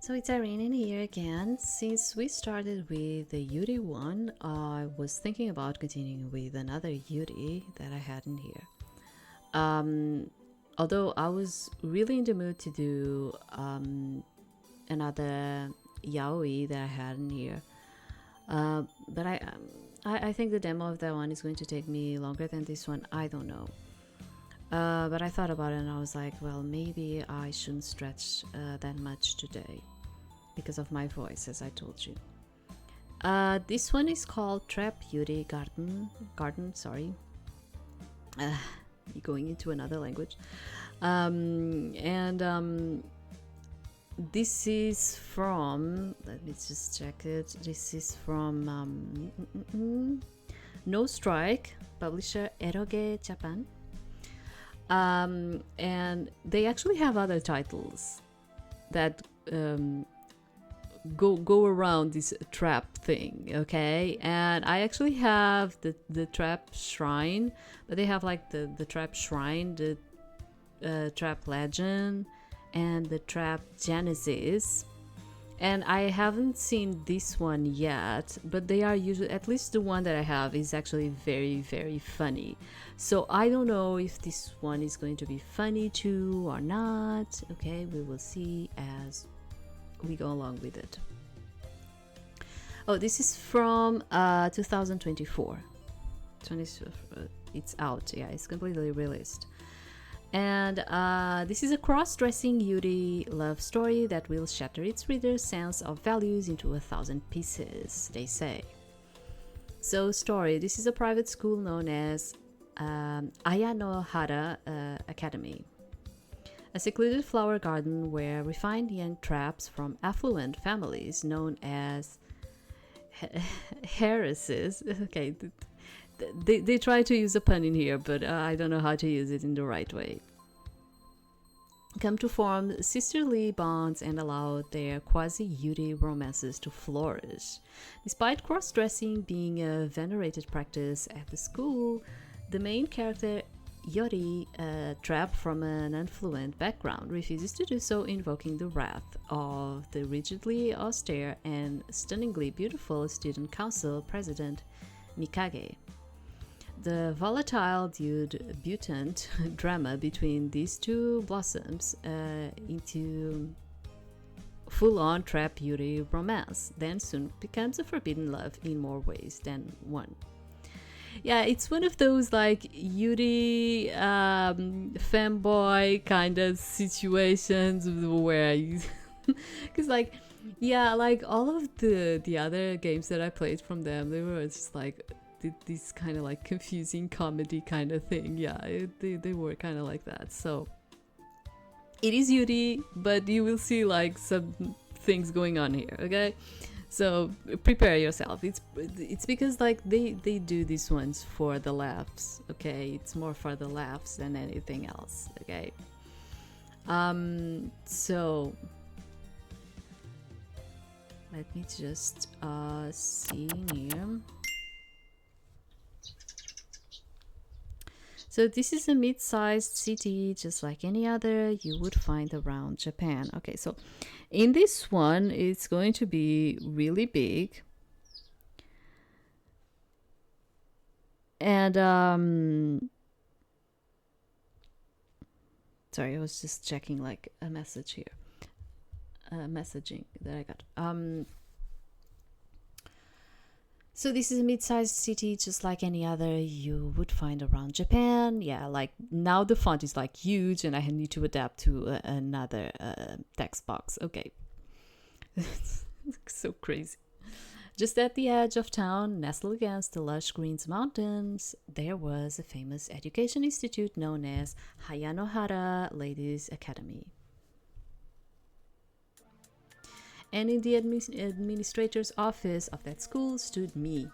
So it's Irene here again. Since we started with the Yuri one, I was thinking about continuing with another Yuri that I had in here. Although I was really in the mood to do another yaoi that I had in here. But I think the demo of that one is going to take me longer than this one. I don't know. But I thought about it and I was like, well, maybe I shouldn't stretch that much today because of my voice, as I told you. This one is called Trap Yuri Garden, sorry. Going into another language. This is from, let me just check it. This is from No Strike, publisher Eroge, Japan. And they actually have other titles that go around this trap thing, okay? And I actually have the trap shrine, but they have like the trap shrine, the trap legend, and the trap genesis. And I haven't seen this one yet, but they are usually, at least the one that I have is actually very, very funny. So I don't know if this one is going to be funny too or not. Okay, we will see as we go along with it. Oh, this is from 2024. It's out, yeah, it's completely released. And this is a cross-dressing Yuri love story that will shatter its reader's sense of values into 1,000 pieces, they say. So, story. This is a private school known as Ayanohara Academy, a secluded flower garden where refined young traps from affluent families known as he-iresses. Okay, they try to use a pun in here, but I don't know how to use it in the right way. Come to form sisterly bonds and allow their quasi-yuri romances to flourish. Despite cross-dressing being a venerated practice at the school, the main character Iori, trapped from an affluent background, refuses to do so, invoking the wrath of the rigidly austere and stunningly beautiful student council president Mikage. The volatile dude-butante drama between these two blossoms into full-on trap Yuri romance, then soon becomes a forbidden love in more ways than one. Yeah, it's one of those like Yuri femboy kind of situations where you because like yeah, like all of the other games that I played from them, they were just like this kind of like confusing comedy kind of thing. Yeah, they were kind of like that. So it is Yuri, but you will see like some things going on here, okay? So prepare yourself. It's because like they do these ones for the laughs, okay? It's more for the laughs than anything else, okay? So let me just see here. So this is a mid-sized city, just like any other you would find around Japan. Okay, so in this one, it's going to be really big. And, sorry, I was just checking like a message here. Messaging that I got. So this is a mid-sized city, just like any other you would find around Japan. Yeah, like now the font is like huge and I need to adapt to another text box. Okay. So crazy. Just at the edge of town, nestled against the lush green mountains, there was a famous education institute known as Ayanohara Ladies Academy. And in the administrator's office of that school stood me,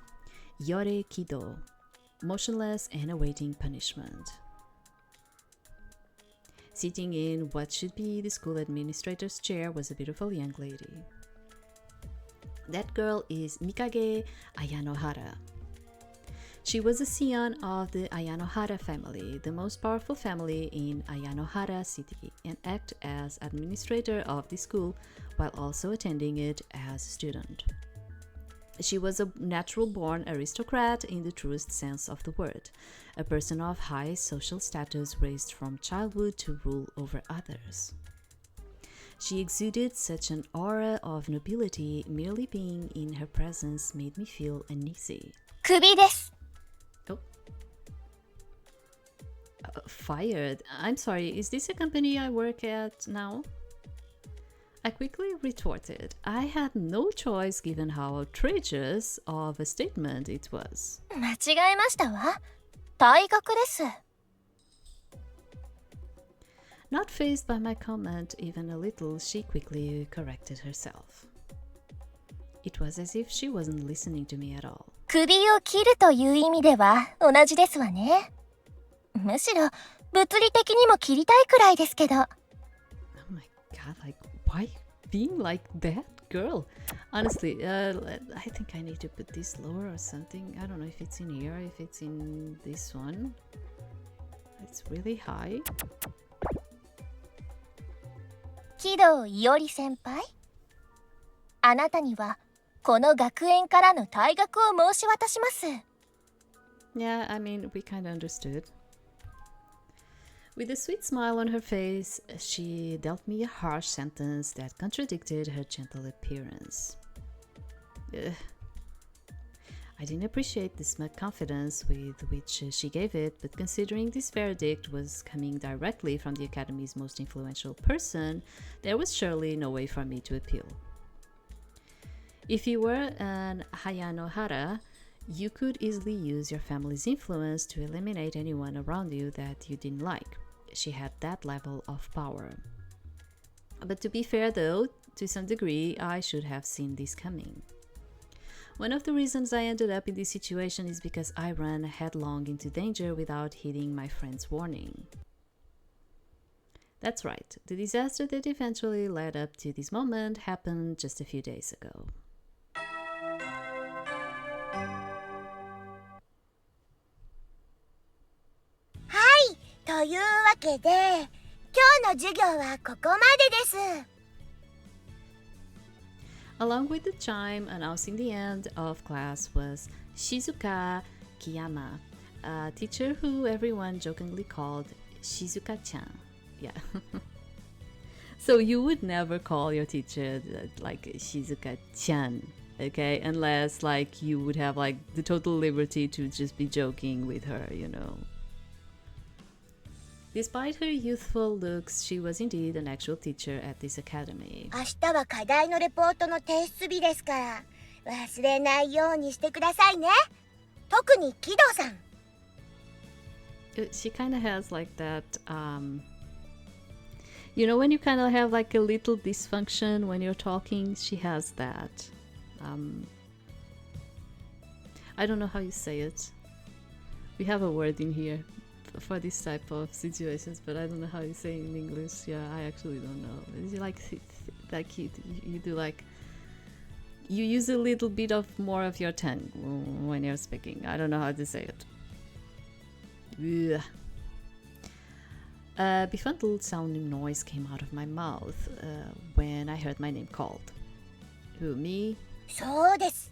Yore Kido, motionless and awaiting punishment. Sitting in what should be the school administrator's chair was a beautiful young lady. That girl is Mikage Ayanohara. She was a scion of the Ayanohara family, the most powerful family in Ayanohara city, and acted as administrator of the school while also attending it as a student. She was a natural-born aristocrat in the truest sense of the word, a person of high social status raised from childhood to rule over others. She exuded such an aura of nobility, merely being in her presence made me feel uneasy. クビです。 Oh. Fired? I'm sorry, is this a company I work at now? I quickly retorted. I had no choice given how outrageous of a statement it was. 間違えましたわ。退学です。 Not fazed by my comment even a little, she quickly corrected herself. It was as if she wasn't listening to me at all. 首を切るという意味では同じですわね。むしろ物理的にも切りたいくらいですけど。 Oh my god, like, why being like that, girl? Honestly, I think I need to put this lower or something. I don't know if it's in here, if it's in this one. It's really high. 喜怒いおり先輩、あなたにはこの学園からの退学を申し渡します。 Yeah, I mean, we kind of understood. With a sweet smile on her face, she dealt me a harsh sentence that contradicted her gentle appearance. Ugh. I didn't appreciate the smug confidence with which she gave it, but considering this verdict was coming directly from the Academy's most influential person, there was surely no way for me to appeal. If you were an Ayanohara, you could easily use your family's influence to eliminate anyone around you that you didn't like. She had that level of power. But to be fair though, to some degree, I should have seen this coming. One of the reasons I ended up in this situation is because I ran headlong into danger without heeding my friend's warning. That's right, the disaster that eventually led up to this moment happened just a few days ago. というわけで、今日の授業はここまでです。 Along with the chime announcing the end of class was Shizuka Kiyama, a teacher who everyone jokingly called Shizuka-chan. Yeah. So you would never call your teacher like Shizuka-chan, okay? Unless like you would have like the total liberty to just be joking with her, you know. Despite her youthful looks, she was indeed an actual teacher at this academy. 明日は課題のレポートの提出日ですから、忘れないようにしてくださいね。特に木戸さん。She kind of has like that, you know, when you kind of have like a little dysfunction when you're talking, she has that. I don't know how you say it. We have a word in here for this type of situations, but I don't know how you say it in English. Yeah, I actually don't know. It's like you do like you use a little bit of more of your tongue when you're speaking. I don't know how to say it. Ugh. A befuddled sounding noise came out of my mouth when I heard my name called. Who, me? そうです。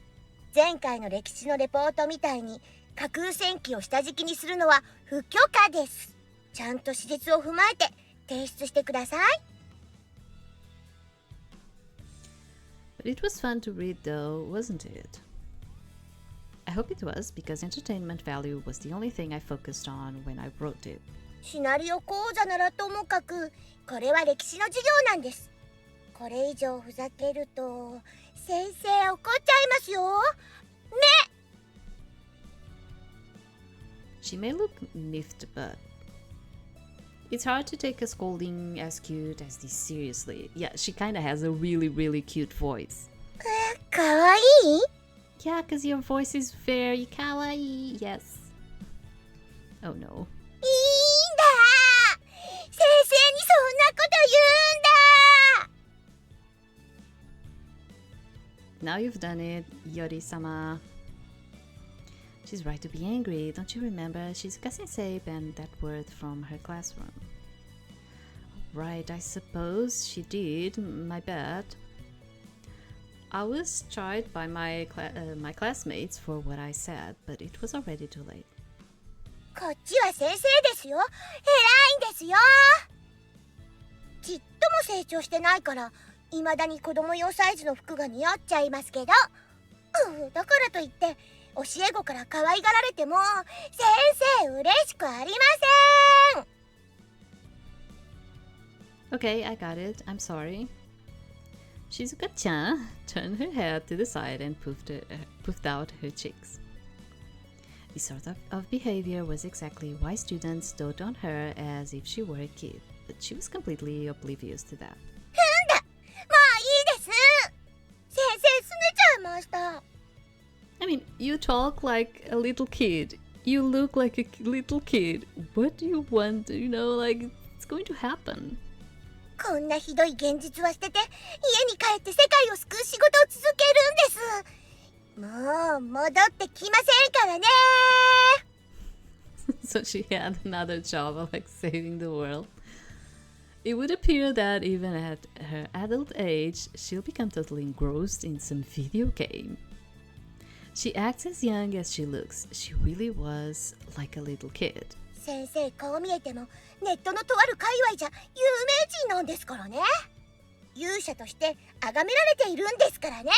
前回の歴史のレポートみたいに架空戦記を下敷きにするのは不許可です。ちゃんと史実を踏まえて提出してください。But it was fun to read though, wasn't it? I hope it was, because entertainment value was the only thing I focused on when I wrote it. シナリオ講座ならともかく、これは歴史の授業なんです。これ以上ふざけると先生怒っちゃいますよ。ね。She may look miffed, but it's hard to take a scolding as cute as this seriously. Yeah, she kind of has a really, really cute voice. かわいい? Yeah, because your voice is very kawaii, yes. Oh no. いいんだ! 先生にそんなこと言うんだ! Now you've done it, Iori-sama. She's right to be angry. Don't you remember? Shizuka-sensei banned that word from her classroom. Right, I suppose she did. My bad. I was tried by my classmates for what I said, but it was already too late. こっちは先生ですよ。偉いんですよ。ちっとも成長してないから、未だに子供用サイズの服が似合っちゃいますけど、だからといって教え子から可愛がられても先生嬉しくありません。Okay, I got it. I'm sorry. Shizuka-chan turned her head to the side and puffed out her cheeks. This sort of behavior was exactly why students doted on her as if she were a kid, but she was completely oblivious to that. もういいです。先生拗ねちゃいました。I mean, you talk like a little kid. You look like a little kid. What do you want? You know, like, it's going to happen. こんなひどい現実は捨てて、家に帰って世界を救う仕事を続けるんです。もう戻ってきませんからね。So she had another job of like saving the world. It would appear that even at her adult age, she'll become totally engrossed in some video game. She acts as young as she looks. She really was like a little kid. 先生こう見えてもネットのとある界隈じゃ有名人なんですからね。勇者として崇められているんですからね。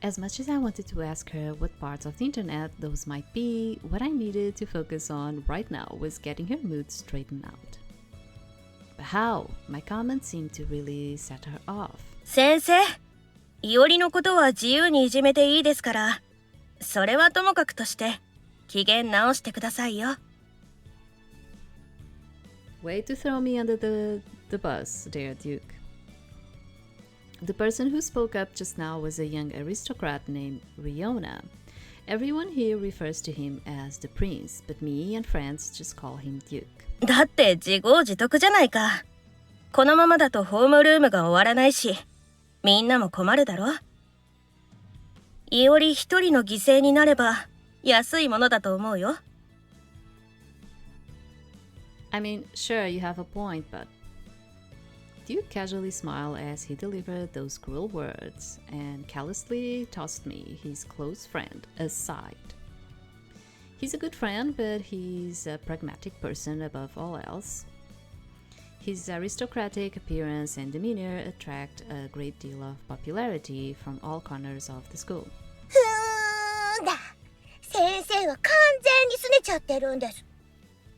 As much as I wanted to ask her what parts of the internet those might be, what I needed to focus on right now was getting her mood straightened out. But how? My comments seemed to really set her off. 先生、いおりのことは自由にいじめていいですから、それはともかくとして機嫌直してくださいよ。Way to throw me under the bus there, Duke. The person who spoke up just now was a young aristocrat named Riona. Everyone here refers to him as the prince, but me and friends just call him Duke. だって自業自得じゃないか。このままだとホームルームが終わらないし、みんなも困るだろ。いおり一人の犠牲になれば安いものだと思うよ。I mean, sure, you have a point, but Duke casually smiled as he delivered those cruel words and callously tossed me, his close friend, aside. He's a good friend, but he's a pragmatic person above all else. His aristocratic appearance and demeanor attract a great deal of popularity from all corners of the school. 先生は完全に拗ねちゃってるんです。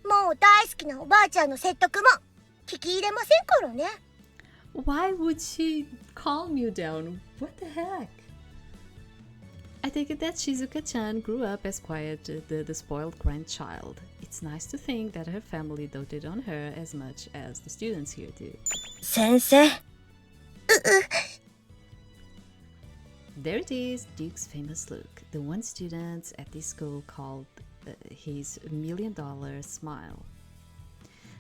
もう大好きなおばあちゃんの説得も聞き入れませんからね。Why would she calm you down? What the heck? I take it that Shizuka-chan grew up as quite the spoiled grandchild. It's nice to think that her family doted on her as much as the students here do. 先生。There it is, Duke's famous look, the one students at this school called his $1 million smile.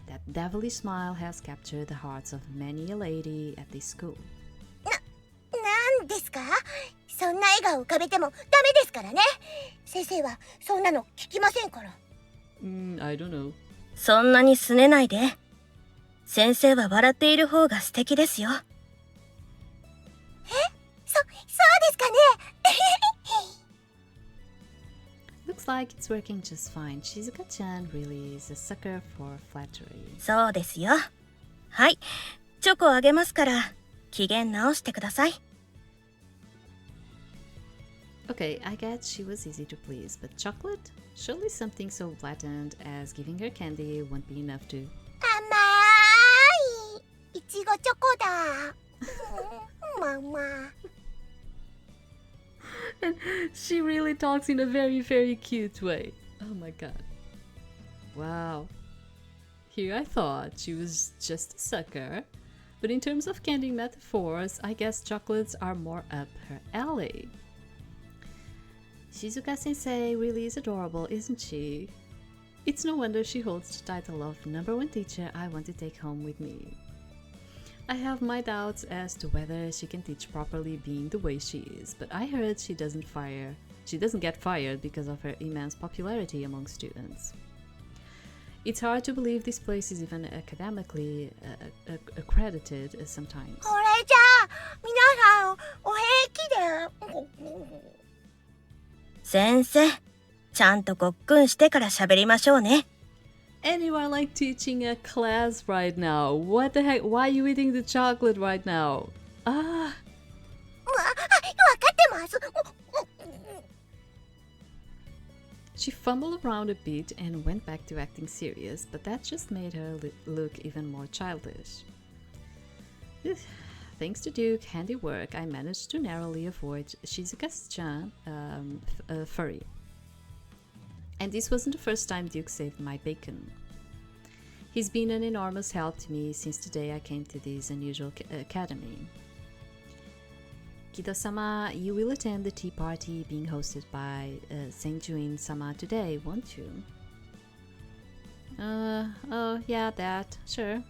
That devilish smile has captured the hearts of many a lady at this school. なんですか？そんな笑顔浮かべてもダメですからね。先生はそんなの聞きませんから。I don't know. そんなに拗ねないで。先生は笑っている方が素敵ですよ。そうですかね。Looks like it's working just fine. Shizuka-chan really is a sucker for flattery. そうですよ。はい、チョコあげますから機嫌直してください。Okay, I get she was easy to please, but chocolate? Surely something so blatant as giving her candy won't be enough to... 甘いいちごチョコだ。ママ。She really talks in a very, very cute way. Oh my god. Wow. Here I thought she was just a sucker, but in terms of candy metaphors, I guess chocolates are more up her alley. Shizuka-sensei really is adorable, isn't she? It's no wonder she holds the title of #1 teacher I want to take home with me. I have my doubts as to whether she can teach properly being the way she is, but I heard she doesn't fire She doesn't get fired because of her immense popularity among students. It's hard to believe this place is even academically accredited sometimes. これじゃあ皆さんお平気で。先生、ちゃんとごっくんしてから喋りましょうね。And you are like teaching a class right now. What the heck? Why are you eating the chocolate right now? Ah. わかってます。 She fumbled around a bit and went back to acting serious, but that just made her look even more childish. Thanks to Duke's handiwork, I managed to narrowly avoid Shizuka's-chan furry. And this wasn't the first time Duke saved my bacon. He's been an enormous help to me since the day I came to this unusual academy. Kido-sama, you will attend the tea party being hosted by Senjuin-sama today, won't you? Oh, yeah, that, sure.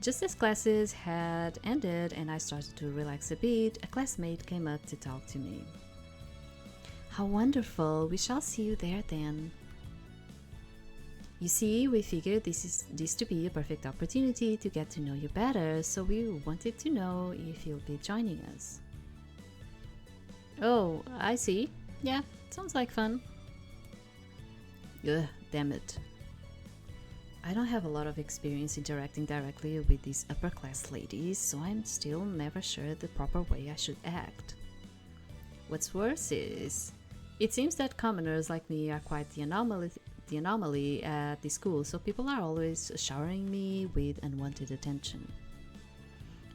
Just as classes had ended and I started to relax a bit, a classmate came up to talk to me. How wonderful, we shall see you there then. You see, we figured this to be a perfect opportunity to get to know you better, so we wanted to know if you'll be joining us. Oh, I see. Yeah, sounds like fun. Ugh, damn it. I don't have a lot of experience interacting directly with these upper class ladies, so I'm still never sure the proper way I should act. What's worse is, it seems that commoners like me are quite the anomaly at the school, so people are always showering me with unwanted attention.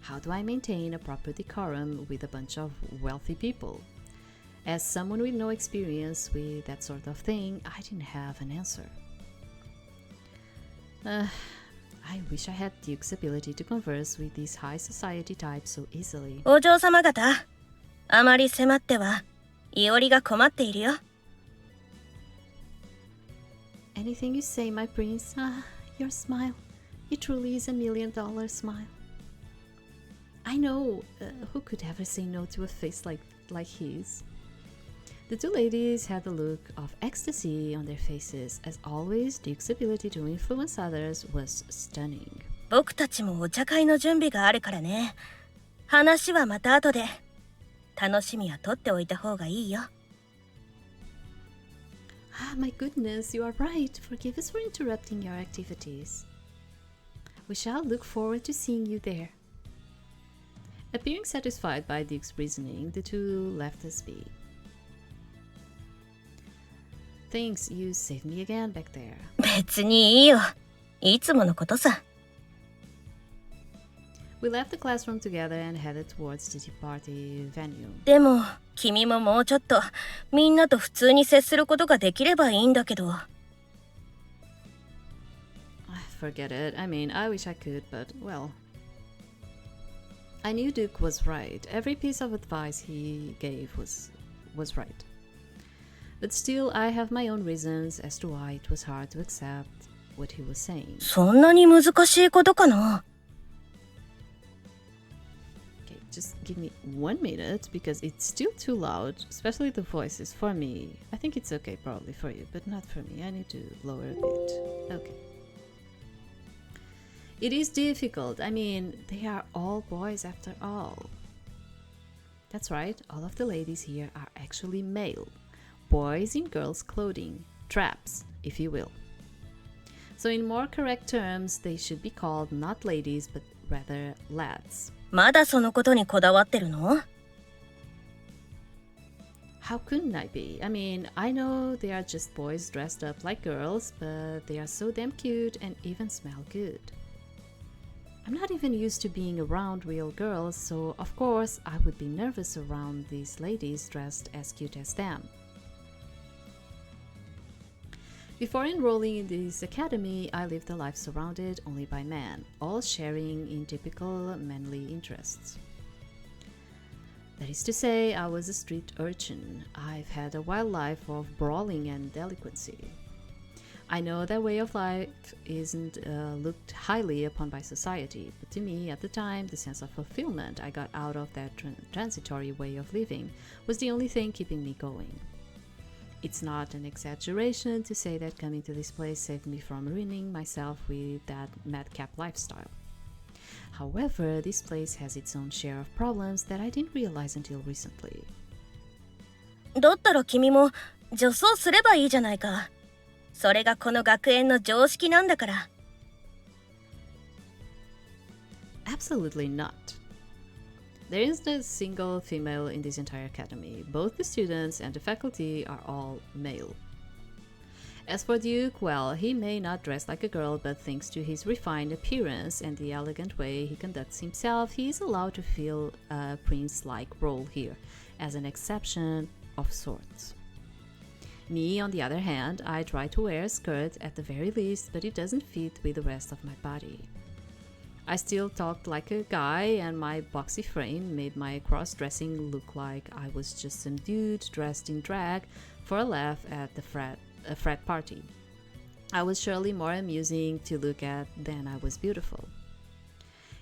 How do I maintain a proper decorum with a bunch of wealthy people? As someone with no experience with that sort of thing, I didn't have an answer. I wish I had Duke's ability to converse with these high society types so easily. お嬢様方、あまり迫っては、いおりが困っているよ。Anything you say, my prince. Ah, your smile. It truly is $1 million smile. I know. Who could ever say no to a face like his? The two ladies had the look of ecstasy on their faces. As always, Duke's ability to influence others was stunning. 僕たちもお茶会の準備があるからね。話はまた後で。楽しみは取っておいた方がいいよ。Ah, my goodness, you are right. Forgive us for interrupting your activities. We shall look forward to seeing you there. Appearing satisfied by Duke's reasoning, the two left us be. Thanks, you saved me again back there. 別にいいよ。いつものことさ。We left the classroom together and headed towards the tea party venue. でも、君ももうちょっとみんなと普通に接することができればいいんだけど。Forget it. I mean, I wish I could, but well. I knew Duke was right. Every piece of advice he gave was right. But still, I have my own reasons as to why it was hard to accept what he was saying. そんなに難しいことかな。Okay, just give me 1 minute because it's still too loud, especially the voices for me. I think it's okay probably for you, but not for me. I need to lower a bit. Okay. It is difficult. I mean, they are all boys after all. That's right, all of the ladies here are actually male. Boys in girls' clothing. Traps, if you will. So in more correct terms, they should be called not ladies, but rather lads. まだそのことにこだわってるの？ How couldn't I be? I mean, I know they are just boys dressed up like girls, but they are so damn cute and even smell good. I'm not even used to being around real girls, so of course I would be nervous around these ladies dressed as cute as them. Before enrolling in this academy, I lived a life surrounded only by men, all sharing in typical manly interests. That is to say, I was a street urchin. I've had a wild life of brawling and delinquency. I know that way of life isn't looked highly upon by society, but to me at the time, the sense of fulfillment I got out of that transitory way of living was the only thing keeping me going. It's not an exaggeration to say that coming to this place saved me from ruining myself with that madcap lifestyle. However, this place has its own share of problems that I didn't realize until recently. だったら君も女装すればいいじゃないか。それがこの学園の常識なんだから。Absolutely not. There isn't a single female in this entire academy. Both the students and the faculty are all male. As for Duke, well, he may not dress like a girl, but thanks to his refined appearance and the elegant way he conducts himself, he is allowed to feel a prince-like role here, as an exception of sorts. Me, on the other hand, I try to wear a skirt at the very least, but it doesn't fit with the rest of my body. I still talked like a guy, and my boxy frame made my cross-dressing look like I was just some dude dressed in drag for a laugh at the frat party. I was surely more amusing to look at than I was beautiful.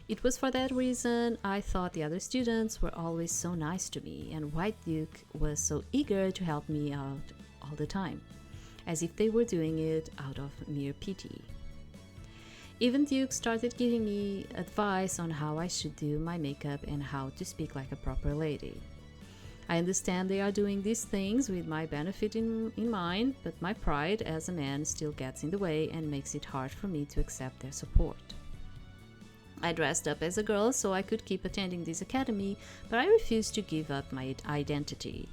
It was for that reason I thought the other students were always so nice to me, and White Duke was so eager to help me out all the time, as if they were doing it out of mere pity. Even Duke started giving me advice on how I should do my makeup and how to speak like a proper lady. I understand they are doing these things with my benefit in mind, but my pride as a man still gets in the way and makes it hard for me to accept their support. I dressed up as a girl so I could keep attending this academy, but I refused to give up my identity.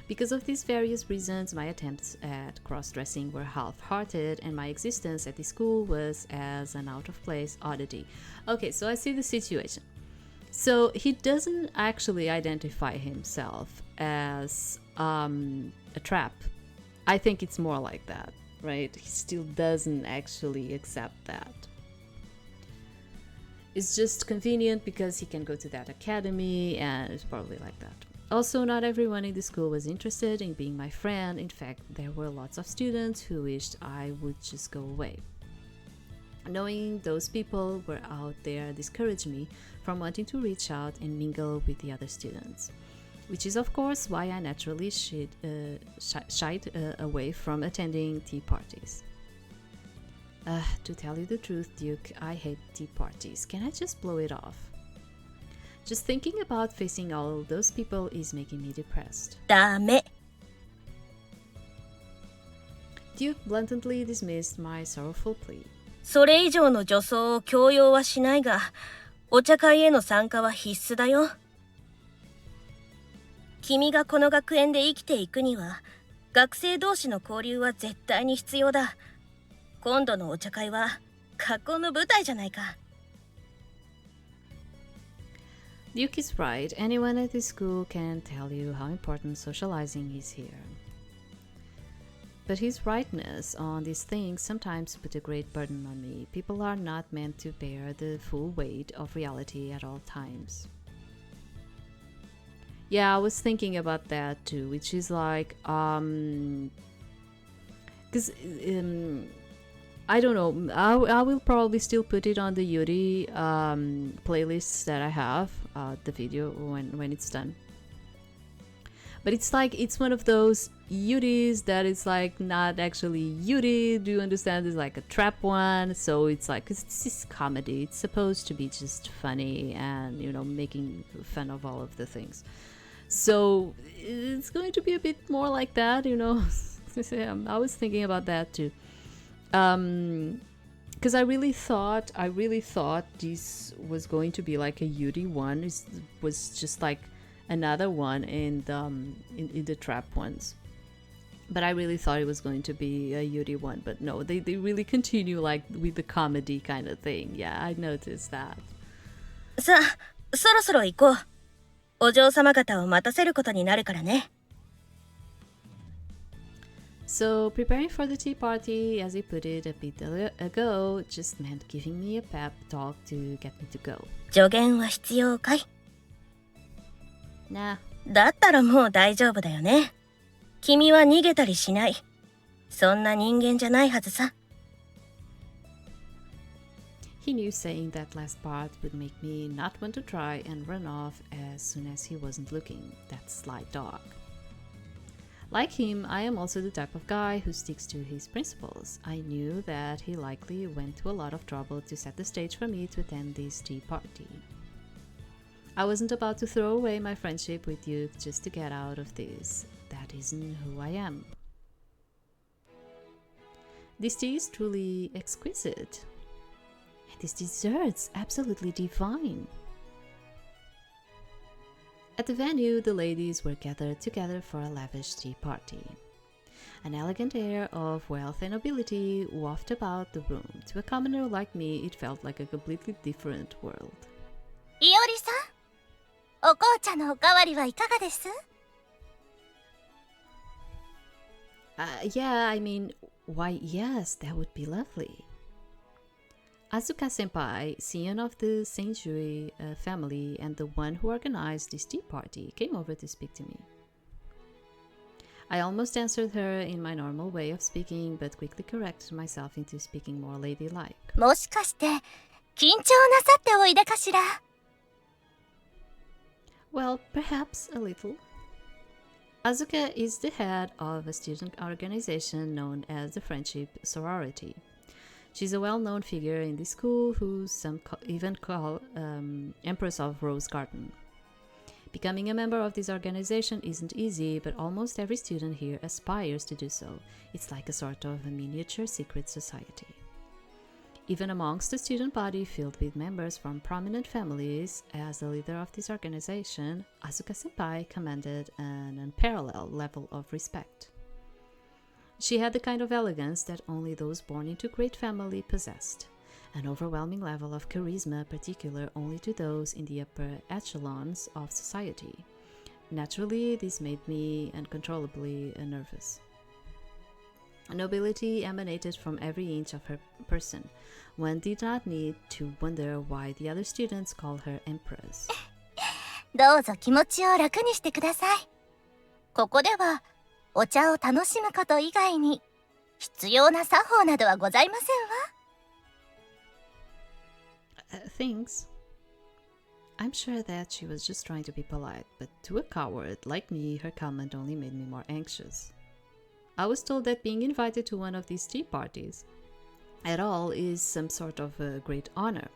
Because of these various reasons, my attempts at cross-dressing were half-hearted, and my existence at the school was as an out-of-place oddity. Okay, so I see the situation. So he doesn't actually identify himself as a trap. I think it's more like that, right? He still doesn't actually accept that. It's just convenient because he can go to that academy, and it's probably like that. Also, not everyone in the school was interested in being my friend. In fact, there were lots of students who wished I would just go away. Knowing those people were out there discouraged me from wanting to reach out and mingle with the other students, which is of course why I naturally shied away from attending tea parties. To tell you the truth, Duke, I hate tea parties. Can I just blow it off? Just thinking about facing all those people is making me depressed. ダメ。Duke bluntly dismissed my sorrowful plea. それ以上の女装を強要はしないが、お茶会への参加は必須だよ。君がこの学園で生きていくには、学生同士の交流は絶対に必要だ。今度のお茶会は学校の舞台じゃないか。Duke is right. Anyone at this school can tell you how important socializing is here. But his rightness on these things sometimes put a great burden on me. People are not meant to bear the full weight of reality at all times. Yeah, I was thinking about that too, which is like, because I don't know, I will probably still put it on the Yuri playlist that I have, the video when it's done. But it's like, it's one of those Yuris that is like not actually Yuri, do you understand? It's like a trap one, so it's like, cause it's this comedy, it's supposed to be just funny and, you know, making fun of all of the things. So it's going to be a bit more like that, you know. I was thinking about that too. Because I really thought this was going to be like a Yuri one. It was just like another one in the trap ones. But I really thought it was going to be a Yuri one. But no, they really continue like with the comedy kind of thing. Yeah, I noticed that. さあ、そろそろ行こう。お嬢様方を待たせることになるからね。So preparing for the tea party, as he put it a bit ago, just meant giving me a pep talk to get me to go. 助言は必要かい？ Nah. だったらもう大丈夫だよね。君は逃げたりしない。そんな人間じゃないはずさ。He knew saying that last part would make me not want to try and run off as soon as he wasn't looking, that sly dog. Like him, I am also the type of guy who sticks to his principles. I knew that he likely went to a lot of trouble to set the stage for me to attend this tea party. I wasn't about to throw away my friendship with you just to get out of this. That isn't who I am. This tea is truly exquisite. And this dessert's absolutely divine. At the venue, the ladies were gathered together for a lavish tea party. An elegant air of wealth and nobility wafted about the room. To a commoner like me, it felt like a completely different world. いおりさん、お紅茶のおかわりはいかがです？ Yeah, I mean, why yes, that would be lovely. Asuka-senpai, scion of the Senjui family and the one who organized this tea party, came over to speak to me. I almost answered her in my normal way of speaking, but quickly corrected myself into speaking more ladylike. もしかして緊張なさっておいでかしら？ Well, perhaps a little. Asuka is the head of a student organization known as the Friendship Sorority. She's a well-known figure in the school who some even call Empress of Rose Garden. Becoming a member of this organization isn't easy, but almost every student here aspires to do so. It's like a sort of a miniature secret society. Even amongst the student body filled with members from prominent families, as the leader of this organization, Asuka-senpai commanded an unparalleled level of respect. She had the kind of elegance that only those born into great family possessed, an overwhelming level of charisma particular only to those in the upper echelons of society. Naturally, this made me uncontrollably nervous. Nobility emanated from every inch of her person. One did not need to wonder why the other students called her Empress. どうぞ気持ちを楽にしてください。ここではお茶を楽しむこと以外に必要な作法などはございませんわ。Thanks. I'm sure that she was just trying to be polite, but to a coward like me, her comment only made me more anxious. I was told that being invited to one of these tea parties at all is some sort of a great honor.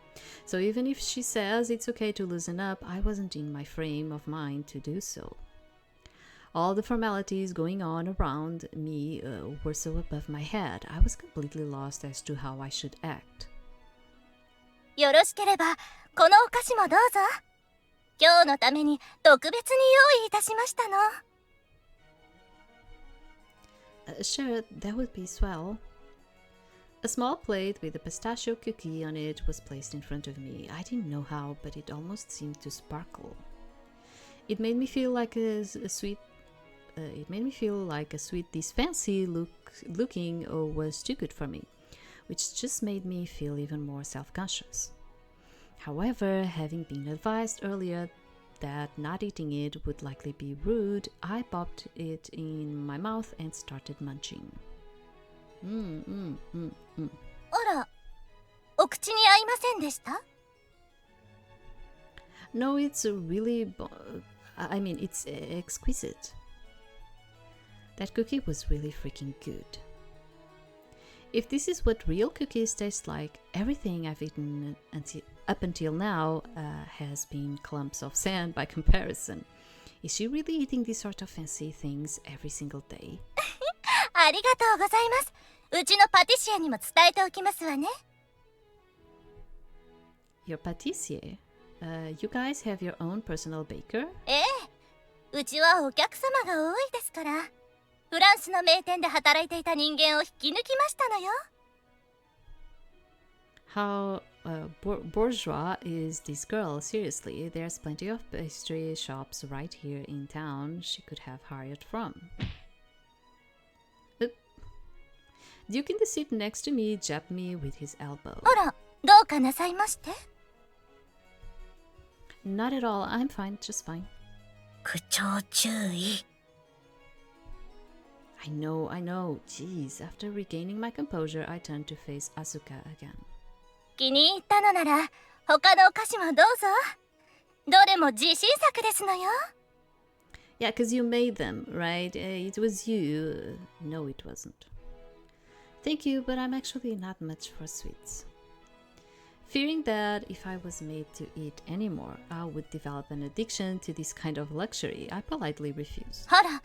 So even if she says it's okay to loosen up, I wasn't in my frame of mind to do so. All the formalities going on around me were so above my head, I was completely lost as to how I should act. よろしければこのお菓子もどうぞ。今日のために特別に用意いたしましたの。Sure, that would be swell. A small plate with a pistachio cookie on it was placed in front of me. I didn't know how, but it almost seemed to sparkle. It made me feel like a sweet. This fancy looking was too good for me, which just made me feel even more self-conscious. However, having been advised earlier that not eating it would likely be rude, I popped it in my mouth and started munching. あら、お口に合いませんでした？ No, it's really... it's exquisite. That cookie was really freaking good. If this is what real cookies taste like, everything I've eaten up until now has been clumps of sand by comparison. Is she really eating these sort of fancy things every single day? ありがとうございます。うちのパティシエにも伝えておきますわね。Your pâtissier? You guys have your own personal baker? ええ、うちはお客様が多いですから。フランスの名店で働いていた人間を引き抜きましたのよ。How bourgeois is this girl? Seriously, there's plenty of pastry shops right here in town she could have hired from. Duke in the seat next to me jabbed me with his elbow. あら、どうかなさいまして？ Not at all. I'm fine, just fine. 口調注意。I I know. Jeez, after regaining my composure, I turned to face Asuka again. 気に入ったのなら他のお菓子もどうぞ。どれも自信作ですのよ。 Yeah, because you made them, right? It was you. No, it wasn't. Thank you, but I'm actually not much for sweets. Fearing that if I was made to eat anymore, I would develop an addiction to this kind of luxury, I politely refused. あら、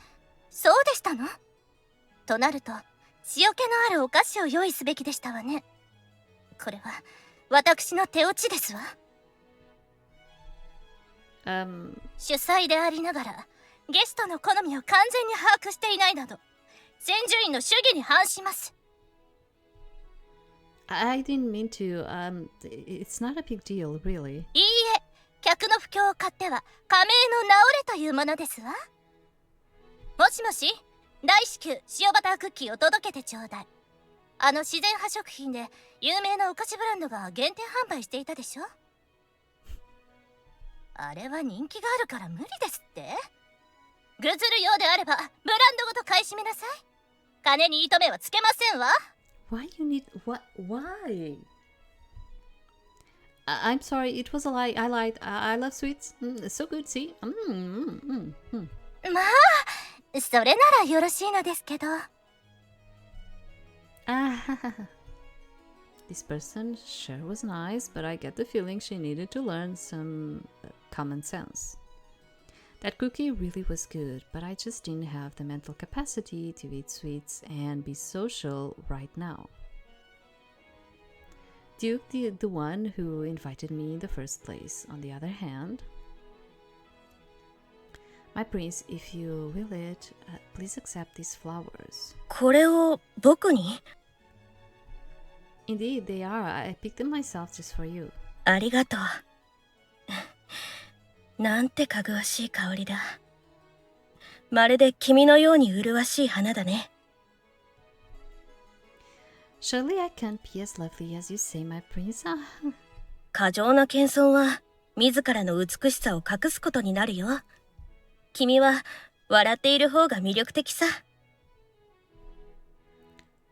そうでしたの？となると塩気のあるお菓子を用意すべきでしたわね。これは私の手落ちですわ。主催でありながらゲストの好みを完全に把握していないなど先住院の主義に反します。 I didn't mean to. It's not a big deal, really. いいえ、客の不況を買っては仮名の直れというものですわ。もしもし、大至急塩バタークッキーを届けてちょうだい。あの自然派食品で有名なお菓子ブランドが限定販売していたでしょ。あれは人気があるから無理ですって。ぐずるようであればブランドごと買い占めなさい。金に糸目はつけませんわ。 Why you need what? Why? I'm sorry, it was a lie. I lied. I love sweets. It's so good. See? まあ、それならよろしいのですけど。This person sure was nice, but I get the feeling she needed to learn some common sense. That cookie really was good, but I just didn't have the mental capacity to eat sweets and be social right now. Duke, the one who invited me in the first place, on the other hand. My prince, if you will it, please accept these flowers. これを僕に？ Indeed, they are. I picked them myself just for you. ありがとう。なんてかぐわしい香りだ。まるで君のように麗しい花だね。Surely I can't be as lovely as you say, my prince. 過剰な謙遜は自らの美しさを隠すことになるよ。君は笑っている方が魅力的さ。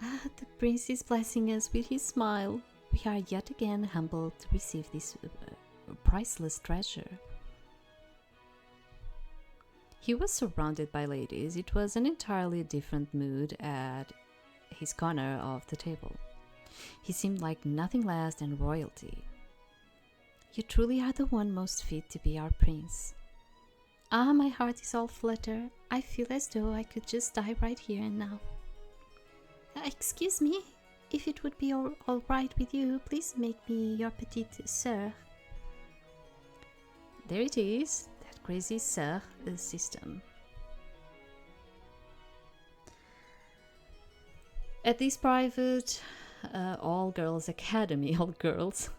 The prince is blessing us with his smile. We are yet again humbled to receive this priceless treasure. He was surrounded by ladies. It was an entirely different mood at his corner of the table. He seemed like nothing less than royalty. You truly are the one most fit to be our prince. Ah, my heart is all flutter. I feel as though I could just die right here and now. Excuse me, if it would be all right with you, please make me your petite sœur. There it is, that crazy sœur system. At this private all-girls academy, all-girls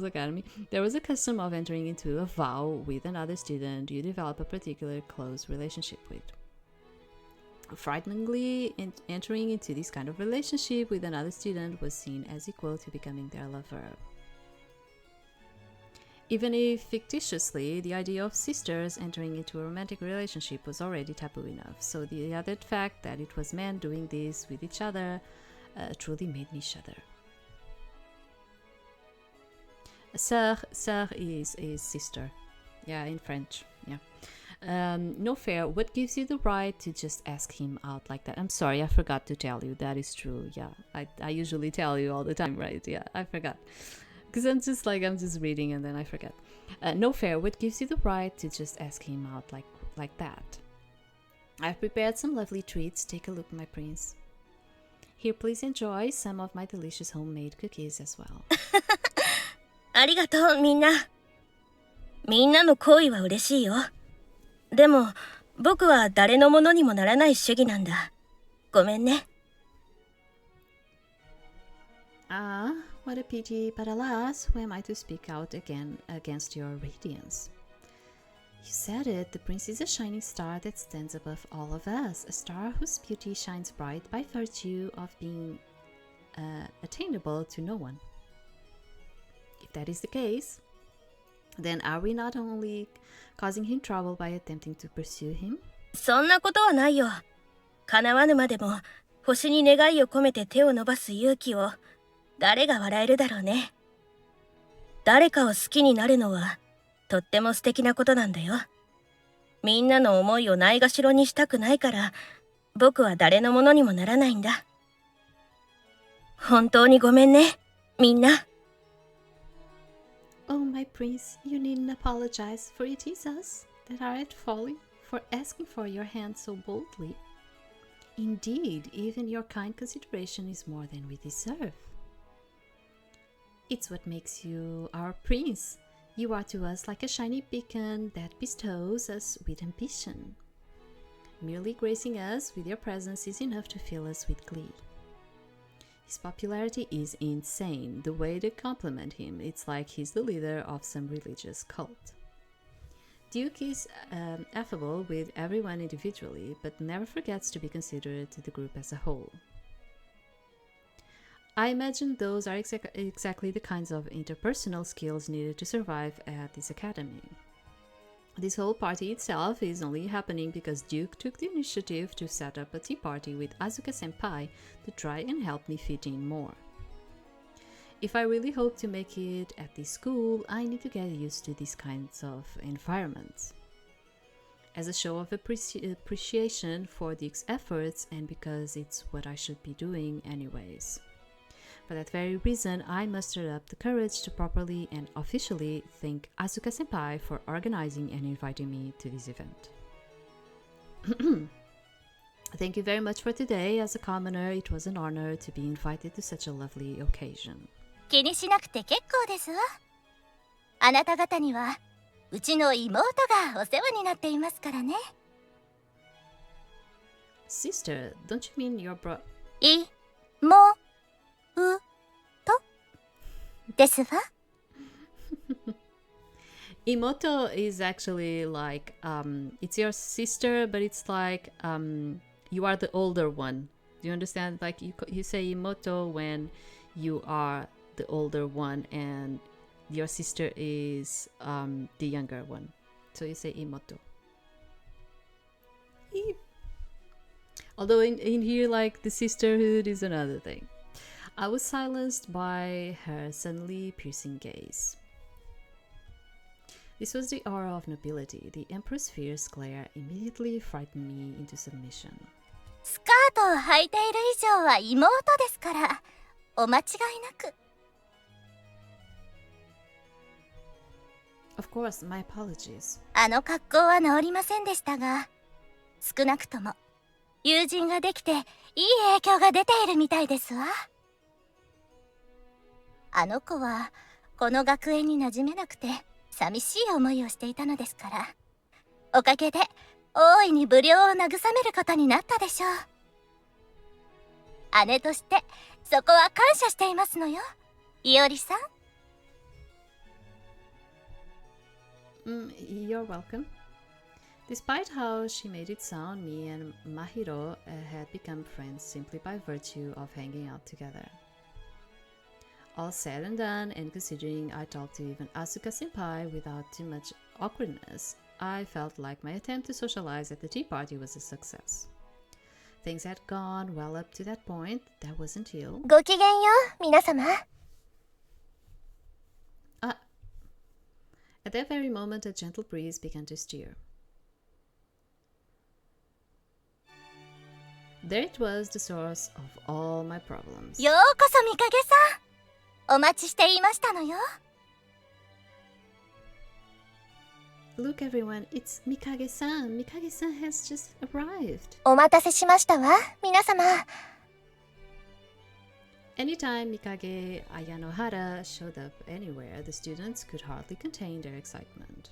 academy, there was a custom of entering into a vow with another student you develop a particular close relationship with. Frighteningly, entering into this kind of relationship with another student was seen as equal to becoming their lover. Even if fictitiously, the idea of sisters entering into a romantic relationship was already taboo enough, so the added fact that it was men doing this with each other truly made me shudder. Sœur is sister. Yeah, in French. Yeah. No fair. What gives you the right to just ask him out like that? I'm sorry, I forgot to tell you. That is true. Yeah, I usually tell you all the time, right? Yeah, I forgot. Because I'm just reading and then I forget. No fair. What gives you the right to just ask him out like that? I've prepared some lovely treats. Take a look, my prince. Here, please enjoy some of my delicious homemade cookies as well. ありがとう、みんな。みんなの好意は嬉しいよ。でも、僕は誰のものにもならない主義なんだ。ごめんね。What a pity, but alas, who am I to speak out again against your radiance? You said it, the prince is a shining star that stands above all of us, a star whose beauty shines bright by virtue of being attainable to no one. If that is the case, then are we not only causing him trouble by attempting to pursue him? そんなことはないよ。叶わぬまでも星に願いを込めて手を伸ばす勇気を誰が笑えるだろうね。誰かを好きになるのはとっても素敵なことなんだよ。みんなの思いをないがしろにしたくないから僕は誰のものにもならないんだ。本当にごめんね、みんな。Oh, my prince, you needn't apologize, for it is us that are at folly for asking for your hand so boldly. Indeed, even your kind consideration is more than we deserve. It's what makes you our prince. You are to us like a shiny beacon that bestows us with ambition. Merely gracing us with your presence is enough to fill us with glee. His popularity is insane. The way they compliment him, it's like he's the leader of some religious cult. Duke is affable with everyone individually, but never forgets to be considerate to the group as a whole. I imagine those are exactly the kinds of interpersonal skills needed to survive at this academy. This whole party itself is only happening because Duke took the initiative to set up a tea party with Asuka-senpai to try and help me fit in more. If I really hope to make it at this school, I need to get used to these kinds of environments. As a show of appreciation for Duke's efforts and because it's what I should be doing anyways. For that very reason, I mustered up the courage to properly and officially thank Asuka-senpai for organizing and inviting me to this event. Thank you very much for today. As a commoner, it was an honor to be invited to such a lovely occasion. 気にしなくて結構ですわ。あなた方にはうちの妹がお世話になっていますからね。Sister, don't you mean your bro... ですわ。Imoto is actually like, it's your sister, but it's like, you are the older one. Do you understand? Like, you say Imoto when you are the older one and your sister is the younger one. So you say Imoto. Although in here, like, the sisterhood is another thing. I was silenced by her suddenly piercing gaze. This was the aura of nobility. The Emperor's fierce glare immediately frightened me into submission. スカートを履いている以上は妹ですから、お間違いなく。Of course, my apologies. あの格好は治りませんでしたが、少なくとも友人ができていい影響が出ているみたいですわ。あの子はこの学園に馴染めなくて寂しい思いをしていたのですから、おかげで大いに不良を慰めることになったでしょう。姉としてそこは感謝していますのよ、いおりさん。You're welcome. Despite how she made it sound, me and Mahiro had become friends simply by virtue of hanging out together. All said and done, and considering I talked to even Asuka-senpai without too much awkwardness, I felt like my attempt to socialize at the tea party was a success. Things had gone well up to that point. That wasn't you. ごきげんよう、皆様。At that very moment, a gentle breeze began to stir. There it was, the source of all my problems. ようこそミカゲさん。お待ちしていましたのよ。Look, everyone, it's Mikage-san. Mikage-san has just arrived. お待たせしましたわ、皆様。Anytime Mikage Ayanohara showed up anywhere, the students could hardly contain their excitement.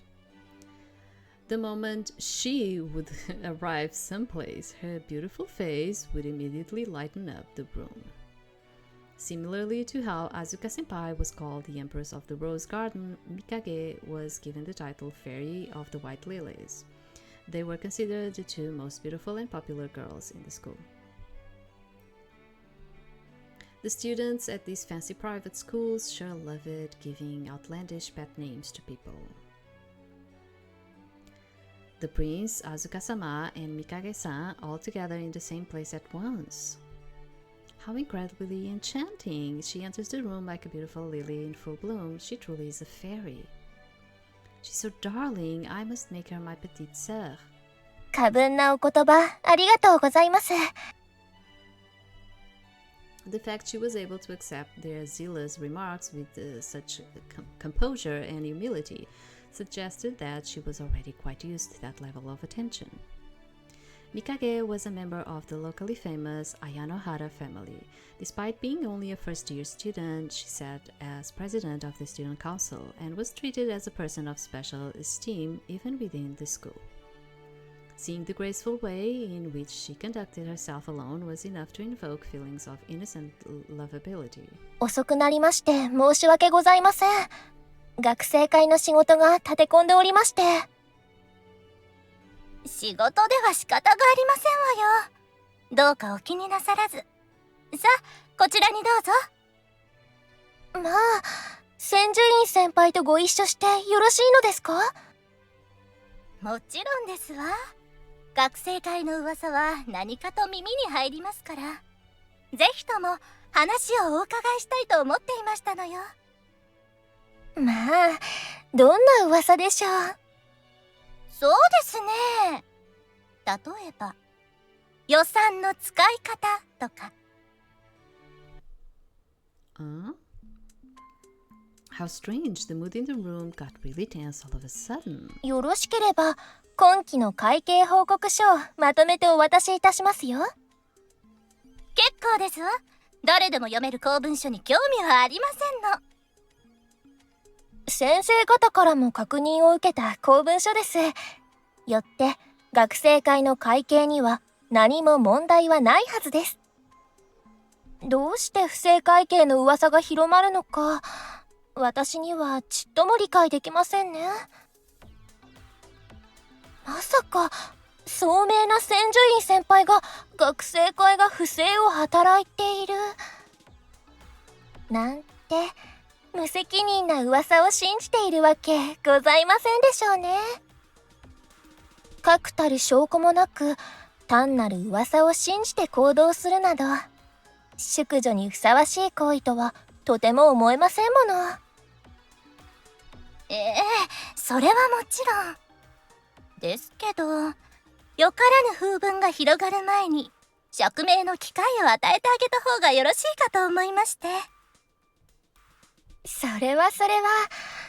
The moment she would arrive someplace, her beautiful face would immediately lighten up the room. Similarly to how Asuka-senpai was called the Empress of the Rose Garden, Mikage was given the title Fairy of the White Lilies. They were considered the two most beautiful and popular girls in the school. The students at these fancy private schools sure love it, giving outlandish pet names to people. The prince, Asuka-sama, and Mikage-san all together in the same place at once. How incredibly enchanting! She enters the room like a beautiful lily in full bloom. She truly is a fairy. She's so darling. I must make her my petite sœur. 過分なお言葉ありがとうございます。 The fact she was able to accept their zealous remarks with such composure and humility suggested that she was already quite used to that level of attention. Mikage was a member of the locally famous Ayanohara family. Despite being only a first-year student, she sat as president of the student council and was treated as a person of special esteem even within the school. Seeing the graceful way in which she conducted herself alone was enough to invoke feelings of innocent lovability. 遅くなりまして申し訳ございません。学生会の仕事が立て込んでおりまして。仕事では仕方がありませんわよ。どうかお気になさらず。さあ、こちらにどうぞ。まあ、千住院先輩とご一緒してよろしいのですか？もちろんですわ。学生会の噂は何かと耳に入りますから。ぜひとも話をお伺いしたいと思っていましたのよ。まあ、どんな噂でしょう。そうですね。例えば、予算の使い方とか。How strange, the mood in the room got really tense all of a sudden. よろしければ、今期の会計報告書をまとめてお渡しいたしますよ。結構ですわ。誰でも読める公文書に興味はありませんの。先生方からも確認を受けた公文書です。よって学生会の会計には何も問題はないはずです。どうして不正会計の噂が広まるのか、私にはちっとも理解できませんね。まさか聡明な千住院先輩が学生会が不正を働いているなんて無責任な噂を信じているわけございませんでしょうね。確たる証拠もなく単なる噂を信じて行動するなど淑女にふさわしい行為とはとても思えませんもの。それはもちろんですけど、よからぬ風聞が広がる前に釈明の機会を与えてあげた方がよろしいかと思いまして。それは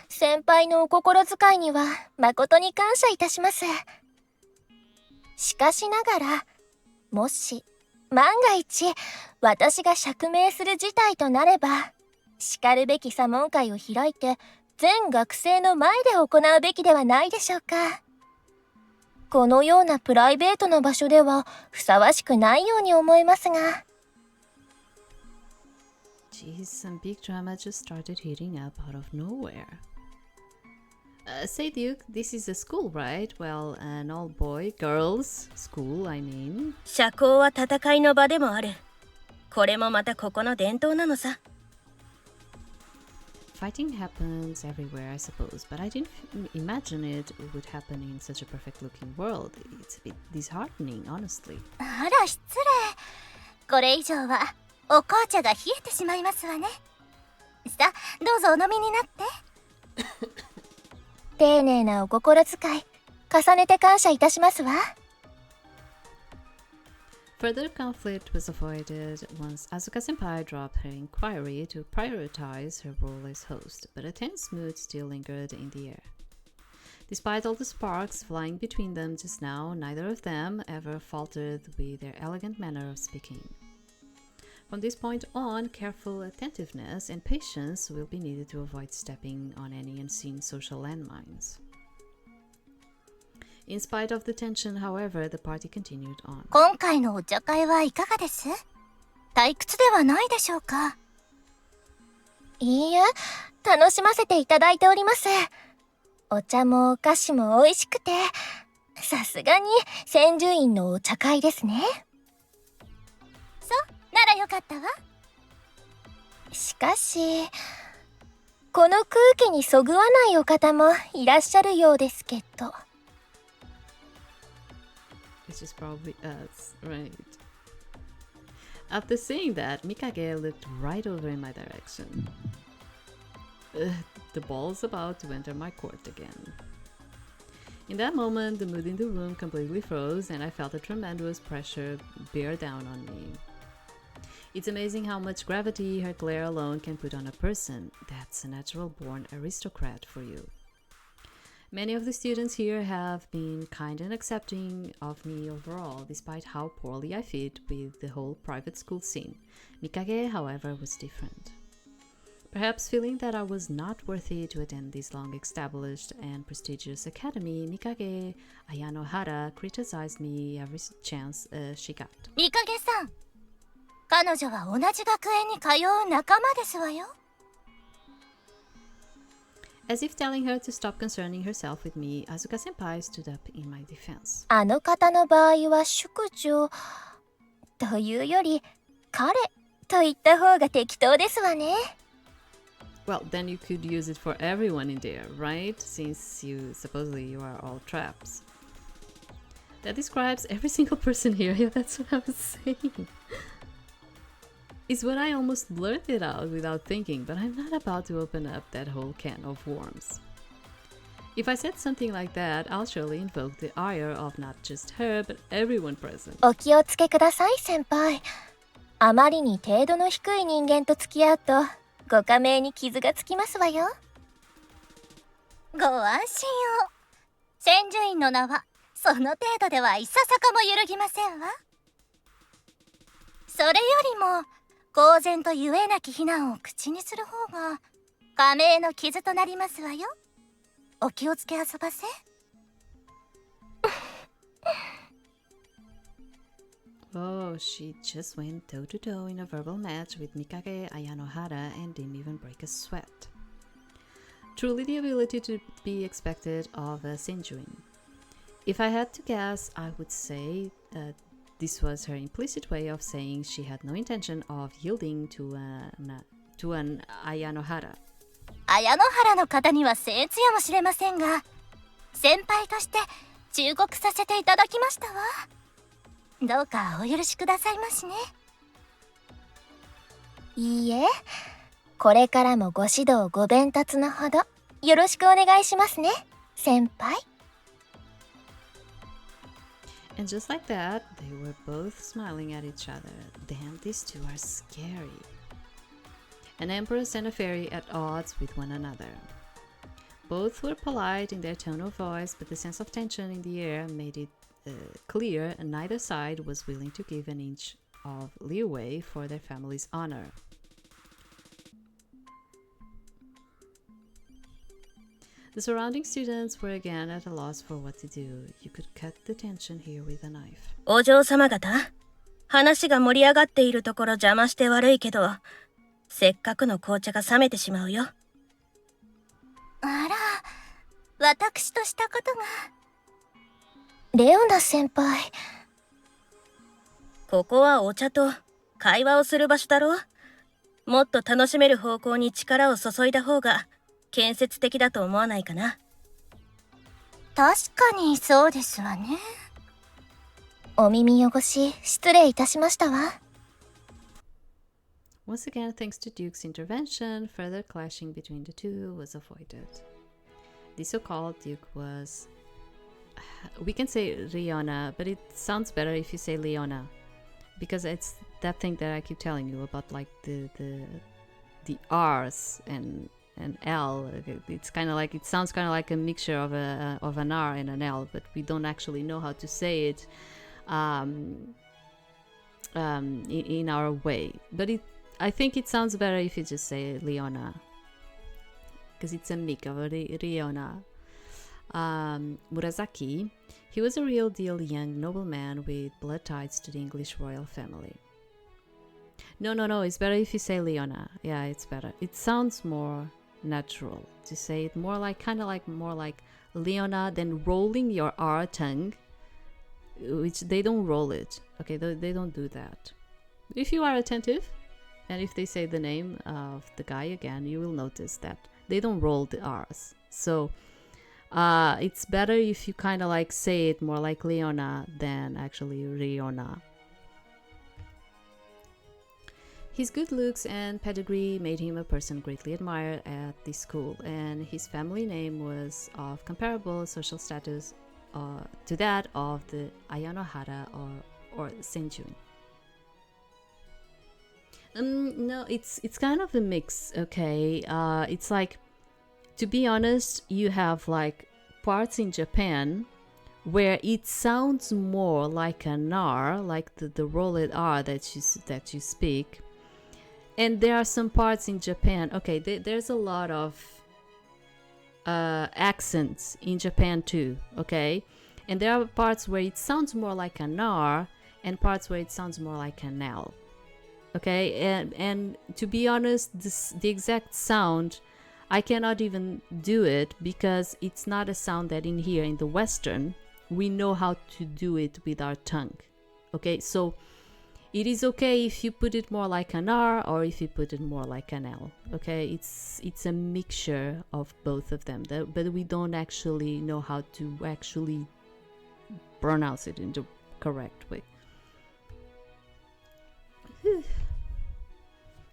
先輩のお心遣いには誠に感謝いたします。しかしながら、もし万が一私が釈明する事態となれば、しかるべき査問会を開いて全学生の前で行うべきではないでしょうか。このようなプライベートな場所ではふさわしくないように思えますが。Geez, some big drama just started heating up out of nowhere. Say Duke, this is a school, right? Well, an all-boy, girls school, I mean. 社交は戦いの場でもある。これもまたここの伝統なのさ。Fighting happens everywhere, I suppose, but I didn't imagine it would happen in such a perfect-looking world. It's a bit disheartening, honestly. あら失礼。これ以上はお紅茶が冷えてしまいますわね。さあ、どうぞお飲みになって。丁寧なお心遣い、重ねて感謝いたしますわ。Further conflict was avoided once Asuka-senpai dropped her inquiry to prioritize her role as host, but a tense mood still lingered in the air. Despite all the sparks flying between them just now, neither of them ever faltered with their elegant manner of speaking. From this point on, careful attentiveness and patience will be needed to avoid stepping on any unseen social landmines. In spite of the tension, however, the party continued on. 今回のお茶会はいかがです？退屈ではないでしょうか？いいえ、楽しませていただいております。お茶もお菓子も美味しくて、さすがに千住院のお茶会ですね。そうならよかったわ。しかし、この空気にそぐわないお方もいらっしゃるようですけど。which is probably us, right? After saying that, Mikage looked right over in my direction. The ball's about to enter my court again. In that moment, the mood in the room completely froze and I felt a tremendous pressure bear down on me. It's amazing how much gravity her glare alone can put on a person. That's a natural-born aristocrat for you. Many of the students here have been kind and accepting of me overall, despite how poorly I fit with the whole private school scene. Mikage, however, was different. Perhaps feeling that I was not worthy to attend this long-established and prestigious academy, Mikage Ayanohara criticized me every chance she got. 三影さん、彼女は同じ学園に通う仲間ですわよ。As if telling her to stop concerning herself with me, Asuka-senpai stood up in my defense. あの方の場合は宿女というより彼と言った方が適当ですわね。Well, then you could use it for everyone in there, right? Since supposedly you are all traps. That describes every single person here. Yeah, that's what I was saying. It's what I almost blurted out without thinking, but I'm not about to open up that whole can of worms. If I said something like that, I'll surely invoke the ire of not just her, but everyone present. お気をつけください、先輩。あまりに程度の低い人間と付き合うとご加盟に傷がつきますわよ。ご安心を。千住院の名はその程度ではいささかも揺るぎませんわ。それよりも公然と言えなき非難を口にする方が加盟の傷となりますわよ。お気をつけ遊ばせ。Oh, she just went toe-to-toe in a verbal match with Mikage Ayanohara and didn't even break a sweat. Truly the ability to be expected of a Senjuin. If I had to guess, I would say this was her implicit way of saying she had no intention of yielding to an Ayanohara. 綾野原の方には僭越やもしれませんが、先輩として忠告させていただきましたわ。どうかお許しくださいましね。いいえ、これからもご指導ご鞭撻のほどよろしくお願いしますね、先輩。And just like that, they were both smiling at each other. Damn, these two are scary. An empress and a fairy at odds with one another. Both were polite in their tone of voice, but the sense of tension in the air made it clear neither side was willing to give an inch of leeway for their family's honor. The surrounding students were again at a loss for what to do. You could cut the tension here with a knife. お嬢様方、話が盛り上がっているところ邪魔して悪いけど、せっかくの紅茶が冷めてしまうよ。あら、私としたことが。レオナ先輩。ここはお茶と会話をする場所だろ。もっと楽しめる方向に力を注いだ方が建設的だと思わないかな。確かにそうですわね。お耳汚し失礼いたしましたわ。Once again, thanks to Duke's intervention, further clashing between the two was avoided. The so-called Duke was... We can say Riona, but it sounds better if you say Leona. Because it's that thing that I keep telling you about, like the R's and L. It's kind of like, it sounds kind of like a mixture of an R and an L, but we don't actually know how to say it in our way. But I think it sounds better if you just say Leona, because it's a mix of Riona. Murasaki, he was a real deal young nobleman with blood ties to the English royal family. No, it's better if you say Leona. Yeah, it's better. It sounds more natural to say it more like, kind of like more like Leona, then rolling your R tongue, which they don't roll it. Okay, they don't do that. If you are attentive, and if they say the name of the guy again, you will notice that they don't roll the R's. So It's better if you kind of like say it more like Leona than actually Riona. His good looks and pedigree made him a person greatly admired at the school, and his family name was of comparable social status to that of the Ayanohara or Senjun. No, it's kind of a mix, okay? It's like, to be honest, you have like parts in Japan where it sounds more like an R, like the rolled R that you speak. And there are some parts in Japan, okay, there's a lot of accents in Japan too, okay? And there are parts where it sounds more like an R and parts where it sounds more like an L, okay? And to be honest, the exact sound, I cannot even do it because it's not a sound that in here in the Western, we know how to do it with our tongue, okay? So it is okay if you put it more like an R or if you put it more like an L, okay? It's a mixture of both of them, but we don't actually know how to actually pronounce it in the correct way.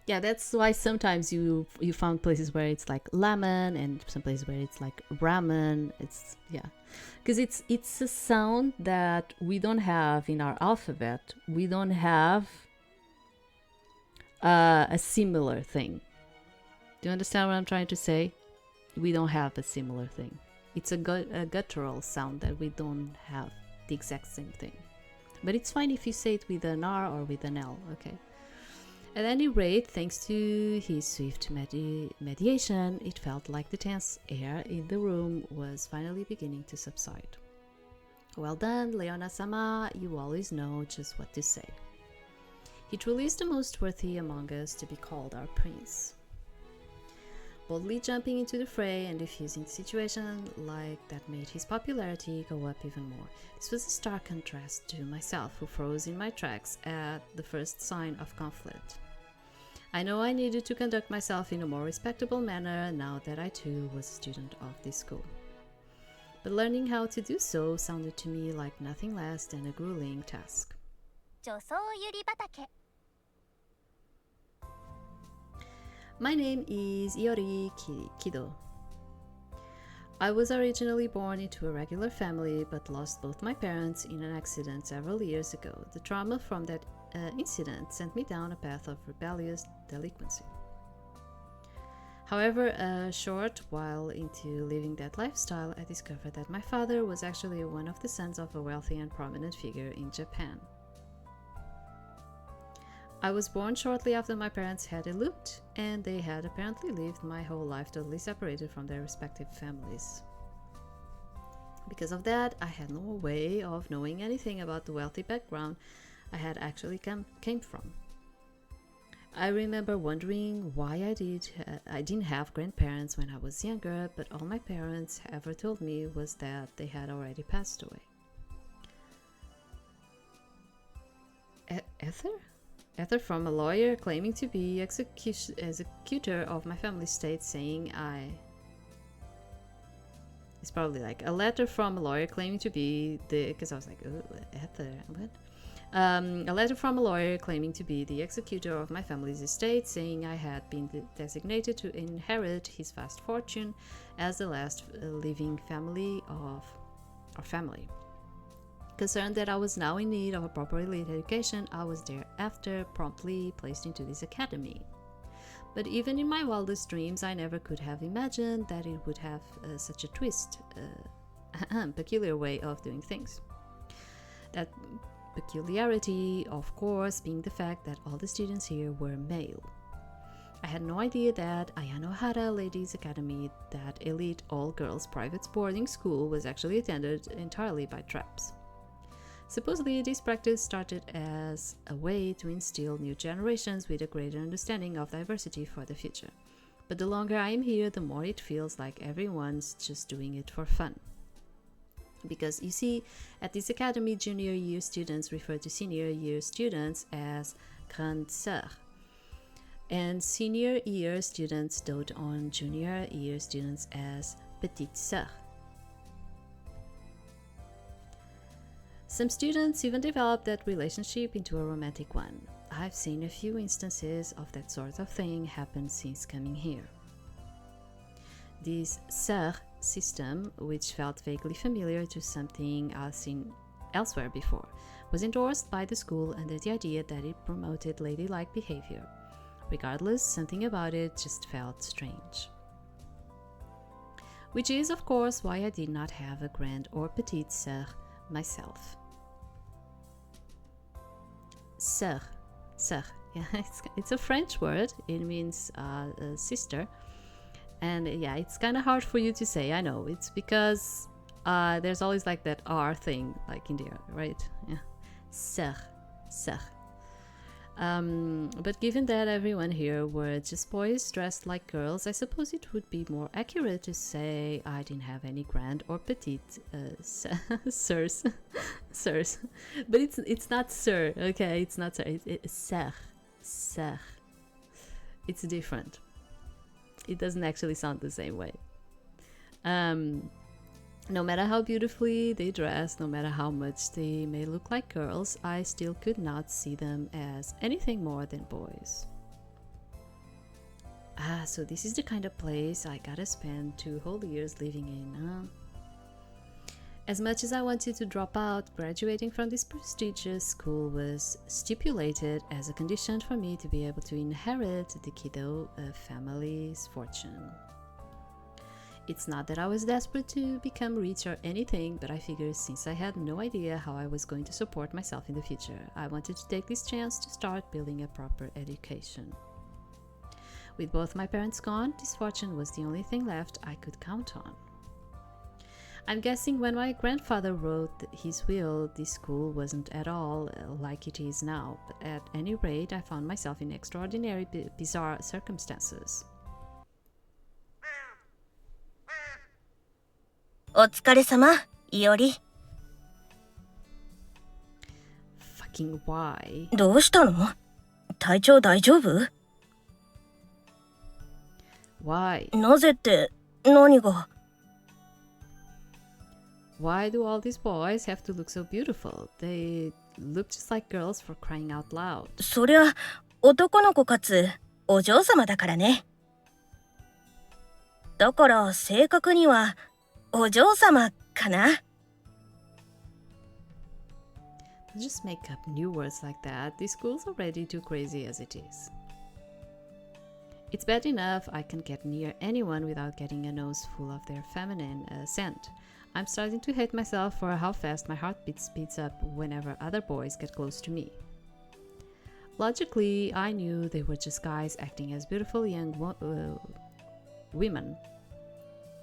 Yeah, that's why sometimes you found places where it's like lemon and some places where it's like ramen. It's, yeah, because it's a sound that we don't have in our alphabet. We don't have a similar thing. Do you understand what I'm trying to say? We don't have a similar thing. It's a guttural sound that we don't have the exact same thing. But it's fine if you say it with an R or with an L, okay? At any rate, thanks to his swift mediation, it felt like the tense air in the room was finally beginning to subside. Well done, Leona-sama, you always know just what to say. He truly is the most worthy among us to be called our prince. Boldly jumping into the fray and diffusing the situation like that made his popularity go up even more. This was a stark contrast to myself, who froze in my tracks at the first sign of conflict. I know I needed to conduct myself in a more respectable manner now that I too was a student of this school. But learning how to do so sounded to me like nothing less than a grueling task. My name is Iori Kido. I was originally born into a regular family but lost both my parents in an accident several years ago. The trauma from that incident sent me down a path of rebellious delinquency. However, a short while into living that lifestyle, I discovered that my father was actually one of the sons of a wealthy and prominent figure in Japan. I was born shortly after my parents had eloped, and they had apparently lived my whole life totally separated from their respective families. Because of that, I had no way of knowing anything about the wealthy background I had actually came from. I remember wondering why I didn't have grandparents when I was younger, but all my parents ever told me was that they had already passed away. Ether from a lawyer claiming to be executor of my family estate, saying it's probably like a letter from a lawyer claiming to be because I was like, oh, Ether, what? A letter from a lawyer claiming to be the executor of my family's estate, saying I had been designated to inherit his vast fortune as the last living family of our family. Concerned that I was now in need of a proper elite education, I was thereafter promptly placed into this academy. But even in my wildest dreams, I never could have imagined that it would have such a twist, peculiar way of doing things. That peculiarity, of course, being the fact that all the students here were male. I had no idea that Ayanohara Ladies Academy, that elite all-girls private boarding school, was actually attended entirely by traps. Supposedly, this practice started as a way to instill new generations with a greater understanding of diversity for the future. But the longer I am here, the more it feels like everyone's just doing it for fun. Because you see, at this academy, junior year students refer to senior year students as grande sœur, and senior year students dote on junior year students as petite sœur. Some students even develop that relationship into a romantic one. I've seen a few instances of that sort of thing happen since coming here. This sœur system, which felt vaguely familiar to something I've seen elsewhere before, was endorsed by the school under the idea that it promoted ladylike behavior. Regardless, something about it just felt strange. Which is, of course, why I did not have a grande or petite sœur myself. Sœur, yeah, it's a French word. It means sister, and yeah, it's kind of hard for you to say. I know it's because there's always like that R thing, like in there, right? Yeah, sœur. But given that everyone here were just boys dressed like girls, I suppose it would be more accurate to say I didn't have any grande or petite sœurs. But it's not sir, okay? It's not sir. It's sœur. It's different. It doesn't actually sound the same way. No matter how beautifully they dress, no matter how much they may look like girls, I still could not see them as anything more than boys. So this is the kind of place I gotta spend 2 whole years living in, huh? As much as I wanted to drop out, graduating from this prestigious school was stipulated as a condition for me to be able to inherit the Kido family's fortune. It's not that I was desperate to become rich or anything, but I figured since I had no idea how I was going to support myself in the future, I wanted to take this chance to start building a proper education. With both my parents gone, this fortune was the only thing left I could count on. I'm guessing when my grandfather wrote his will, this school wasn't at all like it is now, but at any rate, I found myself in extraordinary, bizarre circumstances. お疲れ様、いおり。Fucking why? どうしたの？体調大丈夫？ Why? なぜって何が？ Why do all these boys have to look so beautiful? They look just like girls for crying out loud. そりゃ男の子かつお嬢様だからね。だから正確にはお嬢様かな。Just make up new words like that. These schools are already too crazy as it is. It's bad enough I can get near anyone without getting a nose full of their feminine scent. I'm starting to hate myself for how fast my heartbeat speeds up whenever other boys get close to me. Logically, I knew they were just guys acting as beautiful young women.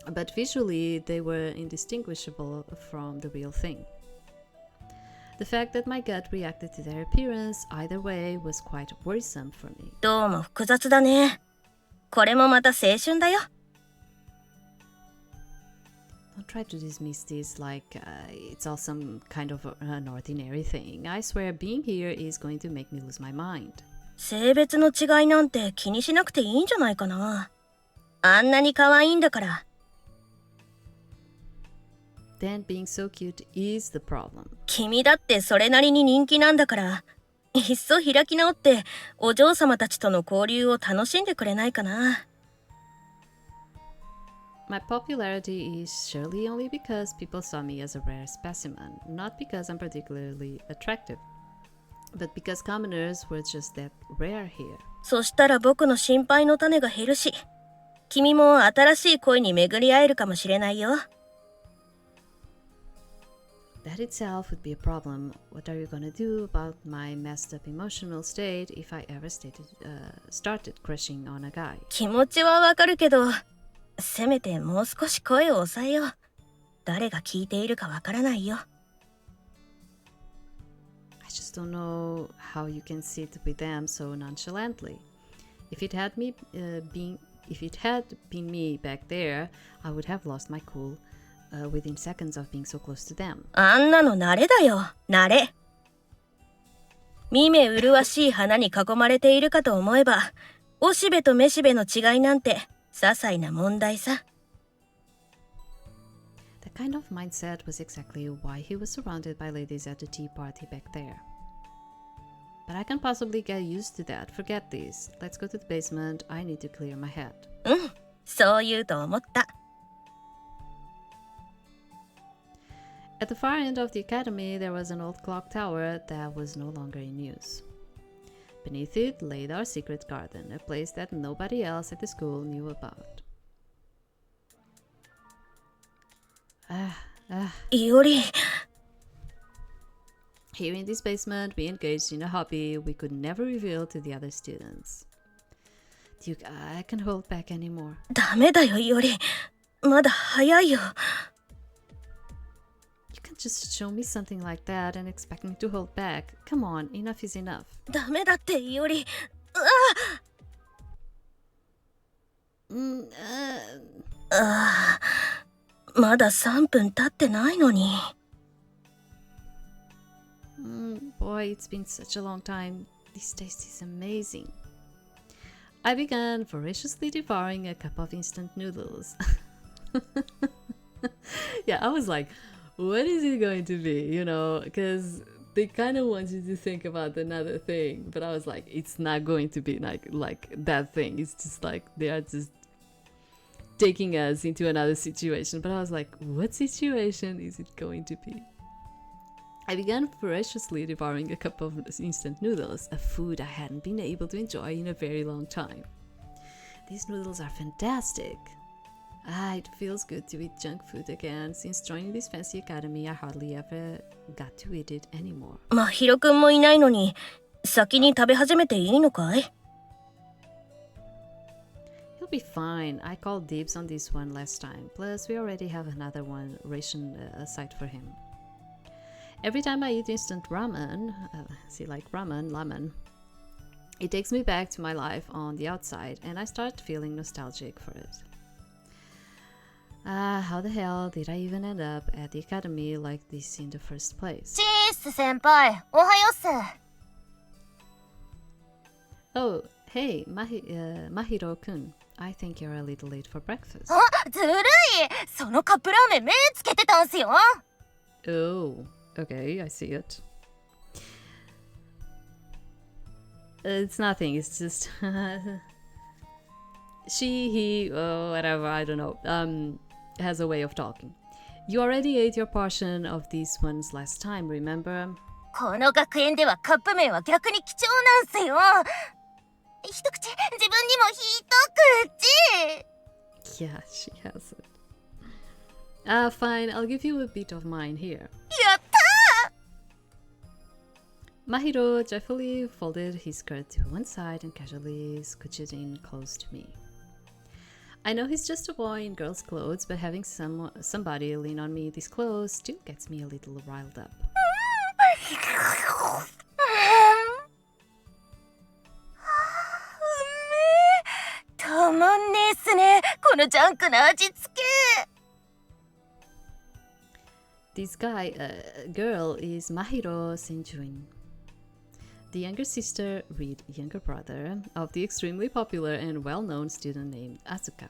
But visually, they were indistinguishable from the real thing. The fact that my gut reacted to their appearance either way was quite worrisome for me. どうも複雑だね。これもまた青春だよ。Don't try to dismiss this like it's all some kind of an ordinary thing. I swear being here is going to make me lose my mind. 性別の違いなんて気にしなくていいんじゃないかな。あんなに可愛いんだから。Then being so cute is the problem. 君だってそれなりに人気なんだから、いっそ開き直ってお嬢様たちとの交流を楽しんでくれないかな。My popularity is surely only because people saw me as a rare specimen, not because I'm particularly attractive, but because commoners were just that rare here. そしたら僕の心配の種が減るし、君も新しい恋に巡り合えるかもしれないよ。That itself would be a problem. What are you gonna do about my messed up emotional state if I ever started crushing on a guy? 気持ちはわかるけど、せめてもう少し声を抑えよう。誰が聞いているかわからないよ。I just don't know how you can sit with them so nonchalantly. If it had been me back there, I would have lost my cool. Within seconds of being so close to them. あんなの慣れだよ、慣れ。見目麗しい花に囲まれているかと思えば、おしべとめしべの違いなんて些細な問題さ。That kind of mindset was exactly why he was surrounded by ladies at the tea party back there. But I can possibly get used to that. Forget this. Let's go to the basement. I need to clear my head. そう言うと思った。 At the far end of the academy, there was an old clock tower that was no longer in use. Beneath it lay our secret garden, a place that nobody else at the school knew about. Iori. Here in this basement, we engaged in a hobby we could never reveal to the other students. Duke, I can't hold back anymore. ダメだよ、Iori。まだ早いよ。You can't just show me something like that and expect me to hold back. Come on, enough is enough. ダメだって、Iori。まだ3分経ってないのに。Boy, it's been such a long time. This taste is amazing. I began voraciously devouring a cup of instant noodles. Yeah, I was like, what is it going to be? You know, because they kind of want you to think about another thing. But I was like, it's not going to be like that thing. It's just like they are just taking us into another situation. But I was like, what situation is it going to be? I began voraciously devouring a cup of instant noodles, a food I hadn't been able to enjoy in a very long time. These noodles are fantastic. It feels good to eat junk food again. Since joining this fancy academy, I hardly ever got to eat it anymore. まひろくんもいないのに、先に食べ始めていいのかい？ He'll be fine. I called dibs on this one last time. Plus, we already have another one ration aside for him. Every time I eat instant ramen, ramen, it takes me back to my life on the outside, and I start feeling nostalgic for it. How the hell did I even end up at the academy like this in the first place? チース先輩、おはようっす。 Oh, hey, Mahiro-kun. I think you're a little late for breakfast. あ、ずるい。そのカップラーメン目つけてたんすよ。 Oh, okay, I see it. It's nothing, it's just... she, he, whatever, I don't know, has a way of talking. You already ate your portion of these ones last time, remember? この学園ではカップ麺は逆に貴重なんすよ。一口、自分にも一口。 Yeah, she has it. Fine, I'll give you a bit of mine here. やったー！ Mahiro joyfully folded his skirt to one side and casually scooched in close to me. I know he's just a boy in girls' clothes, but having somebody lean on me this close still gets me a little riled up. たまんねえっすね、このジャンクな味付け。 This girl is Mahiro Senjuin, the younger sister, read younger brother, of the extremely popular and well-known student named Asuka.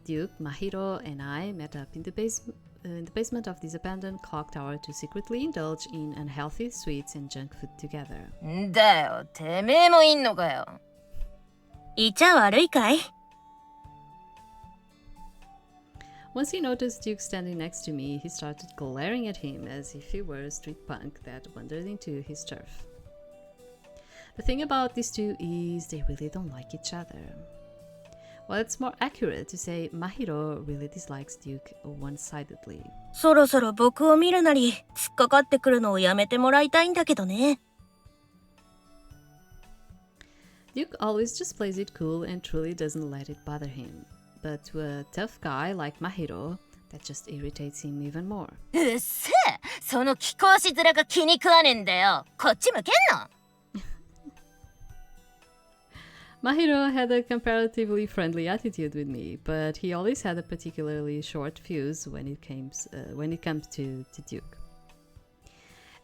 Duke, Mahiro, and I met up in the basement of this abandoned clock tower to secretly indulge in unhealthy sweets and junk food together. んだよ、てめえもいんのかよ。いちゃ悪いかい？ Once he noticed Duke standing next to me, he started glaring at him as if he were a street punk that wandered into his turf. The thing about these two is they really don't like each other. Well, it's more accurate to say Mahiro really dislikes Duke one-sidedly. そろそろ僕を見るなり、突っかかってくるのをやめてもらいたいんだけどね。 Duke always just plays it cool and truly doesn't let it bother him. But to a tough guy like Mahiro, that just irritates him even more. うっせえ、その貴公子面が気に食わねえんだよ。こっち向けんの。 Mahiro had a comparatively friendly attitude with me, but he always had a particularly short fuse when it comes to Duke.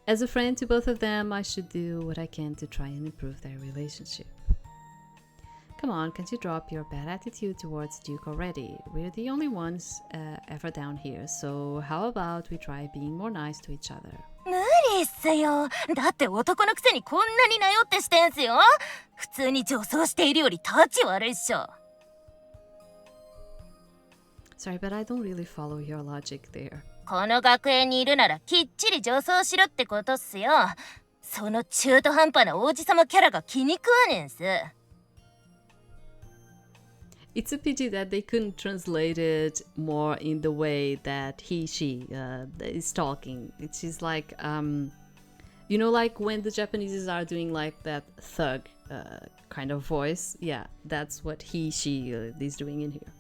As a friend to both of them, I should do what I can to try and improve their relationship. Come on, can't you drop your bad attitude towards Duke already? We're the only ones ever down here, so how about we try being more nice to each other? 無理っすよ。だって男のくせにこんなになよってしてんすよ。普通に女装しているより立ち悪いっしょ。Sorry, but I don't really follow your logic there. この学園にいるならきっちり女装しろってことっすよ。その中途半端な王子様キャラが気に食わねんす。It's a pity that they couldn't translate it more in the way that she is talking. It's just like, you know, like when the Japanese are doing like that thug kind of voice. Yeah, that's what she is doing in here.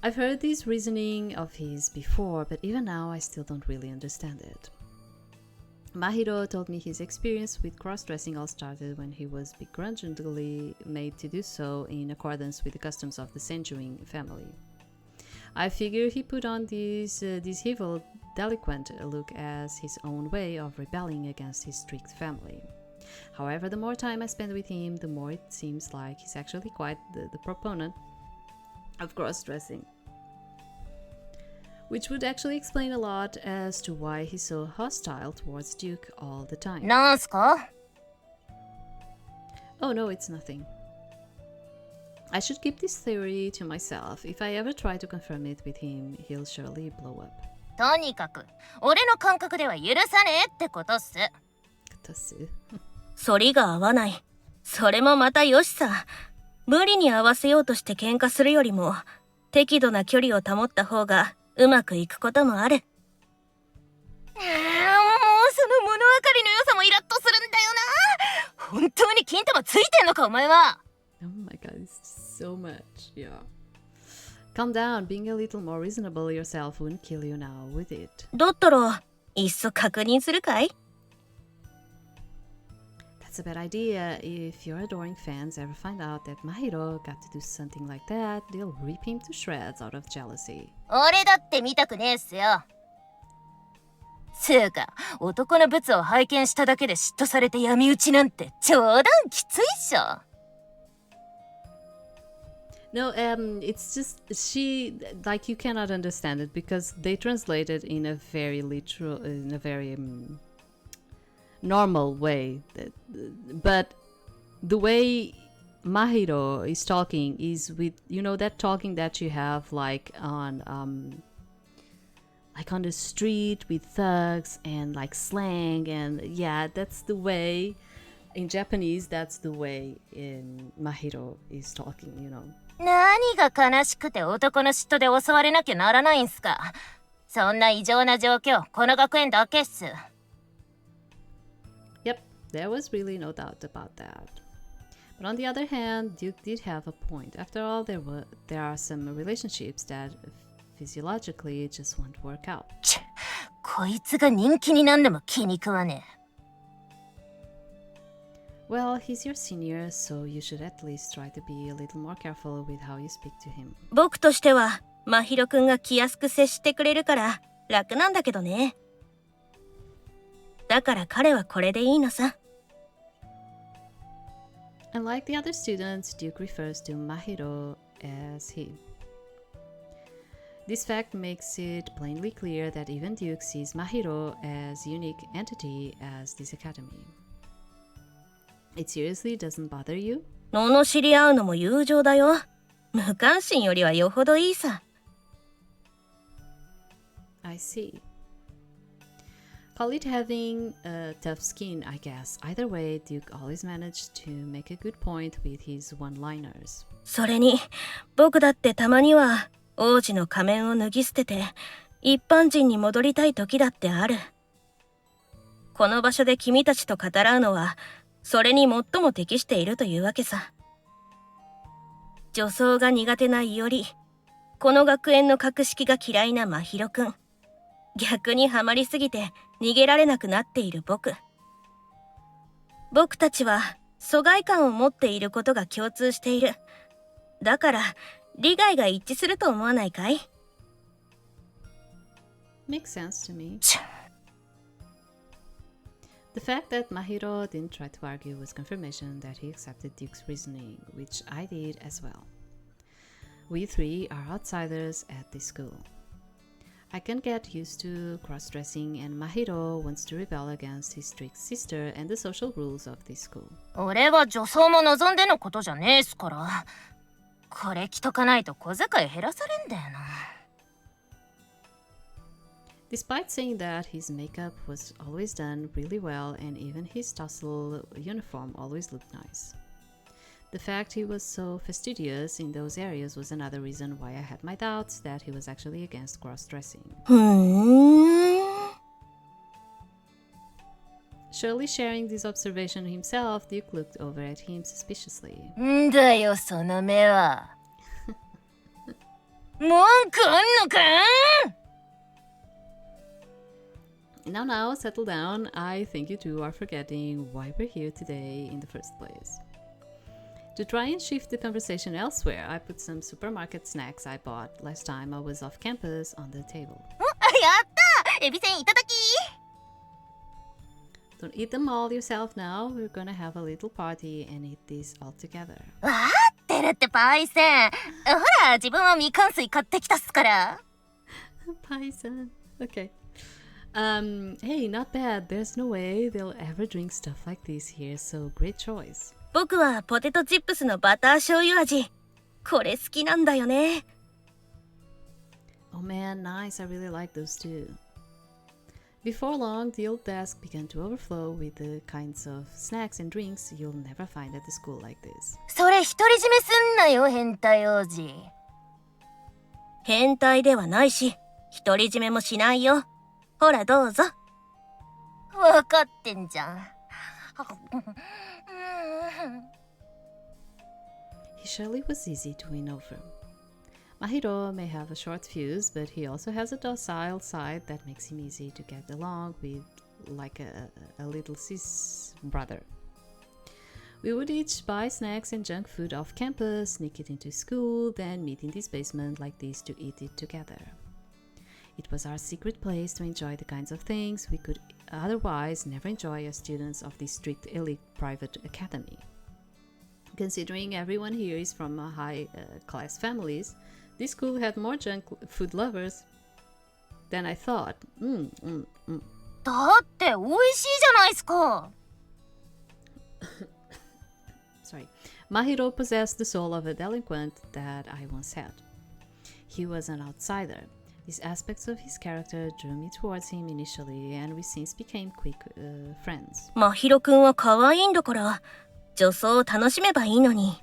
I've heard this reasoning of his before, but even now I still don't really understand it. Mahiro told me his experience with cross-dressing all started when he was begrudgingly made to do so in accordance with the customs of the Senjuin family. I figure he put on this evil, delinquent look as his own way of rebelling against his strict family. However, the more time I spend with him, the more it seems like he's actually quite the proponent of cross-dressing. Which would actually explain a lot as to why he's so hostile towards Duke all the time. なんすか? Oh no, it's nothing. I should keep this theory to myself. If I ever try to confirm it with him, he'll surely blow up. とにかく、俺の感覚では許さねえってことっす。反りが合わない。それもまたよしさ。無理に合わせようとして喧嘩するよりも、適度な距離を保った方がうまくいくこともある。もうその物分かりの良さもイラッとするんだよな。本当に金玉ついてんのかお前は。Oh my god, it's so much, yeah. Calm down, being a little more reasonable yourself wouldn't kill you now, would it? だったら、いっそ確認するかい? That's a bad idea. If your adoring fans ever find out that Mahiro got to do something like that, they'll rip him to shreds out of jealousy. 俺だって見たくねえっすよ。つうか、男のブツを拝見しただけで嫉妬されて闇討ちなんて冗談きついっしょ。No, it's just she, like, you cannot understand it because they translate it in a very literal, in a very normal way. But the way Mahiro is talking is with, you know, that talking that you have like on the street with thugs and like slang, and yeah, that's the way in Japanese, that's the way in Mahiro is talking, you know. 何が悲しくて男の嫉妬で襲われなきゃならないんすか。そんな異常な状況、この学園だけっす。Yep, there was really no doubt about that. But on the other hand, Duke did have a point. After all, there are some relationships that physiologically just won't work out. こいつが人気になんでも気に食わねえ。Well, he's your senior, so you should at least try to be a little more careful with how you speak to him. 僕としては、真宙くんが気安く接してくれるから楽なんだけどね。だから彼はこれでいいのさ。Unlike the other students, Duke refers to Mahiro as he. This fact makes it plainly clear that even Duke sees Mahiro as a unique entity as this academy. It seriously doesn't bother you? 罵り合うのも友情だよ。無関心よりはよほどいいさ。I see. Call it having a tough skin, I guess. Either way, Duke always managed to make a good point with his one-liners. それに、僕だってたまには王子の仮面を脱ぎ捨てて一般人に戻りたい時だってある。この場所で君たちと語らうのはそれに最も適しているというわけさ。女装が苦手なイオリ、この学園の格式が嫌いな真宙くん、逆にハマりすぎて逃げられなくなっている僕。僕たちは疎外感を持っていることが共通している。だから利害が一致すると思わないかい? Makes sense to me. The fact that Mahiro didn't try to argue was confirmation that he accepted Duke's reasoning, which I did as well. We three are outsiders at this school. I can get used to cross-dressing, and Mahiro wants to rebel against his strict sister and the social rules of this school. 俺は女装も望んでのことじゃねえっすから。これ着とかないと小遣い減らされんだよな。Despite saying that his makeup was always done really well and even his tassel uniform always looked nice. The fact he was so fastidious in those areas was another reason why I had my doubts that he was actually against cross-dressing. Surely sharing this observation himself, Duke looked over at him suspiciously. んだよその目は。文句あんのかNow, settle down. I think you two are forgetting why we're here today in the first place. To try and shift the conversation elsewhere, I put some supermarket snacks I bought last time I was off campus on the table. やったエビせんいただき Don't eat them all yourself now. We're gonna have a little party and eat these all together. わーってるってパイセン。ほら自分はみかん水買ってきたっすから。Python. Okay. Hey, not bad. There's no way they'll ever drink stuff like this here, so great choice. 僕はポテトチップスのバター醤油味。これ好きなんだよね。Oh man, nice. I really like those too. Before long, the old desk began to overflow with the kinds of snacks and drinks you'll never find at a school like this. それ独り占めすんなよ変態王子。変態ではないし、独り占めもしないよ。ほらどうぞ。わかってんじゃん。He surely was easy to win over. Mahiro may have a short fuse, but he also has a docile side that makes him easy to get along with, like a little sis brother. We would each buy snacks and junk food off campus, sneak it into school, then meet in this basement like this to eat it together. It was our secret place to enjoy the kinds of things we could otherwise never enjoy as students of this strict elite private academy. Considering everyone here is from high-class families, this school had more junk food lovers than I thought. だって美味しいじゃないっすか。Sorry. Mahiro possessed the soul of a delinquent that I once had. He was an outsider. These aspects of his character drew me towards him initially, and we since became quick friends. 真宙くんは可愛いんだから、女装を楽しめばいいのに。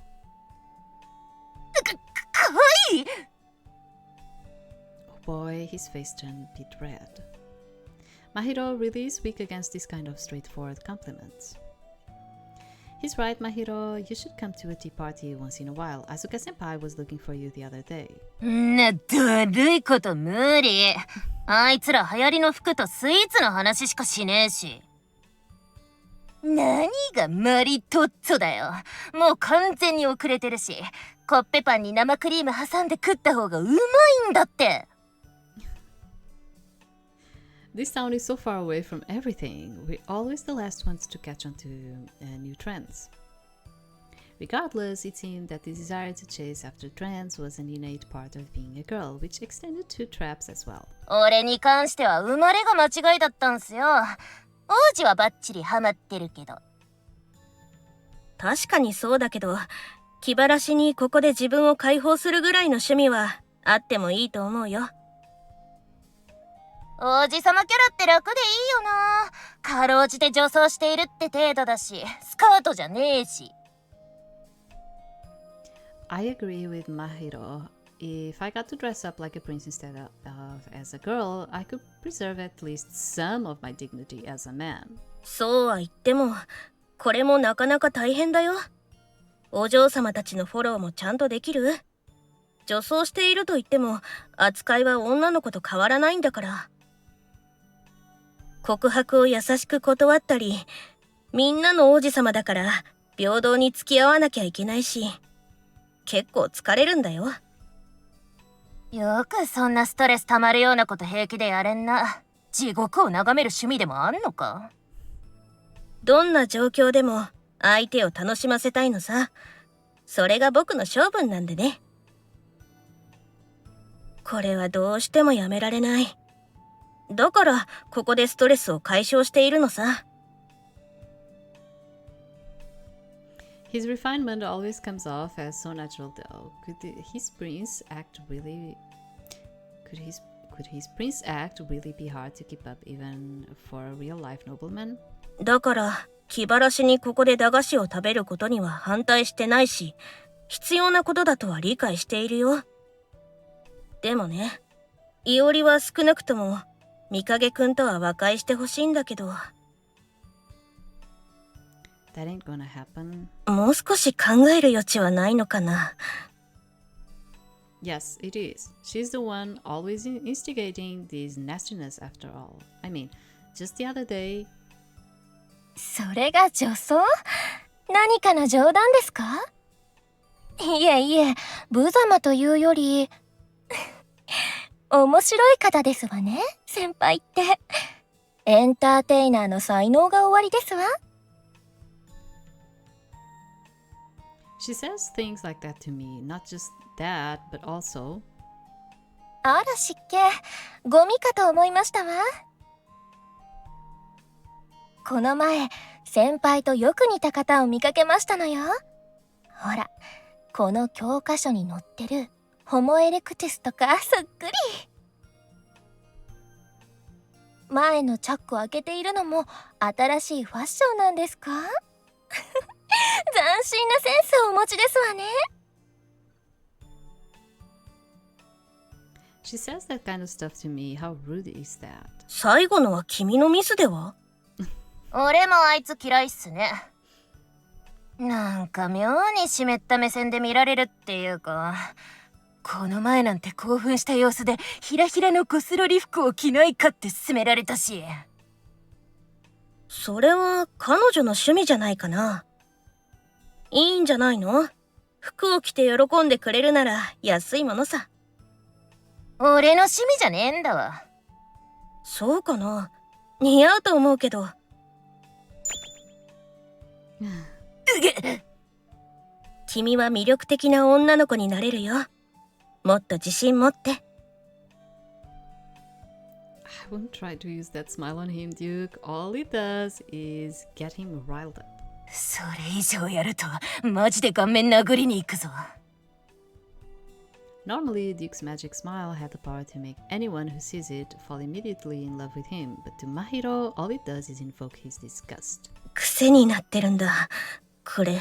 可愛い Oh boy, his face turned a bit red. Mahiro really is weak against this kind of straightforward compliments. He's right, Mahiro. You should come to a tea party once in a while. Asuka-senpai was looking for you the other day. だるいこと無理。あいつら流行りの服とスイーツの話しかしねえし。何がマリトッツォだよ。もう完全に遅れてるし、コッペパンに生クリーム挟んで食った方がうまいんだって。This town is so far away from everything. We're always the last ones to catch on to new trends. Regardless, it seemed that the desire to chase after trends was an innate part of being a girl, which extended to traps as well. 俺に関しては生まれが間違いだったんすよ。王子はバッチリハマってるけど。確かにそうだけど、気晴らしにここで自分を解放するぐらいの趣味はあってもいいと思うよ。王子様キャラって楽でいいよな。かろうじて女装しているって程度だし、スカートじゃねえし。I agree with Mahiro. If I got to dress up like a prince instead of as a girl, I could preserve at least some of my dignity as a man. そうは言っても、これもなかなか大変だよ。お嬢様たちのフォローもちゃんとできる？女装していると言っても、扱いは女の子と変わらないんだから。告白を優しく断ったり、みんなの王子様だから平等に付き合わなきゃいけないし、結構疲れるんだよ。よくそんなストレス溜まるようなこと平気でやれんな。地獄を眺める趣味でもあんのか？どんな状況でも相手を楽しませたいのさ。それが僕の性分なんでね。これはどうしてもやめられない。だからここでストレスを解消しているのさ。His refinement always comes off as so natural though. His prince act really be hard to keep up even for a real life nobleman? だから気晴らしにここで駄菓子を食べることには反対してないし、必要なことだとは理解しているよ。でもね、いおりは少なくともみかげくんとは和解してほしいんだけど。That ain't gonna happen. もう少し考える余地はないのかな。Yes, it is. She's the one always instigating this nastiness after all. I mean, just the other day... それが女装？何かの冗談ですか？いえいえ、無様というより面白い方ですわね、先輩って。エンターテイナーの才能がおありですわ。She says things like that to me, not just that, but also... あら湿気、ゴミかと思いましたわ。この前、先輩とよく似た方を見かけましたのよ。ほら、この教科書に載ってるホモエレクティスとかそっくり。前のチャックを開けているのも新しいファッションなんですか？斬新なセンスをお持ちですわね。She says that kind of stuff to me. How rude is that? 最後のは君のミスでは？俺もあいつ嫌いっすね。なんか妙に湿った目線で見られるっていうか、この前なんて興奮した様子でひらひらのゴスロリ服を着ないかって勧められたし。それは彼女の趣味じゃないかな。いいんじゃないの？服を着て喜んでくれるなら安いものさ。俺の趣味じゃねえんだわ。そうかな。似合うと思うけど。君は魅力的な女の子になれるよ。もっと自信持って。I wouldn't try to use that smile on him, Duke. All it does is get him riled up. それ以上やるとマジで顔面殴りに行くぞ。Normally, Duke's magic smile had the power to make anyone who sees it fall immediately in love with him, but to Mahiro, all it does is invoke his disgust. 癖になってるんだ。これ。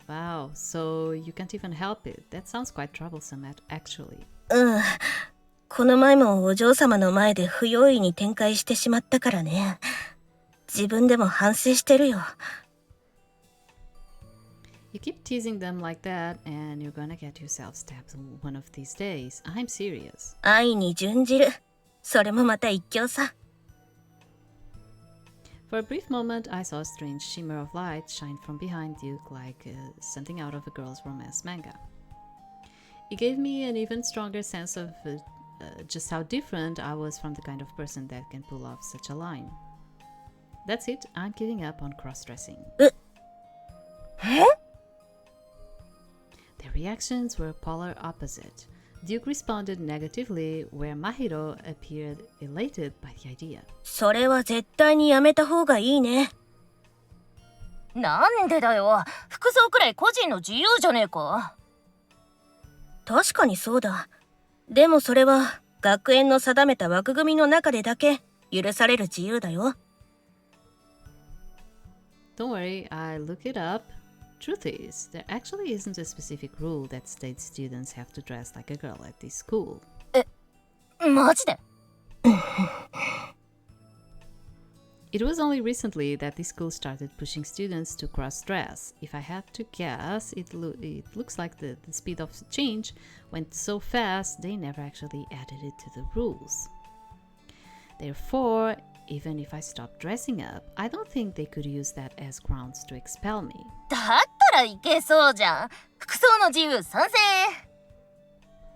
Wow, so you can't even help it. That sounds quite troublesome, actually. うん。この前もお嬢様の前で不用意に展開してしまったからね。自分でも反省してるよ。You keep teasing them like that, and you're gonna get yourself stabbed one of these days. I'm serious. 愛に準じる。それもまた一興さ。For a brief moment, I saw a strange shimmer of light shine from behind Duke like something out of a girl's romance manga. It gave me an even stronger sense of just how different I was from the kind of person that can pull off such a line. That's it, I'm giving up on cross-dressing. Huh? Their reactions were polar opposite. Duke responded negatively, where Mahiro appeared elated by the idea. それは絶対にやめた方がいいね。なんでだよ。服装くらい個人の自由じゃねえか。確かにそうだ。でもそれは学園の定めた枠組みの中でだけ許される自由だよ。Don't worry, I looked it up.Truth is, there actually isn't a specific rule that states students have to dress like a girl at this school. マジでIt was only recently that this school started pushing students to cross-dress. If I had to guess, it looks like the speed of change went so fast they never actually added it to the rules. Therefore, even if I stopped dressing up, I don't think they could use that as grounds to expel me. だったらいけそうじゃん。服装の自由賛成。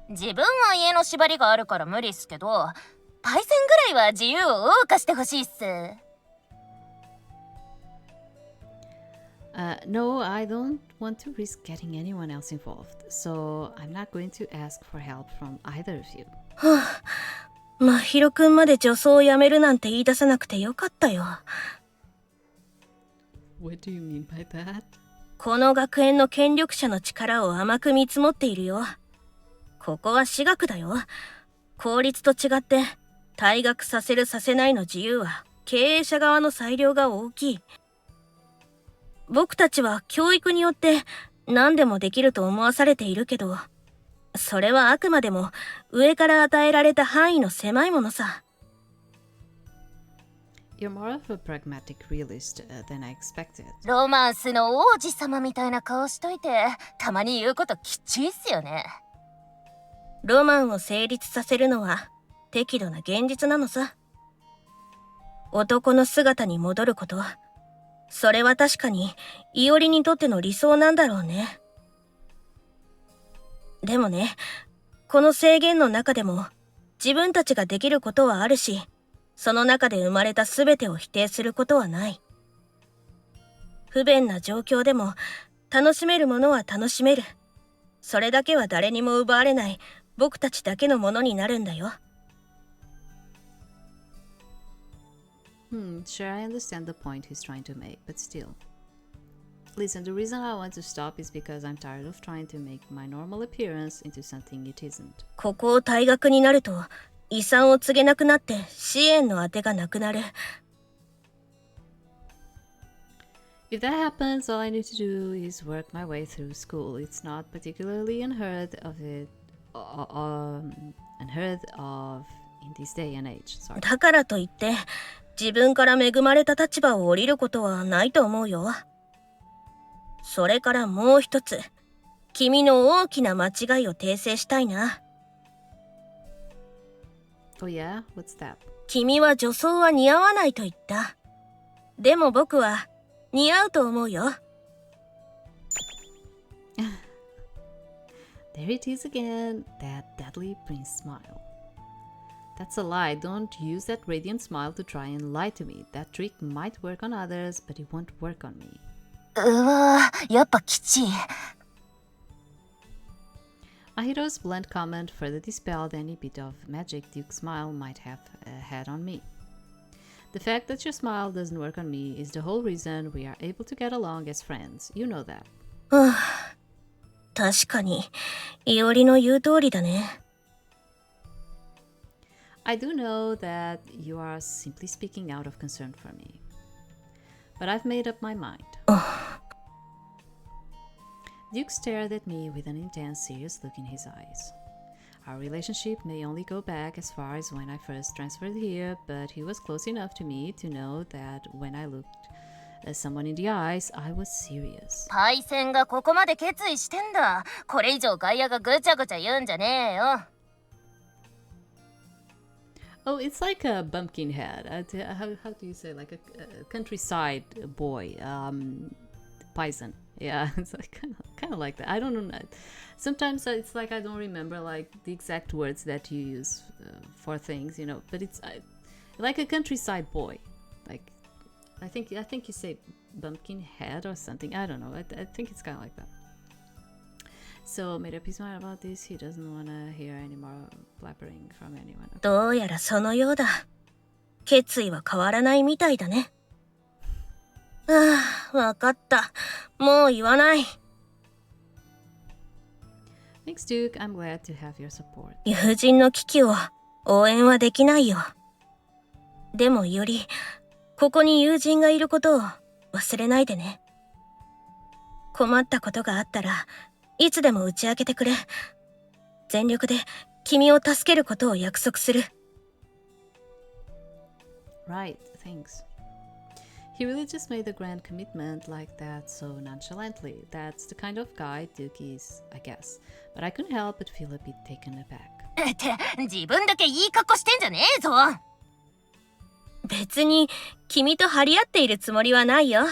自分は家の縛りがあるから無理っすけど、パイセンぐらいは自由を謳歌してほしいっす。No, I don't want to risk getting anyone else involved, so I'm not going to ask for help from either of you. 真宙くんまで女装をやめるなんて言い出さなくてよかったよ。What do you mean by that? この学園の権力者の力を甘く見積もっているよ。ここは私学だよ。公立と違って退学させるさせないの自由は経営者側の裁量が大きい。僕たちは教育によって何でもできると思わされているけど、それはあくまでも上から与えられた範囲の狭いものさ。You're more of a pragmatic realist than I expected. ロマンスの王子様みたいな顔しといて、たまに言うこときっちいっすよね。ロマンを成立させるのは適度な現実なのさ。男の姿に戻ること、それは確かにイオリにとっての理想なんだろうね。でもね、この制限の中でも自分たちができることはあるし、その中で生まれた全てを否定することはない。不便な状況でも楽しめるものは楽しめる。それだけは誰にも奪われない僕たちだけのものになるんだよ。Sure, I understand the point he's trying to make, but still. Listen, the reason I want to stop is because I'm tired of trying to make my normal appearance into something it isn't. ここを退学になると遺産を告げなくなって支援の当てがなくなる。If that happens, all I need to do is work my way through school. It's not particularly unheard of in this day and age. Sorry. だからといって自分から恵まれた立場を降りることはないと思うよ。それからもう一つ、君の大きな間違いを訂正したいな。Oh yeah? What's that? 君は女装は似合わないと言った。でも僕は似合うと思うよ。There it is again, that deadly prince smile. That's a lie. Don't use that radiant smile to try and lie to me. That trick might work on others, but it won't work on me. うわぁ、やっぱきちい。Mahiro's blunt comment further dispelled any bit of magic Duke's smile might have had on me. The fact that your smile doesn't work on me is the whole reason we are able to get along as friends. You know that. 確かに、イオリの言う通りだね。I do know that you are simply speaking out of concern for me. But I've made up my mind. Duke stared at me with an intense, serious look in his eyes. Our relationship may only go back as far as when I first transferred here, but he was close enough to me to know that when I looked someone in the eyes, I was serious. パイセンがここまで決意してんだ。これ以上外野がぐちゃぐちゃ言うんじゃねえよ。Oh, it's like a bumpkin head. How do you say, like a countryside boy, Paisan. Yeah, it's like kind of like that. I don't know. Sometimes it's like I don't remember like the exact words that you use for things, you know. But it's like a countryside boy. Like I think you say bumpkin head or something. I don't know. I think it's kind of like that. So made up his mind about this. He doesn't want to hear any more blabbering from anyone. Okay. どうやらそのようだ。決意は変わらないみたいだね。わかった。もう言わない。Thanks, Duke. I'm glad to have your support. 友人の危機を応援はできないよ。でもより、ここに友人がいることを忘れないでね。困ったことがあったら、いつでも打ち明けてくれ。全力で君を助けることを約束する。Right, thanks. He really just made a grand commitment like that so nonchalantly. That's the kind of guy Duke is, I guess. But I couldn't help but feel a bit taken aback. って自分だけいい格好してんじゃねえぞ。別に君と張り合っているつもりはないよ。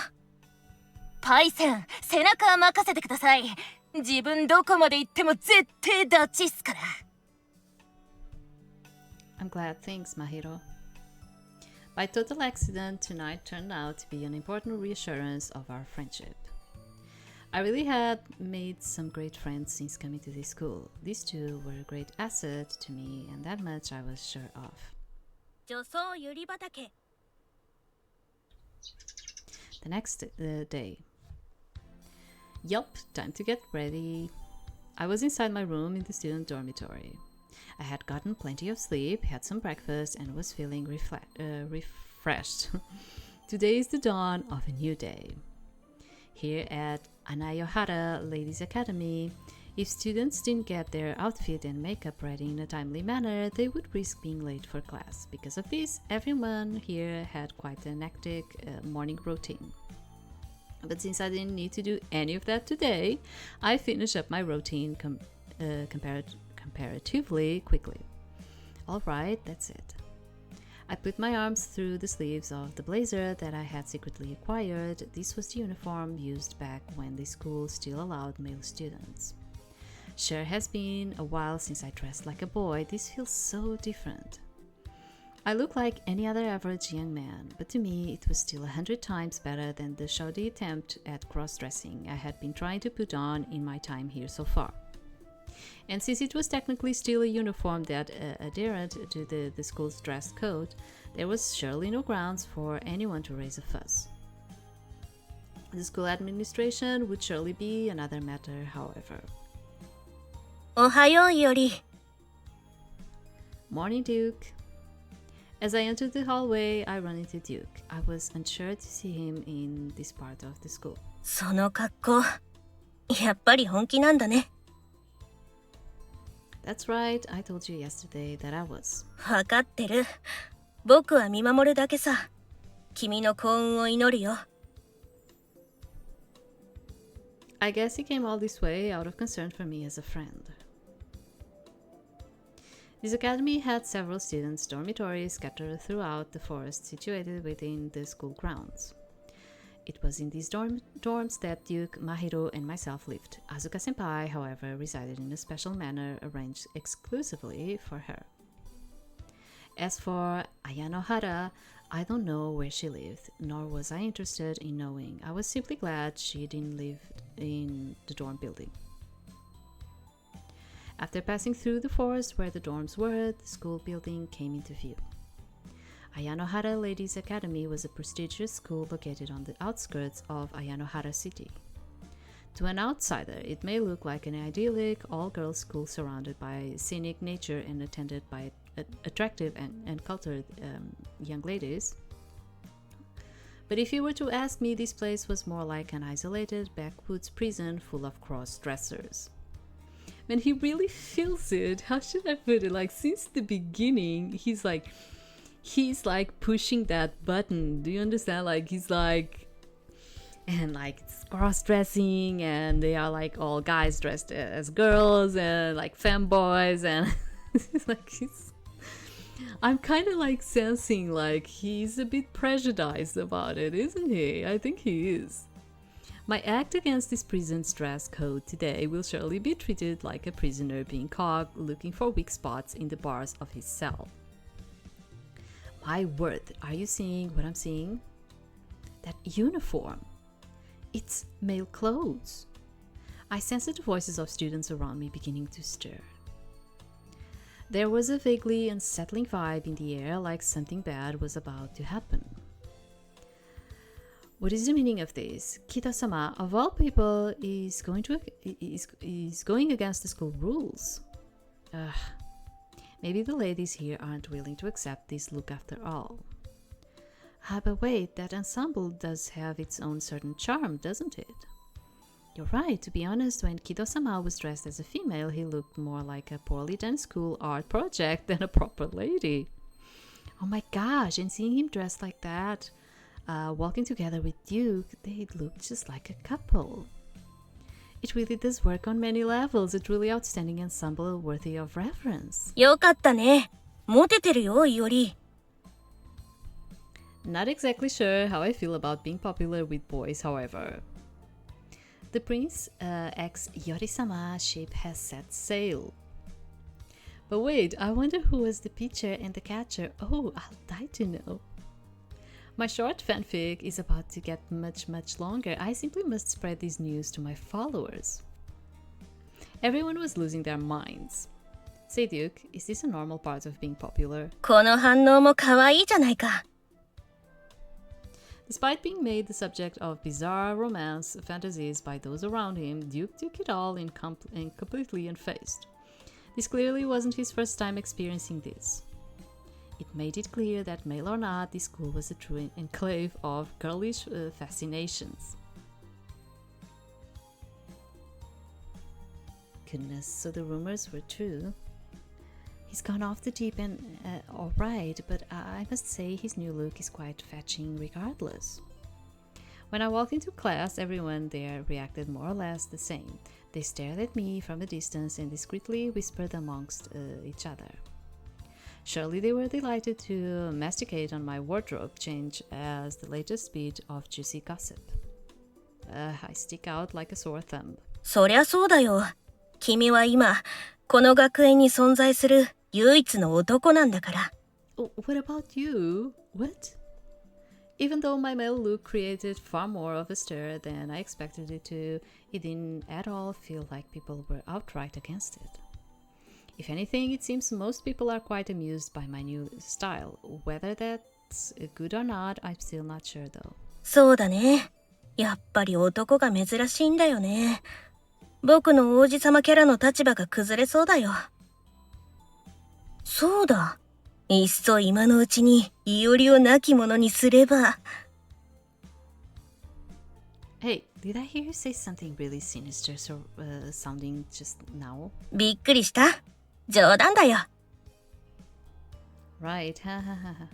パイセン、背中は任せてください。自分どこまで行っても絶対ダチっすから。I'm glad, thanks, Mahiro. By total accident, tonight turned out to be an important reassurance of our friendship. I really had made some great friends since coming to this school. These two were a great asset to me, and that much I was sure of. 女装ユリ畑 The next day. Yup, time to get ready. I was inside my room in the student dormitory. I had gotten plenty of sleep, had some breakfast, and was feeling refreshed. Today is the dawn of a new day. Here at Ayanohara Ladies Academy, if students didn't get their outfit and makeup ready in a timely manner, they would risk being late for class. Because of this, everyone here had quite an hectic morning routine. But since I didn't need to do any of that today, I finished up my routine comparatively quickly. Alright, that's it. I put my arms through the sleeves of the blazer that I had secretly acquired. This was the uniform used back when the school still allowed male students. Sure has been a while since I dressed like a boy. This feels so different. I look like any other average young man, but to me it was still 100 times better than the shoddy attempt at cross-dressing I had been trying to put on in my time here so far. And since it was technically still a uniform that adhered to the school's dress code, there was surely no grounds for anyone to raise a fuss. The school administration would surely be another matter, however. おはようより Morning, Duke. As I entered the hallway, I ran into Duke. I was unsure to see him in this part of the school. その格好やっぱり本気なんだね That's right, I told you yesterday that I was. わかってる僕は見守るだけさ君の幸運を祈るよ I guess he came all this way out of concern for me as a friend. This academy had several students' dormitories scattered throughout the forest situated within the school grounds. It was in these dorms that Duke, Mahiro, and myself lived. Asuka-senpai, however, resided in a special manner arranged exclusively for her. As for Ayanohara, I don't know where she lived, nor was I interested in knowing. I was simply glad she didn't live in the dorm building. After passing through the forest where the dorms were, the school building came into view. Ayanohara Ladies Academy was a prestigious school located on the outskirts of Ayanohara City. To an outsider, it may look like an idyllic all-girls school surrounded by scenic nature and attended by attractive and cultured young ladies. But if you were to ask me, this place was more like an isolated backwoods prison full of cross-dressers. And he really feels it. How should I put it? Like, since the beginning, he's like pushing that button. Do you understand? Like, he's like, and like it's cross-dressing, and they are like all guys dressed as girls, and like femboys, and it's like I'm kind of like sensing like he's a bit prejudiced about it, isn't he? I think he is. My act against this prison's dress code today will surely be treated like a prisoner being caught looking for weak spots in the bars of his cell. My word, are you seeing what I'm seeing? That uniform. It's male clothes. I sensed the voices of students around me beginning to stir. There was a vaguely unsettling vibe in the air, like something bad was about to happen. What is the meaning of this? Kido-sama, of all people, is going against the school rules. Ugh. Maybe the ladies here aren't willing to accept this look after all. But wait, that ensemble does have its own certain charm, doesn't it? You're right, to be honest, when Kido-sama was dressed as a female, he looked more like a poorly done school art project than a proper lady. Oh my gosh, and seeing him dressed like that, walking together with Duke, they looked just like a couple. It really does work on many levels, a truly outstanding ensemble worthy of reverence. よかったねモテてるよイオリ Not exactly sure how I feel about being popular with boys, however. The Prince X Yori-sama ship has set sail. But wait, I wonder who was the pitcher and the catcher. Oh, I'll die to know. My short fanfic is about to get much longer. I simply must spread this news to my followers. Everyone was losing their minds. Say Duke, is this a normal part of being popular? この反応も可愛いじゃないか。Despite being made the subject of bizarre romance fantasies by those around him, Duke took it all in completely unfazed. This clearly wasn't his first time experiencing this. It made it clear that, male or not, this school was a true enclave of girlish fascinations. Goodness, so the rumors were true. He's gone off the deep end, alright, but I must say his new look is quite fetching regardless. When I walked into class, everyone there reacted more or less the same. They stared at me from a distance and discreetly whispered amongst each other. Surely they were delighted to masticate on my wardrobe change as the latest bit of juicy gossip. I stick out like a sore thumb. そりゃそうだよ。君は今、この学園に存在する唯一の男なんだから。What about you? What? Even though my male look created far more of a stir than I expected it to, it didn't at all feel like people were outright against it. If anything, it seems most people are quite amused by my new style. Whether that's good or not, I'm still not sure though. そうだね。やっぱり男が珍しいんだよね。僕の王子様キャラの立場が崩れそうだよ。そうだ。いっそ今のうちにいおりを亡き者にすれば。Hey, did I hear you say something really sinister sounding just now? びっくりした？冗談だよ。Right, ha ha ha ha.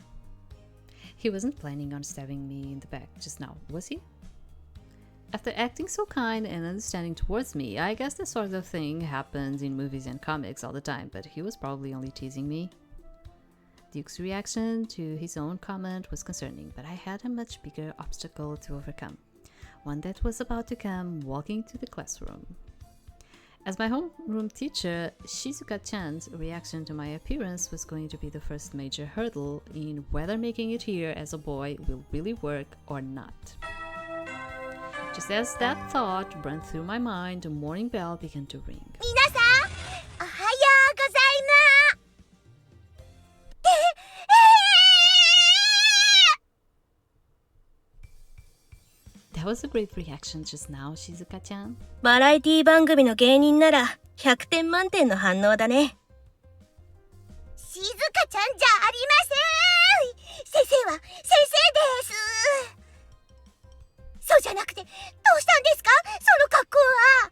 He wasn't planning on stabbing me in the back just now, was he? After acting so kind and understanding towards me, I guess this sort of thing happens in movies and comics all the time, but he was probably only teasing me. Duke's reaction to his own comment was concerning, but I had a much bigger obstacle to overcome. One that was about to come walking to the classroom. As my homeroom teacher, Shizuka-chan's reaction to my appearance was going to be the first major hurdle in whether making it here as a boy will really work or not. Just as that thought ran through my mind, the morning bell began to ring. 皆さん、おはようございます。That was a great reaction just now, Shizuka-chan. バラエティ番組の芸人なら100点満点の反応だね。静香ちゃんじゃありません。先生は先生です。そうじゃなくて、どうしたんですか？その格好は。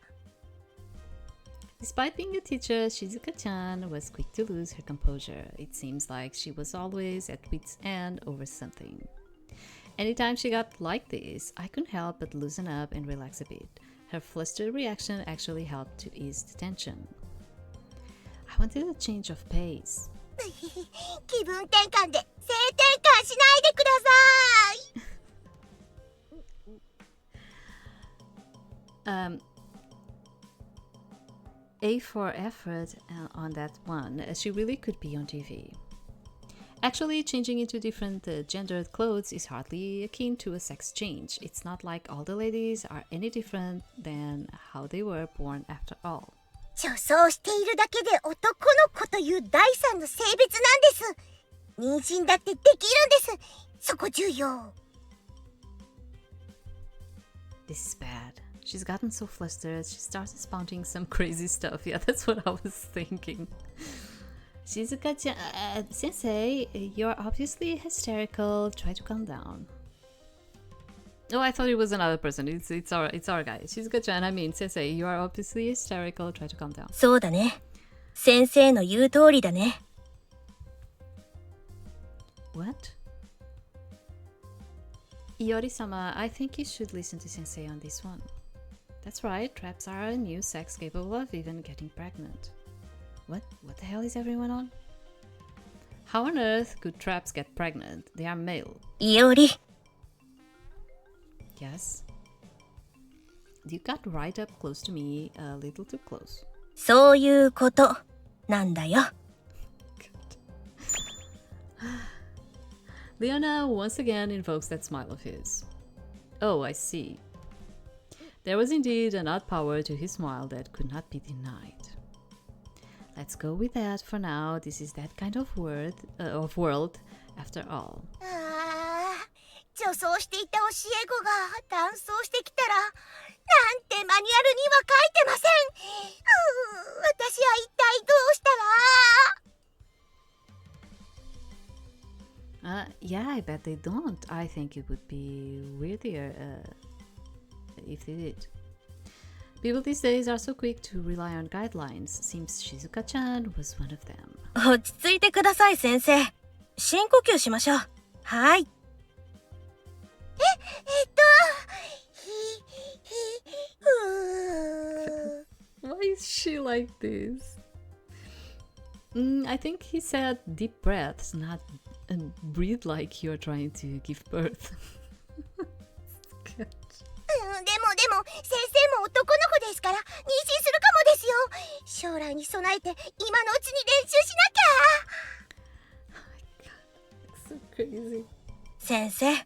Despite being a teacher, Shizuka-chan was quick to lose her composure. It seems like she was always at wit's end over something. Anytime she got like this, I couldn't help but loosen up and relax a bit. Her flustered reaction actually helped to ease the tension. I wanted a change of pace. 気分転換で性転換しないでください。A for effort on that one. She really could be on TV. Actually, changing into different gendered clothes is hardly akin to a sex change. It's not like all the ladies are any different than how they were born after all. 女装しているだけで男の子という第三の性別なんです。妊娠だってできるんです。そこ重要。This is bad. She's gotten so flustered, she started spouting some crazy stuff. Yeah, that's what I was thinking. Shizuka-chan, sensei, you're obviously hysterical. Try to calm down. Oh, I thought it was another person. It's our guy. Shizuka-chan, I mean, sensei, you are obviously hysterical. Try to calm down. そうだね。先生の言う通りだね。What? Iori-sama, I think you should listen to sensei on this one. That's right, traps are a new sex capable of even getting pregnant. What the hell is everyone on? How on earth could traps get pregnant? They are male. いおり。 Yes? You got right up close to me, a little too close. そういうことなんだよ。Leona once again invokes that smile of his. Oh, I see. There was indeed an odd power to his smile that could not be denied. Let's go with that for now. This is that kind of world after all. 女装していた教え子が男装してきたら、なんてマニュアルには書いてません。私は一体どうしたら Yeah, I bet they don't. I think it would be weirder if they did. People these days are so quick to rely on guidelines. Seems Shizuka-chan was one of them. 落ち着いてください、先生。深呼吸しましょう。はい。Why is she like this? I think he said deep breaths, not breathe like you're trying to give birth. でも先生も男の子ですから妊娠するかもですよ。将来に備えて今のうちに練習しなきゃ。 So crazy. 先生、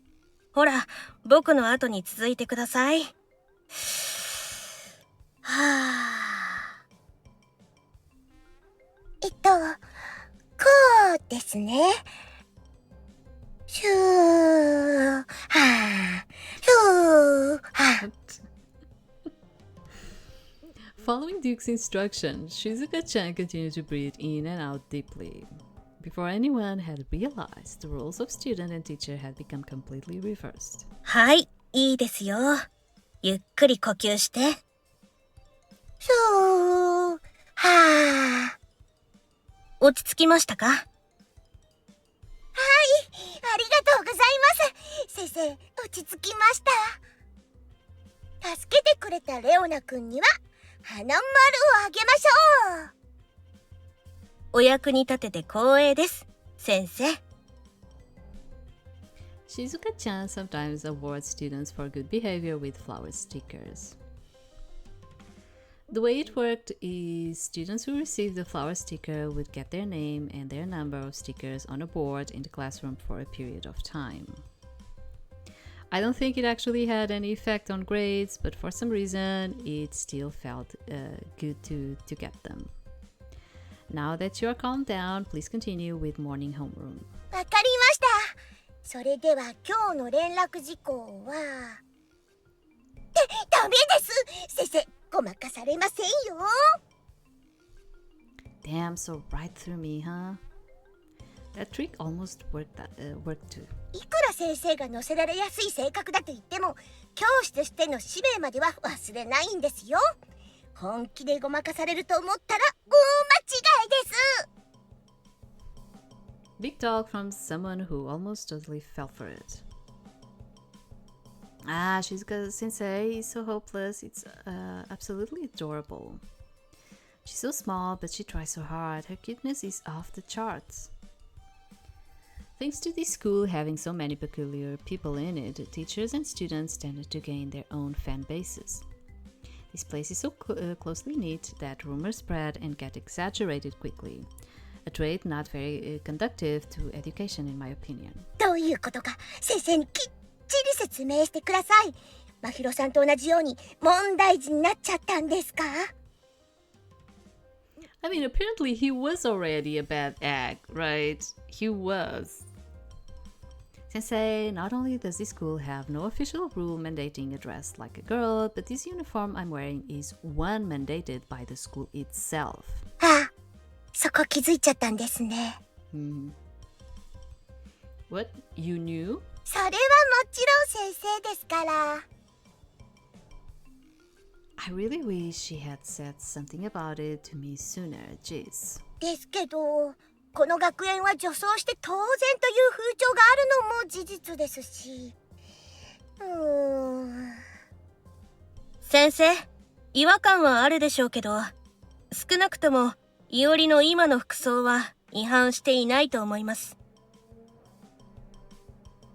ほら、僕の後に続いてください。はあ。こうですね。シューはあ、シューはあ。Following Duke's instructions, Shizuka-chan continued to breathe in and out deeply. Before anyone had realized, the roles of student and teacher had become completely reversed. はい、いいですよ。ゆっくり呼吸して。シューはあ。落ち着きましたか？はい、ありがとうございます。先生、落ち着きました。助けてくれたレオナ君には花丸をあげましょう。お役に立てて光栄です、先生。Shizuka-chan sometimes awards students for good behavior with flower stickers. The way it worked is students who received the flower sticker would get their name and their number of stickers on a board in the classroom for a period of time. I don't think it actually had any effect on grades, but for some reason it still felt good to get them. Now that you are calmed down, please continue with morning homeroom. わかりました。それでは今日の連絡事項は。ダメです。先生、ごまかされませんよ。Damn, so right through me, huh? That trick almost worked too. いくら先生が乗せられやすい性格だと言っても、教師としての使命までは忘れないんですよ。本気でごまかされると思ったら大間違いです。Big talk from someone who almost totally fell for it. Ah, Shizuka-sensei is so hopeless. It's absolutely adorable. She's so small, but she tries so hard. Her cuteness is off the charts. Thanks to this school having so many peculiar people in it, teachers and students tended to gain their own fan bases. This place is so closely knit that rumors spread and get exaggerated quickly. A trait not very conducive to education, in my opinion. どういうことか先生にきっちり説明してください。真宙さんと同じように問題児になっちゃったんですか？ I mean, apparently he was already a bad egg, right? He was. Sensei, not only does this school have no official rule mandating a dress like a girl, but this uniform I'm wearing is one mandated by the school itself. あ、そこ気づいちゃったんですね。What? You knew? それはもちろん先生ですから。I really wish she had said something about it to me sooner, jeez. ですけど、この学園は女装して当然という風潮があるのも事実ですし。先生、違和感はあるでしょうけど、少なくともいおりの今の服装は違反していないと思います。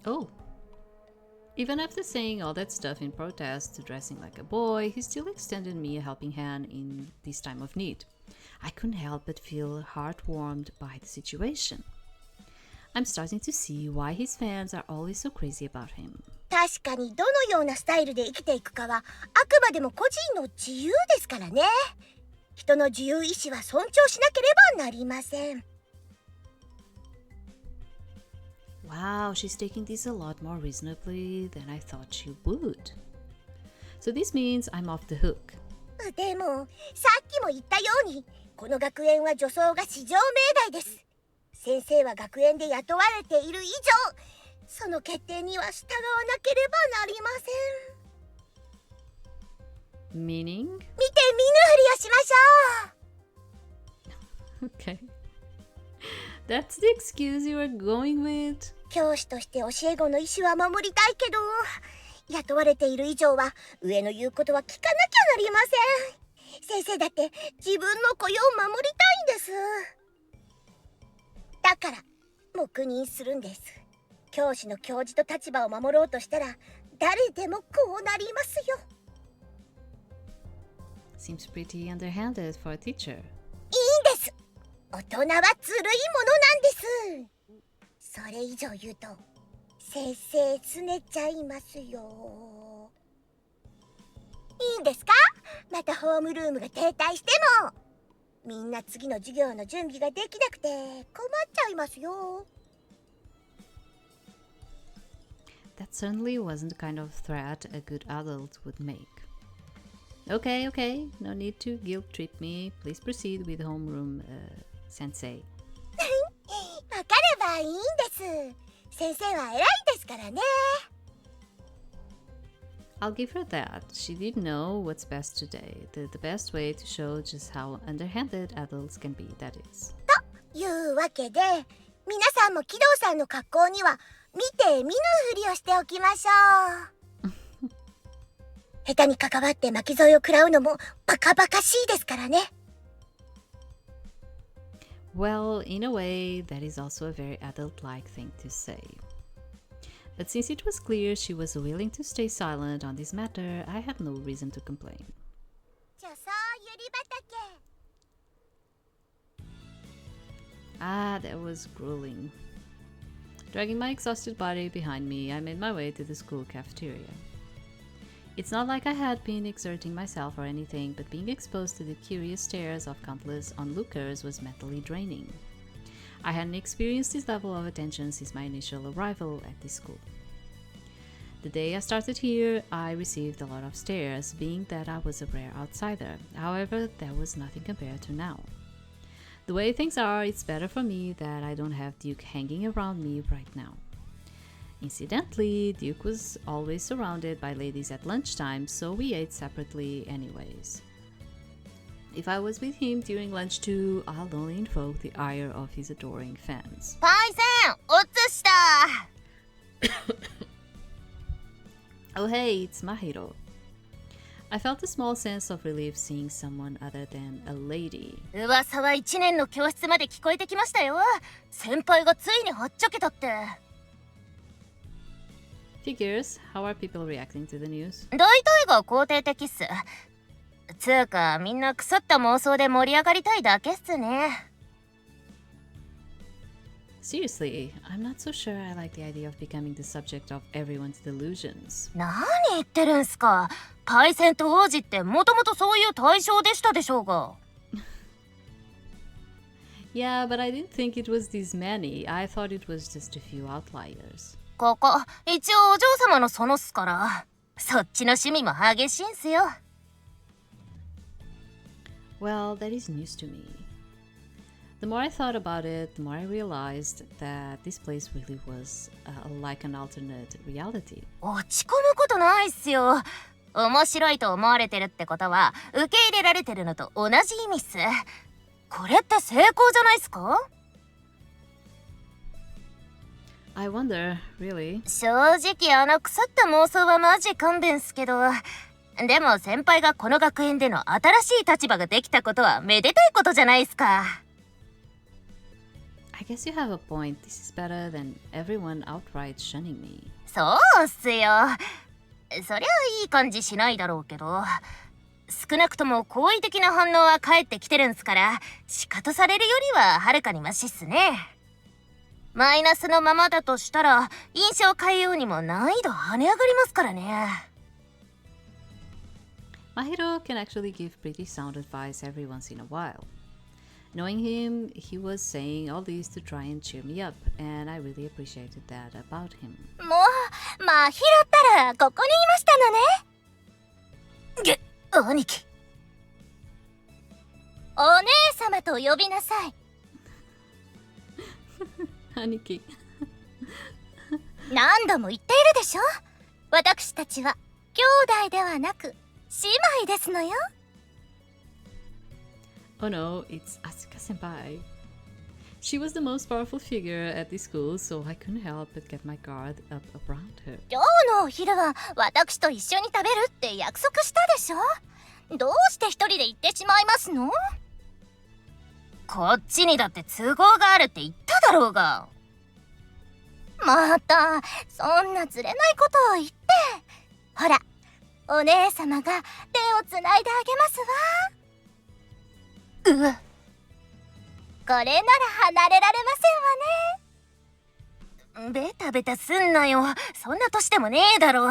Oh. Even after saying all that stuff in protest to dressing like a boy, he still extended me a helping hand in this time of need. I couldn't help but feel heartwarmed by the situation. I'm starting to see why his fans are always so crazy about him. 確かにどのようなスタイルで生きていくかはあくまでも個人の自由ですからね。人の自由意志は尊重しなければなりません。Wow, she's taking this a lot more reasonably than I thought she would. So this means I'm off the hook. でもさっきも言ったようにこの学園は女装が至上命題です。先生は学園で雇われている以上その決定には従わなければなりません。 Meaning? 見て見ぬふりをしましょう。 Okay. That's the excuse you were going with? 教師として教え子の意思は守りたいけど雇われている以上は上の言うことは聞かなきゃなりません。先生だって自分の雇用を守りたいんです。だから黙認するんです。教師の教授と立場を守ろうとしたら誰でもこうなりますよ。 Seems pretty underhanded for a teacher. いいんです。大人はずるいものなんです。それ以上言うと先生すねちゃいますよ。いいんですか？またホームルームが停滞してもみんな次の授業の準備ができなくて困っちゃいますよ。 That certainly wasn't the kind of threat a good adult would make. Okay, okay, no need to guilt trip me. Please proceed with homeroom, sensei. わかればいいんです。先生は偉いですからね。 I'll give her that. She did know what's best today. The best way to show just how underhanded adults can be, that is. というわけで皆さんも木戸さんの格好には見て見ぬふりをしておきましょう。下手に関わって巻き添えを食らうのもバカバカしいですからね。 Well, in a way, that is also a very adult-like thing to say. But since it was clear she was willing to stay silent on this matter, I had no reason to complain. 女装ゆり畑。 Ah, that was grueling. Dragging my exhausted body behind me, I made my way to the school cafeteria. It's not like I had been exerting myself or anything, but being exposed to the curious stares of countless onlookers was mentally draining. I hadn't experienced this level of attention since my initial arrival at this school. The day I started here, I received a lot of stares, being that I was a rare outsider. However, that was nothing compared to now. The way things are, it's better for me that I don't have Duke hanging around me right now. Incidentally, Duke was always surrounded by ladies at lunchtime, so we ate separately anyways. If I was with him during lunch too, I'll only invoke the ire of his adoring fans. パイセン、おつした。 Oh hey, it's Mahiro. I felt a small sense of relief seeing someone other than a lady. 噂は1年の教室まで聞こえてきましたよ。先輩がついにはっちゃけたって。Figures, how are people reacting to the news? 大体が肯定的っす。つうかみんな腐った妄想で盛り上がりたいだけっすね。 Seriously, I'm not so sure I like the idea of becoming the subject of everyone's delusions. 何言ってるんすか。パイセンと王子ってもともとそういう対象でしたでしょうが。Yeah, but I didn't think it was this many. I thought it was just a few outliers. ここ一応お嬢様のそのっすから、そっちの趣味も激しいんすよ。 Well, that is news to me. The more I thought about it, the more I realized that this place really was like an alternate reality. 落ち込むことないっすよ。面白いと思われてるってことは受け入れられてるのと同じ意味っす。これって成功じゃないっすか？ I wonder, really? 正直あの腐った妄想はマジ勘弁っすけど、でも先輩がこの学園での新しい立場ができたことはめでたいことじゃないっすか。 I guess you have a point. This is better than everyone outright shunning me. そうっすよ。そりゃいい感じしないだろうけど、少なくとも好意的な反応は返ってきてるんすから、シカトされるよりははるかにマシっすね。マイナスのままだとしたら印象変えようにも難易度跳ね上がりますからね。Mahiro can actually give pretty sound advice every once in a while. Knowing him, he was saying all this to try and cheer me up, and I really appreciated that about him. もう、まひろったらここにいましたのね。兄貴。お姉様と呼びなさい。兄貴。何度も言っているでしょ。私たちは兄弟ではなく姉妹ですのよ。Oh no, it's Asuka senpai. She was the most powerful figure at the school, so I couldn't help but get my guard up around her. 今日のお昼は私と一緒に食べるって約束したでしょ。どうして一人で行ってしまいますの？こっちにだって都合があるって言っただろうが。またそんなずれないことを言って。ほら、お姉様が手をつないであげますわ。うわ。これなら離れられませんわね。ベタベタすんなよ。そんな年でもねえだろ。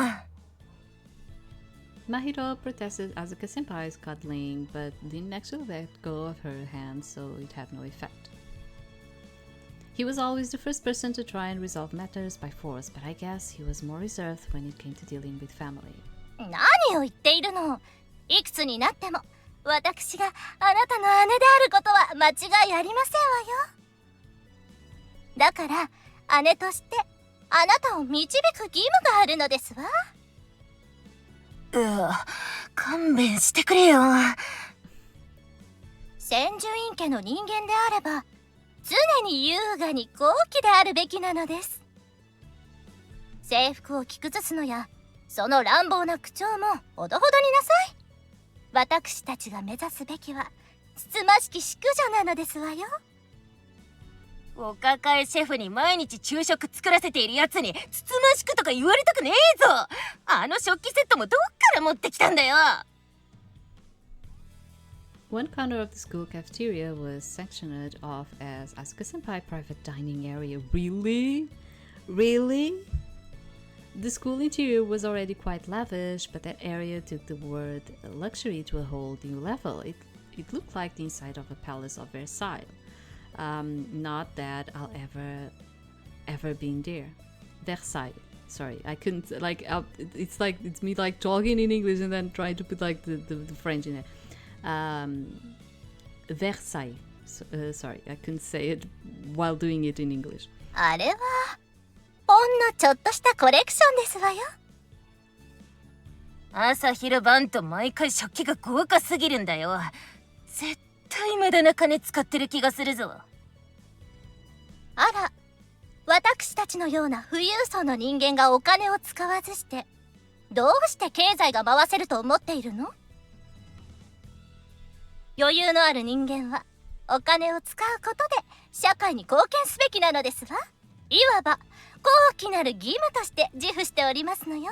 Mahiro protested Asuka senpai's cuddling, but didn't actually let go of her hand, so it had no effect. He was always the first person to try and resolve matters by force, but I guess he was more reserved when it came to dealing with family. 何を言っているの。いくつになっても私があなたの姉であることは間違いありませんわよ。だから姉としてあなたを導く義務があるのですわ。勘弁してくれよ。先住院家の人間であれば常に優雅に高貴であるべきなのです。制服を着崩すのやその乱暴な口調もほどほどになさい。私たちが目指すべきはつつましき淑女なのですわよ。お抱えシェフに毎日昼食作らせているやつにつつましくとか言われたくねえぞ。あの食器セットもどっから持ってきたんだよ。One corner of the school cafeteria was sectioned off as Asuka senpai private dining area. Really? Really? The school interior was already quite lavish, but that area took the word luxury to a whole new level. It looked like the inside of a palace of Versailles. Not that I'll ever been there. Versailles. Sorry, I couldn't it's like it's me like talking in English and then trying to put like the French in it. Versailles. Sorry, I couldn't say it while doing it in English. あれはほんのちょっとしたコレクションですわよ。朝昼晩と毎回食器が豪華すぎるんだよ。絶対無駄な金使ってる気がするぞ。あら、私たちのような富裕層の人間がお金を使わずしてどうして経済が回せると思っているの？余裕のある人間はお金を使うことで社会に貢献すべきなのですわ。いわば高貴なる義務として自負しておりますのよ。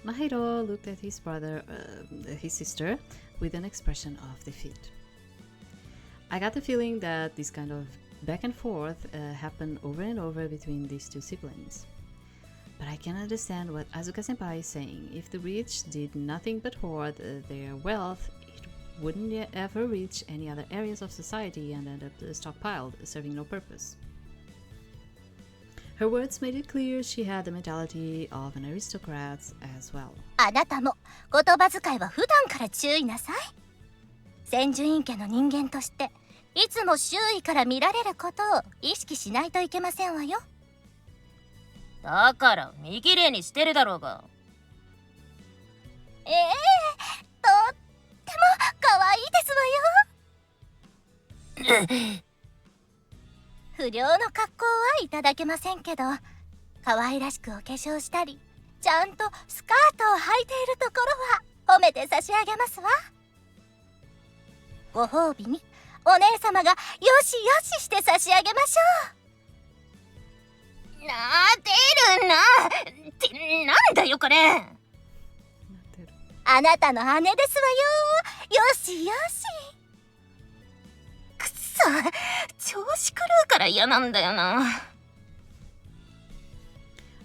Mahiro looked at his sister, with an expression of defeat. I got the feeling that this kind of back and forth happened over and over between these two siblings. But I can understand what Asuka senpai is saying. If the rich did nothing but hoard their wealth, it wouldn't ever reach any other areas of society and end up stockpiled, serving no purpose. Her words made it clear she had the mentality of an aristocrat as well. あなたも言葉遣いは普段から注意なさい。先住院家の人間としていつも周囲から見られることを意識しないといけませんわよ。だから見綺麗にしてるだろうが。とっても可愛いですわよ。不良の格好はいただけませんけど、可愛らしくお化粧したりちゃんとスカートを履いているところは褒めて差し上げますわ。ご褒美にお姉様がよしよしして差し上げましょう。なでるなってなんだよこれ。あなたの姉ですわよ。よしよし。さ、調子狂うから嫌なんだよな。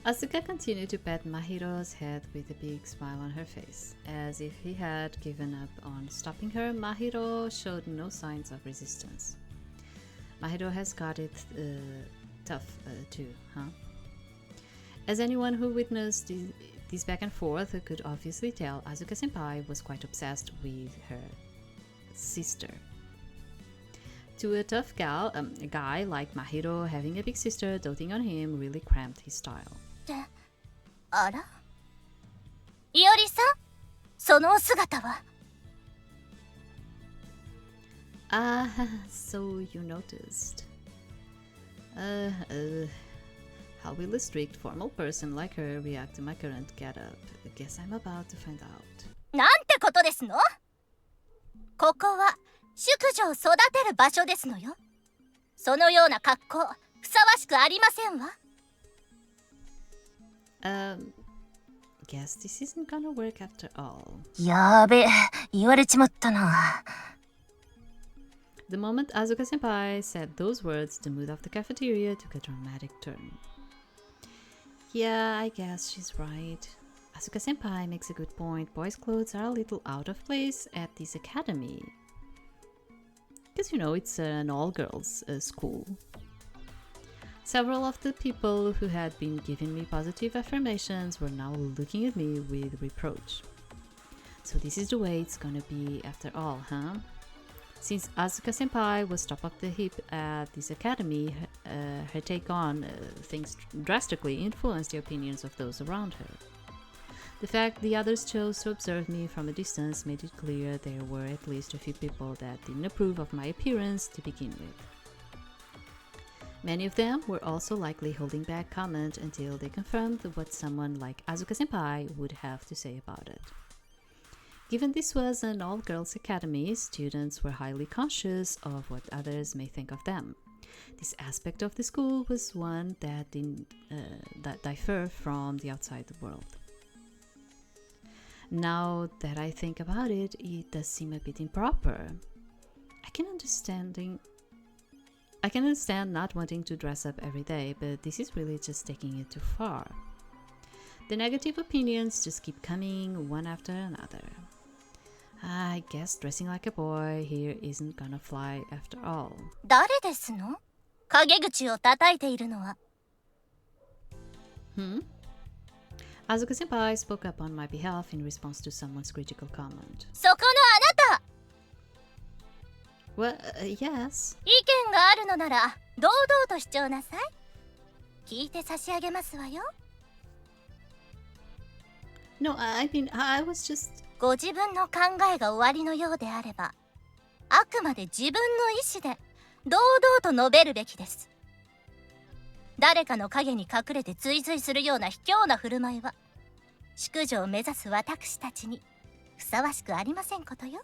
Asuka continued to pat Mahiro's head with a big smile on her face. As if he had given up on stopping her, Mahiro showed no signs of resistance. Mahiro has got it tough too, huh? As anyone who witnessed this back and forth could obviously tell, Asuka-senpai was quite obsessed with her sister. To a tough a guy like Mahiro, having a big sister doting on him really cramped his style. あら、いおりさん、そのお姿は。Ah, so you noticed. How will a strict, formal person like her react to my current getup? I guess I'm about to find out. なんてことですの？ここは淑女を育てる場所ですのよ。そのような格好、ふさわしくありませんわ。Guess this isn't gonna work after all. やべえ、言われちまったな。The moment Asuka-senpai said those words, the mood of the cafeteria took a dramatic turn. Yeah, I guess she's right. Asuka-senpai makes a good point. Boys' clothes are a little out of place at this academy. Because, you know, it's an all-girls school. Several of the people who had been giving me positive affirmations were now looking at me with reproach. So this is the way it's gonna be after all, huh? Since Asuka-senpai was top of the heap at this academy, her take on things drastically influenced the opinions of those around her. The fact the others chose to observe me from a distance made it clear there were at least a few people that didn't approve of my appearance to begin with. Many of them were also likely holding back comment until they confirmed what someone like Asuka-senpai would have to say about it. Given this was an all-girls academy, students were highly conscious of what others may think of them. This aspect of the school was one that didn't differ from the outside world. Now that I think about it, it does seem a bit improper. I can understand not wanting to dress up every day, but this is really just taking it too far. The negative opinions just keep coming one after another. I guess dressing like a boy here isn't gonna fly after all. 誰ですの？陰口を叩いているのは。Asuka-senpai spoke up on my behalf in response to someone's critical comment. そこのあなた！ Well, yes. 意見があるのなら堂々と主張なさい。聞いて差し上げますわよ。No, I mean, I was just... ご自分の考えが終わりのようであれば、あくまで自分の意思で堂々と述べるべきです。誰かの影に隠れて追随するような卑怯な振る舞いは、淑女を目指す私たちにふさわしくありませんことよ。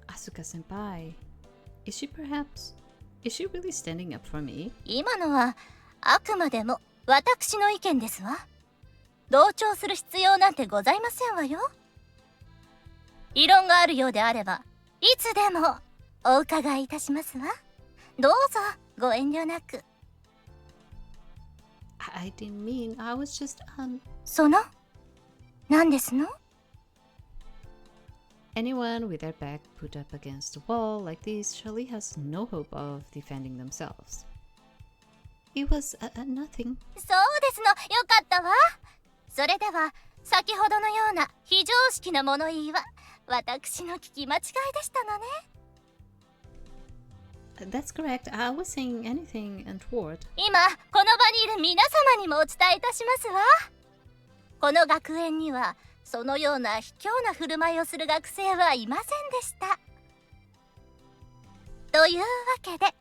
Asuka-senpai, is she really standing up for me? 今のはあくまでも私の意見ですわ。同調する必要なんてございませんわよ。異論があるようであれば、いつでもお伺いいたしますわ。どうぞご遠慮なく。I didn't mean, I was just, その？何ですの？ Anyone with their back put up against a wall like this surely has no hope of defending themselves. It was nothing. そうですの、よかったわ。それでは、先ほどのような非常識な物言いは、私の聞き間違いでしたのね。That's correct. I was saying anything untoward. 今、この場にいる皆様にもお伝えいたしますわ。この学園には、そのような卑怯な振る舞いをする学生はいませんでした。というわけで、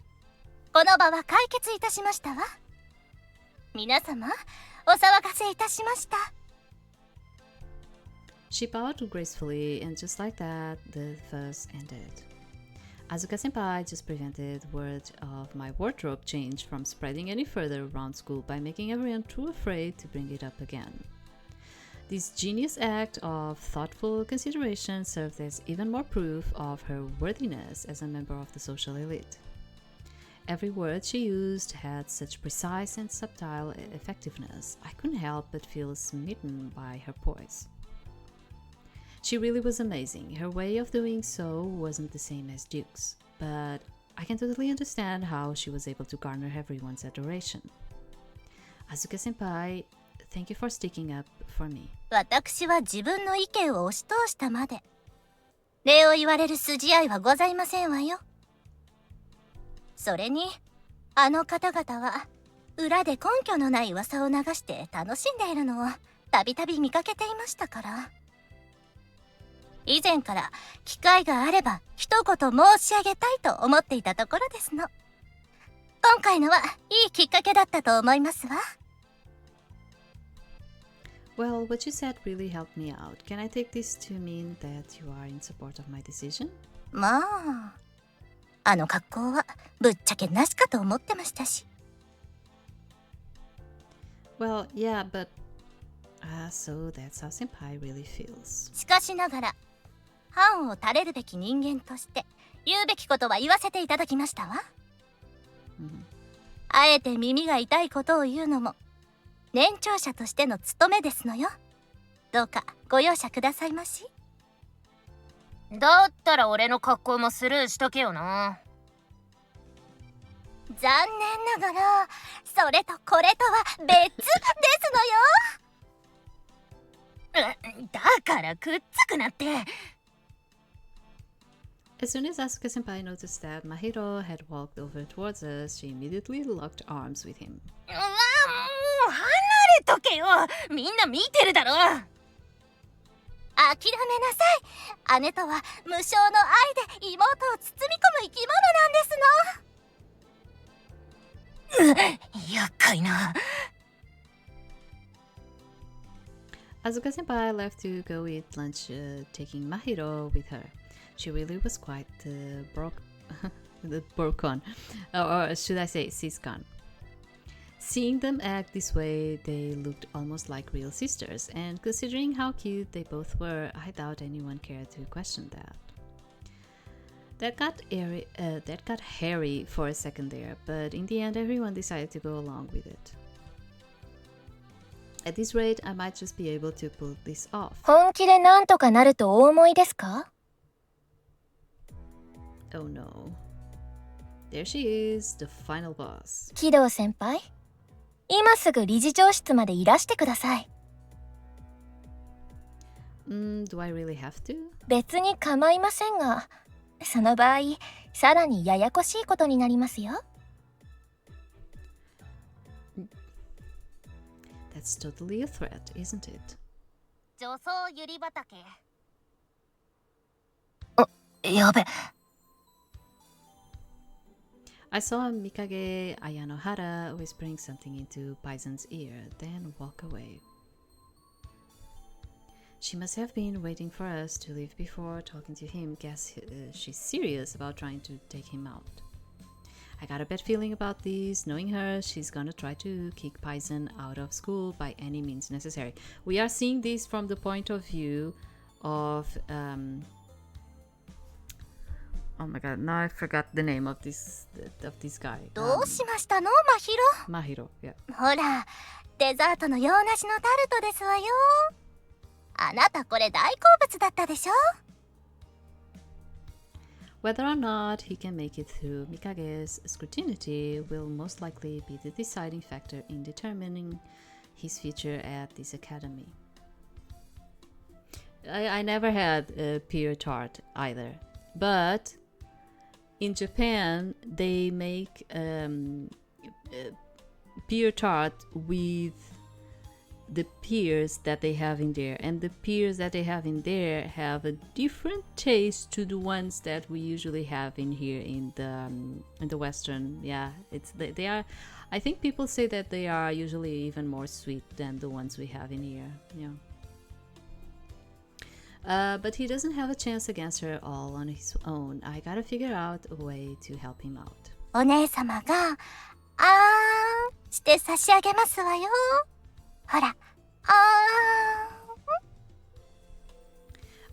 この場は解決いたしましたわ。皆様、お騒がせいたしました。She bowed gracefully, and just like that, the fuss ended. Asuka-senpai just prevented word of my wardrobe change from spreading any further around school by making everyone too afraid to bring it up again. This genius act of thoughtful consideration served as even more proof of her worthiness as a member of the social elite. Every word she used had such precise and subtle effectiveness, I couldn't help but feel smitten by her poise. She really was amazing. Her way of doing so wasn't the same as Duke's, but I can totally understand how she was able to garner everyone's adoration. Asuka Senpai, thank you for sticking up for me. 私は自分の意見を押し通したまで。礼を言われる筋合いはございませんわよ。それに、あの方々は裏で根拠のない噂を流して楽しんでいるのをたびたび見かけていましたから。以前から機会があれば一言申し上げたいと思っていたところですの。今回のはいいきっかけだったと思いますわ。Well, what you said really helped me out. Can I take this to mean that you are in support of my decision? まあ、あの格好はぶっちゃけなしかと思ってましたし。Well, yeah, but... so that's how Senpai really feels. しかしながら、範を垂れるべき人間として言うべきことは言わせていただきましたわ。あえて耳が痛いことを言うのも年長者としての務めですのよ。どうかご容赦くださいまし。だったら俺の格好もスルーしとけよな。残念ながらそれとこれとは別ですのよ。だからくっつくなって。As soon as Asuka Senpai noticed that Mahiro had walked over towards us, she immediately locked arms with him. うわ、もう離れとけよ。みんな見てるだろ。諦めなさい。姉とは無償の愛で妹を包み込む生き物なんですの。厄介な。Asuka Senpai left to go eat lunch, taking Mahiro with her. She really was quite broken, or should I say, ciscon. Seeing them act this way, they looked almost like real sisters, and considering how cute they both were, I doubt anyone cared to question that. That got hairy for a second there, but in the end, everyone decided to go along with it. At this rate, I might just be able to pull this off. 本気でなんとかなるとお思いですか? Oh no. There she is, the final boss. 木戸先輩、今すぐ理事長室までいらしてください。Do I really have to? 別に構いませんが、その場合、さらにややこしいことになりますよ。That's totally a threat, isn't it? 女装ゆり畑。やべ。I saw Mikage Ayanohara whispering something into Paison's ear, then walk away. She must have been waiting for us to leave before talking to him. Guess she's serious about trying to take him out. I got a bad feeling about this. Knowing her, she's gonna try to kick Paison out of school by any means necessary. We are seeing this from the point of view of... oh my god, now I forgot the name of this guy. どうしましたの、マヒロ。 Mahiro, yeah. ほら、デザートの洋梨のタルトですわよ。あなたこれ大好物だったでしょ。 Whether or not he can make it through Mikage's scrutiny will most likely be the deciding factor in determining his future at this academy. I never had a PURE tart either, but in Japan they make PURE tart with the pears that they have in there, and the pears that they have in there have a different taste to the ones that we usually have in here in the Western. Yeah, they are. I think people say that they are usually even more sweet than the ones we have in here. Yeah. But he doesn't have a chance against her all on his own. I gotta figure out a way to help him out. お姉様がして差し上げますわよ。ほら、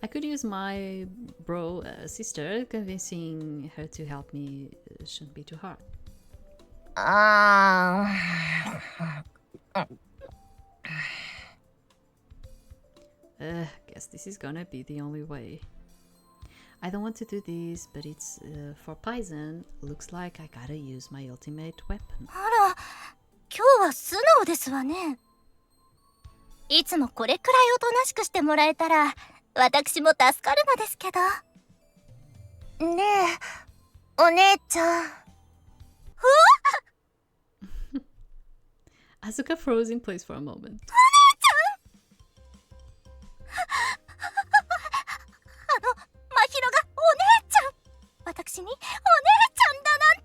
I could use my bro sister. Convincing her to help me shouldn't be too hard. Guess this is gonna be the only way. I don't want to do this, but it's for Poison. Looks like I gotta use my ultimate weapon. あら、今日は素直ですわね。いつもこれくらいおとなしくしてもらえたら、私も助かるのですけど。ねえ、お姉ちゃん。Asuka froze in place for a moment. 真宙がお姉ちゃん。私にお姉ちゃんだなんて。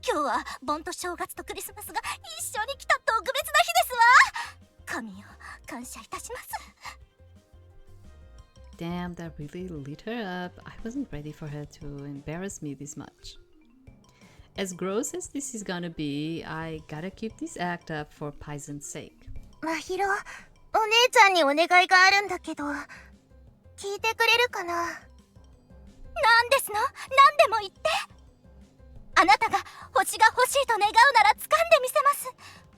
今日は盆と正月とクリスマスが一緒に来た特別な日ですわ。神よ、感謝いたします。 Damn, that really lit her up. I wasn't ready for her to embarrass me this much. As gross as this is gonna be, I gotta keep this act up for Poison's sake. 真宙、お姉ちゃんにお願いがあるんだけど、聞いてくれるかな。なんですの？何でも言って。あなたが星が欲しいと願うなら掴んでみせます。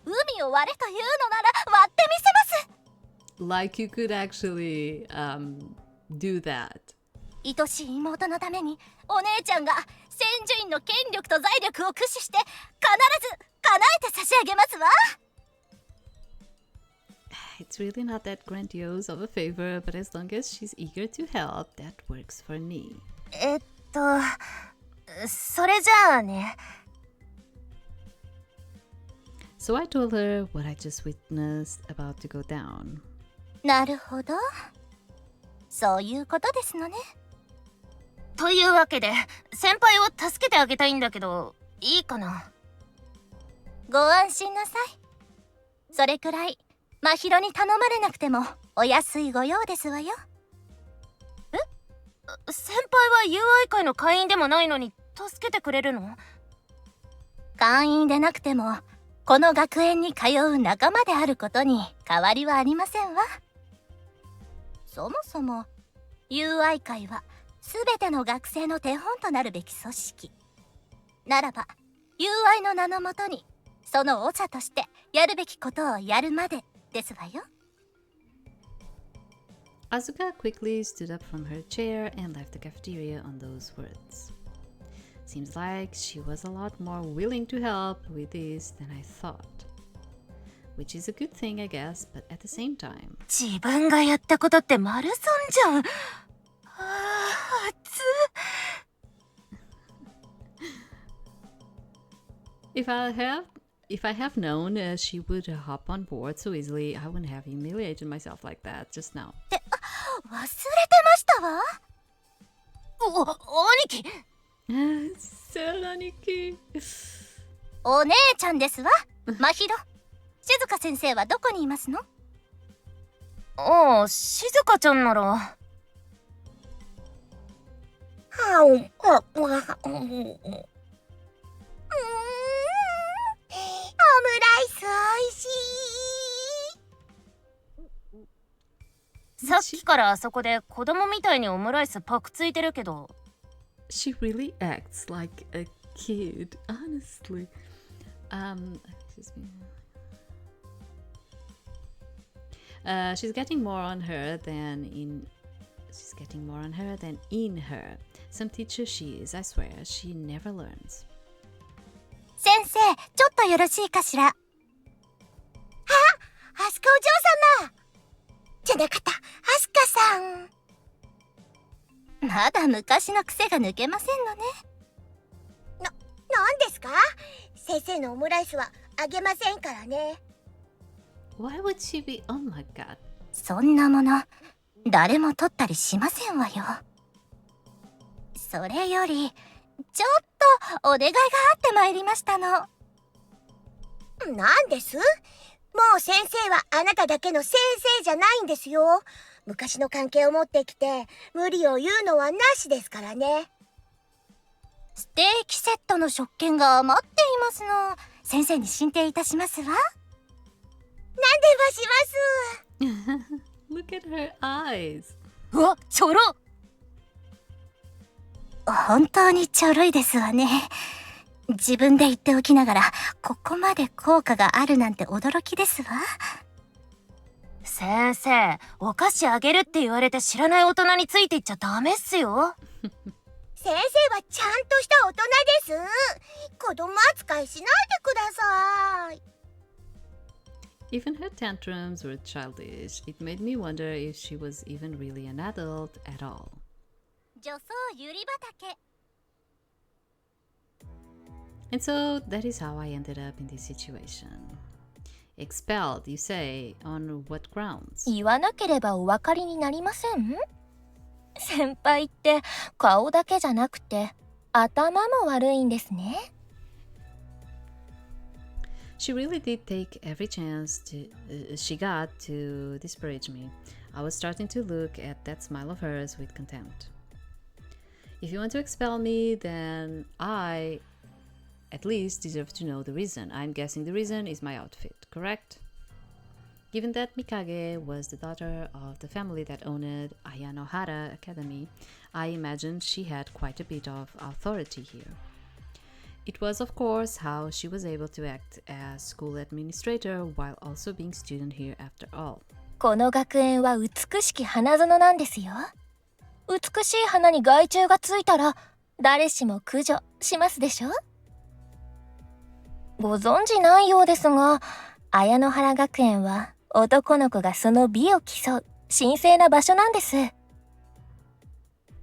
海を割れというのなら割ってみせます。 Like you could actually do that. 愛しい妹のためにお姉ちゃんが戦術員の権力と財力を駆使して必ず叶えて差し上げますわ。 It's really not that grandiose of a favor, but as long as she's eager to help, that works for me. それじゃあね。 So I told her what I just witnessed about to go down. なるほど。そういうことですのね。というわけで先輩を助けてあげたいんだけど、いいかな。ご安心なさい。それくらい真宙に頼まれなくてもお安いご用ですわよ。先輩は友愛会の会員でもないのに助けてくれるの？会員でなくてもこの学園に通う仲間であることに変わりはありませんわ。そもそも友愛会は全ての学生の手本となるべき組織ならば、友愛の名のもとにその長としてやるべきことをやるまでですわよ。 Asuka quickly stood up from her chair and left the cafeteria on those words. Seems like she was a lot more willing to help with this than I thought. Which is a good thing, I guess, but at the same time. 自分がやったことって丸損じゃん。If I have known she would hop on board so easily, I wouldn't have humiliated myself like that just now. 忘れてましたわ。兄貴。そう兄貴。お姉ちゃんですわ。真宙。静香先生はどこにいますの？ああ、静香ちゃんなら。オムライスおいしい。さっきからあそこで子供みたいにオムライスパクついてるけど。She really acts like a kid, honestly. Excuse me. She's getting more on her than in her. Some teacher she is, I swear, she never learns. 先生、ちょっとよろしいかしら。あ、アスカお嬢様。じゃなかった、アスカさん。まだ昔の癖が抜けませんのね。なんですか？先生のオムライスはあげませんからね。Why would she be? Oh my god. そんなもの誰も取ったりしませんわよ。それよりちょっとお願いがあってまいりましたの。なんです？もう先生はあなただけの先生じゃないんですよ。昔の関係を持ってきて無理を言うのはなしですからね。ステーキセットの食券が余っていますの。先生に進呈いたしますわ。何でもします。Look at her eyes. うわ、ちょろ。本当にちょろいですわね。自分で言っておきながら、ここまで効果があるなんて驚きですわ。先生、お菓子あげるって言われて知らない大人についていっちゃダメっすよ。先生はちゃんとした大人です。子供扱いしないでください。Even her tantrums were childish. It made me wonder if she was even really an adult at all. 女装ゆり畑。 And so that is how I ended up in this situation. Expelled, you say, on what grounds? 言わなければお分かりになりません？先輩って顔だけじゃなくて頭も悪いんですね。She really did take every chance she got to disparage me. I was starting to look at that smile of hers with contempt. If you want to expel me, then I at least deserve to know the reason. I'm guessing the reason is my outfit, correct? Given that Mikage was the daughter of the family that owned Ayanohara Academy, I imagined she had quite a bit of authority here. It was, of course, how she was able to act as school administrator while also being student here after all. この学園は美しき花園なんですよ。美しい花に害虫がついたら誰しも駆除しますでしょ。ご存じないようですが、綾野原学園は男の子がその美を競う神聖な場所なんです。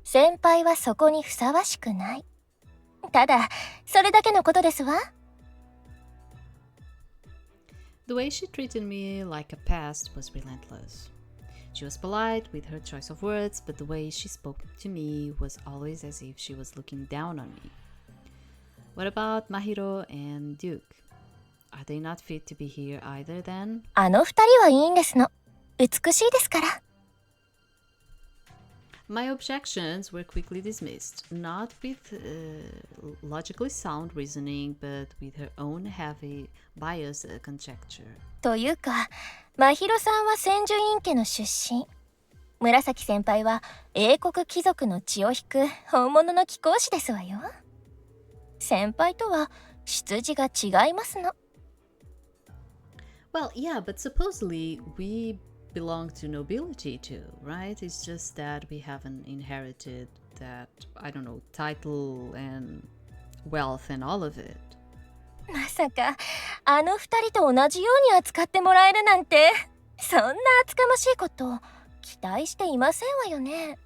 先輩はそこにふさわしくない。ただそれだけのことですわ。The way she treated me like a pest was relentless. She was polite with her choice of words, but the way she spoke to me was always as if she was looking down on me. What about Mahiro and Duke? Are they not fit to be here either then? あの二人はいいんですの。美しいですから。My objections were quickly dismissed, not with logically sound reasoning, but with her own heavy biased conjecture. というか、真宙さんは千住院家の出身。紫先輩は英国貴族の血を引く本物の貴公子ですわよ。先輩とは出自が違いますの。Well, yeah, but supposedly we belong to nobility too, right? It's just that we haven't inherited that, I don't know, title and wealth and all of it. まさかあの二人と同じように扱ってもらえるなんて、そんな厚かましいこと期待していませんわよね。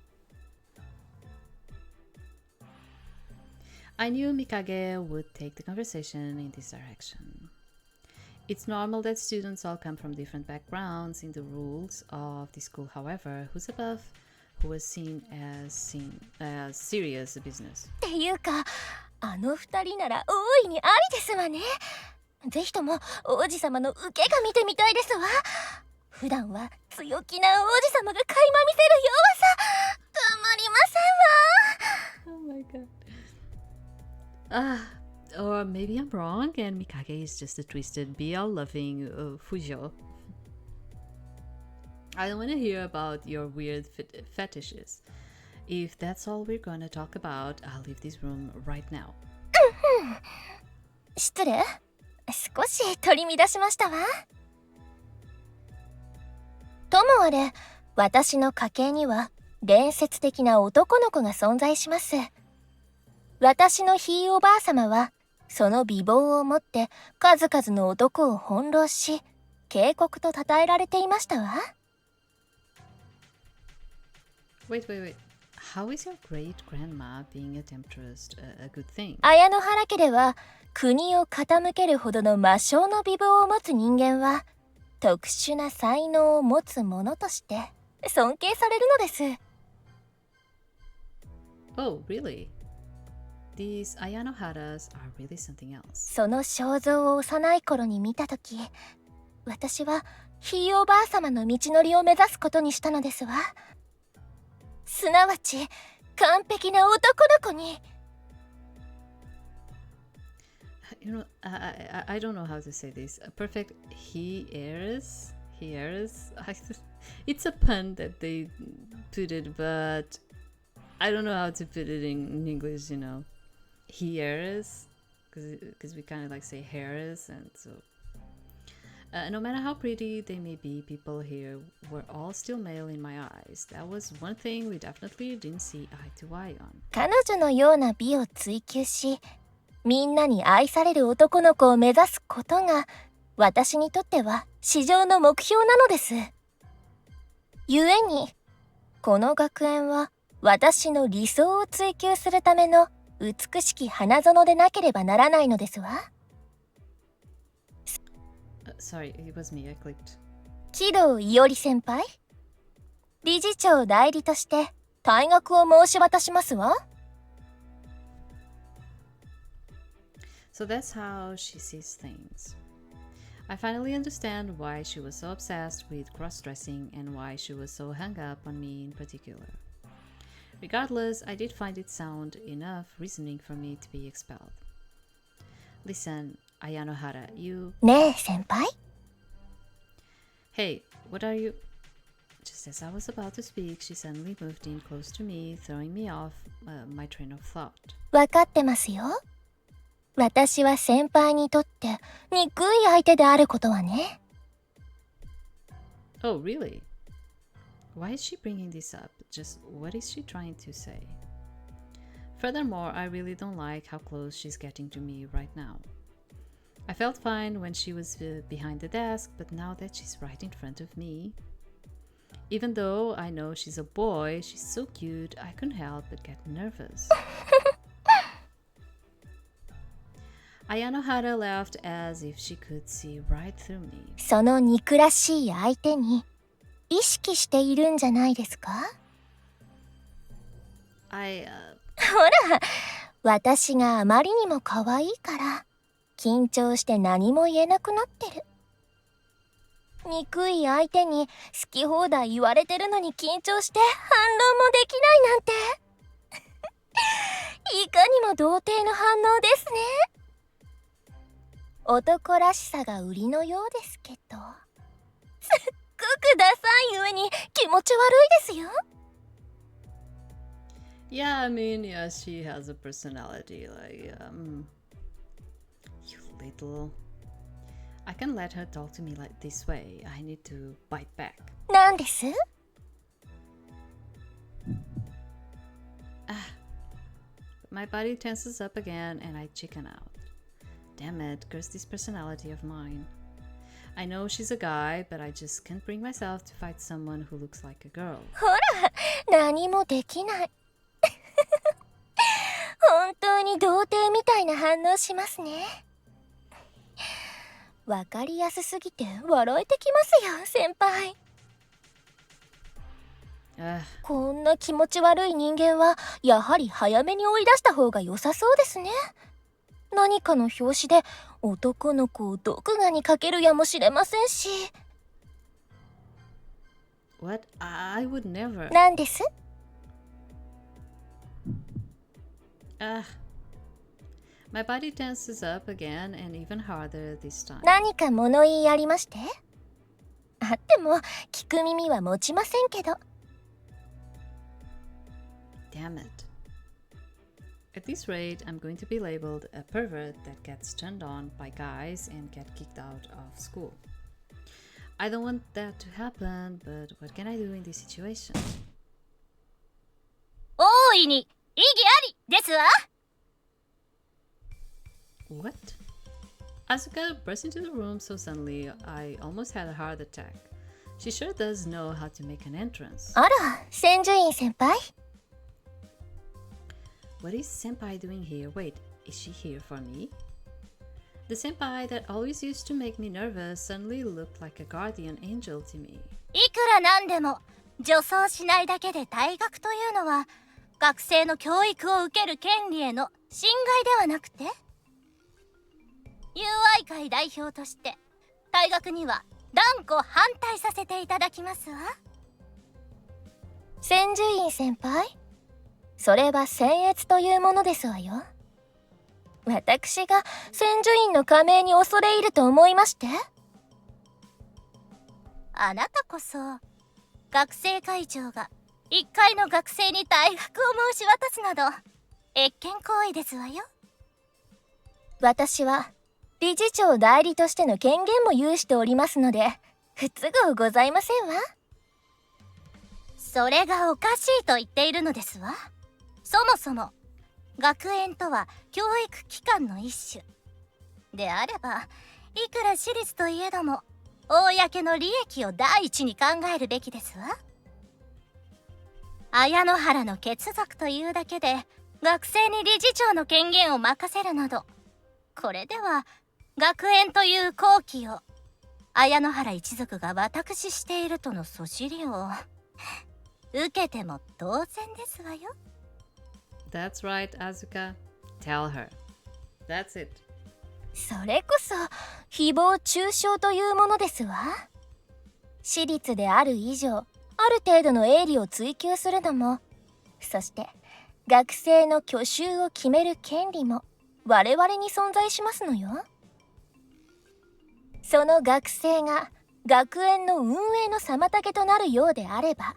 I knew Mikage would take the conversation in this direction. It's normal that students all come from different backgrounds in the rules of the school, however, who's above who was seen as serious business. っていうか、あの二人なら大いにありですわね。ぜひとも王子様の受けが見てみたいですわ。普段は強気な王子様が垣間見せる弱さ、たまりませんわ。 Oh my god. Or maybe I'm wrong and Mikage is just a twisted BL-loving Fujo. I don't want to hear about your weird fetishes. If that's all we're gonna talk about, I'll leave this room right now. 失礼。少し取り乱しましたわ。ともあれ、私の家系には伝説的な男の子が存在します。私のひいおばあさまはその美貌をもって数々の男を翻弄し、警告と称えられていましたわ。Wait. How is your great-grandma being a temptress a good thing? 綾野原家では国を傾けるほどの魔性の美貌を持つ人間は特殊な才能を持つ者として尊敬されるのです。Oh, really? These Ayanoharas are really something else. その肖像を幼い頃に見たとき、私はひいおばあさまの道のりを目指すことにしたのですわ。すなわち完璧な男の子に。You know, I don't know how to say this. A perfect he-iresses? It's a pun that they put it, but I don't know how to put it in English, you know. He-iresses, because we kind of like say hairs, and so no matter how pretty they may be, people here were all still male in my eyes. That was one thing we definitely didn't see eye to eye on. 彼女のような美を追求し、みんなに愛される男の子を目指すことが、私にとっては至上の目標なのです。故に、この学園は私の理想を追求するための美しき花園でなければならないのですわ。Sorry, it was me, I clicked. 喜道伊織先輩、理事長代理として退学を申し渡しますわ。So that's how she sees things. I finally understand why she was so obsessed with cross-dressing and why she was so hung up on me in particular. Regardless, I did find it sound enough reasoning for me to be expelled. Listen, Ayanohara, you... ねえ先輩。 Hey, what are you... Just as I was about to speak, she suddenly moved in close to me, throwing me off my train of thought. わかってますよ。私は先輩にとって憎い相手であることはね。Oh, really? Why is she bringing this up? Just what is she trying to say? Furthermore, I really don't like how close she's getting to me right now. I felt fine when she was behind the desk, but now that she's right in front of me, even though I know she's a boy, she's so cute, I couldn't help but get nervous. Ayanohara laughed as if she could see right through me. その憎らしい相手に意識しているんじゃないですか？ほら、私があまりにも可愛いから緊張して何も言えなくなってる。憎い相手に好き放題言われてるのに緊張して反論もできないなんていかにも童貞の反応ですね。男らしさが売りのようですけど、すっごくダサい上に気持ち悪いですよ。Yeah, I mean, yeah, she has a personality, like, you little... I can't let her talk to me like this way. I need to bite back. なんです？ My body tenses up again and I chicken out. Damn it, curse this personality of mine. I know she's a guy, but I just can't bring myself to fight someone who looks like a girl. ほら、何もできない。本当に童貞みたいな反応しますね。わかりやすすぎて笑えてきますよ、先輩。こんな気持ち悪い人間はやはり早めに追い出した方が良さそうですね。何かの拍子で男の子を毒牙にかけるやもしれませんし。What? I would never. なんです？My body tenses up again and even harder this time. 何か物言いありまして？あっても聞く耳は持ちませんけど。Damn it. At this rate, I'm going to be labeled a pervert that gets turned on by guys and get kicked out of school. I don't want that to happen, but what can I do in this situation? 大いに意義ありですわ。What? Asuka burst into the room so suddenly I almost had a heart attack. She sure does know how to make an entrance. あら、千住院先輩。What is Senpai doing here? Wait, is she here for me? The senpai that always used to make me nervous suddenly looked like a guardian angel to me. いくらなんでも女装しないだけで退学というのは学生の教育を受ける権利への侵害ではなくて、友愛会代表として退学には断固反対させていただきますわ。千住院先輩、それは僭越というものですわよ。私が千住院の加盟に恐れ入ると思いまして？あなたこそ学生会長が一階の学生に退学を申し渡すなど越権行為ですわよ。私は理事長代理としての権限も有しておりますので、不都合ございませんわ。それがおかしいと言っているのですわ。そもそも学園とは教育機関の一種であれば、いくら私立といえども公の利益を第一に考えるべきですわ。綾野原の血族というだけで学生に理事長の権限を任せるなど、これでは学園という好機を綾野原一族が私しているとのそしりを受けても当然ですわよ。 That's right, Asuka. Tell her. That's it. それこそ誹謗中傷というものですわ。私立である以上、ある程度の営利を追求するのも、そして学生の去就を決める権利も我々に存在しますのよ。その学生が学園の運営の妨げとなるようであれば、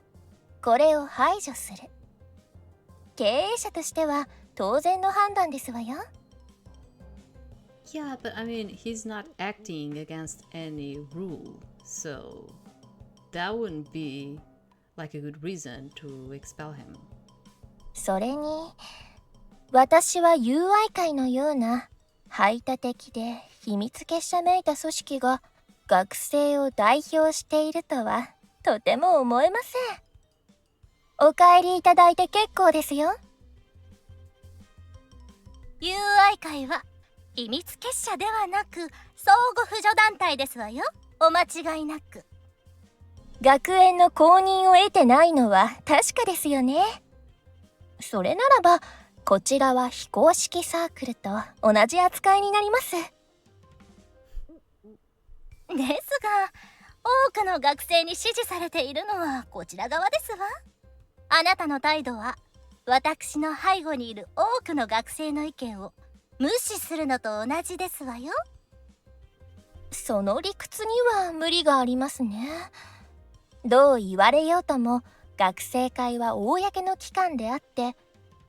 これを排除する。経営者としては当然の判断ですわよ。Yeah, but I mean, he's not acting against any rule, so that wouldn't be like a good reason to expel him. それに、私は友愛会のような排他的で秘密結社めいた組織が学生を代表しているとはとても思えません。お帰りいただいて結構ですよ。友愛会は秘密結社ではなく相互扶助団体ですわよ。お間違いなく。学園の公認を得てないのは確かですよね。それならばこちらは非公式サークルと同じ扱いになります。ですが、多くの学生に支持されているのはこちら側ですわ。あなたの態度は私の背後にいる多くの学生の意見を無視するのと同じですわよ。その理屈には無理がありますね。どう言われようとも学生会は公の機関であって、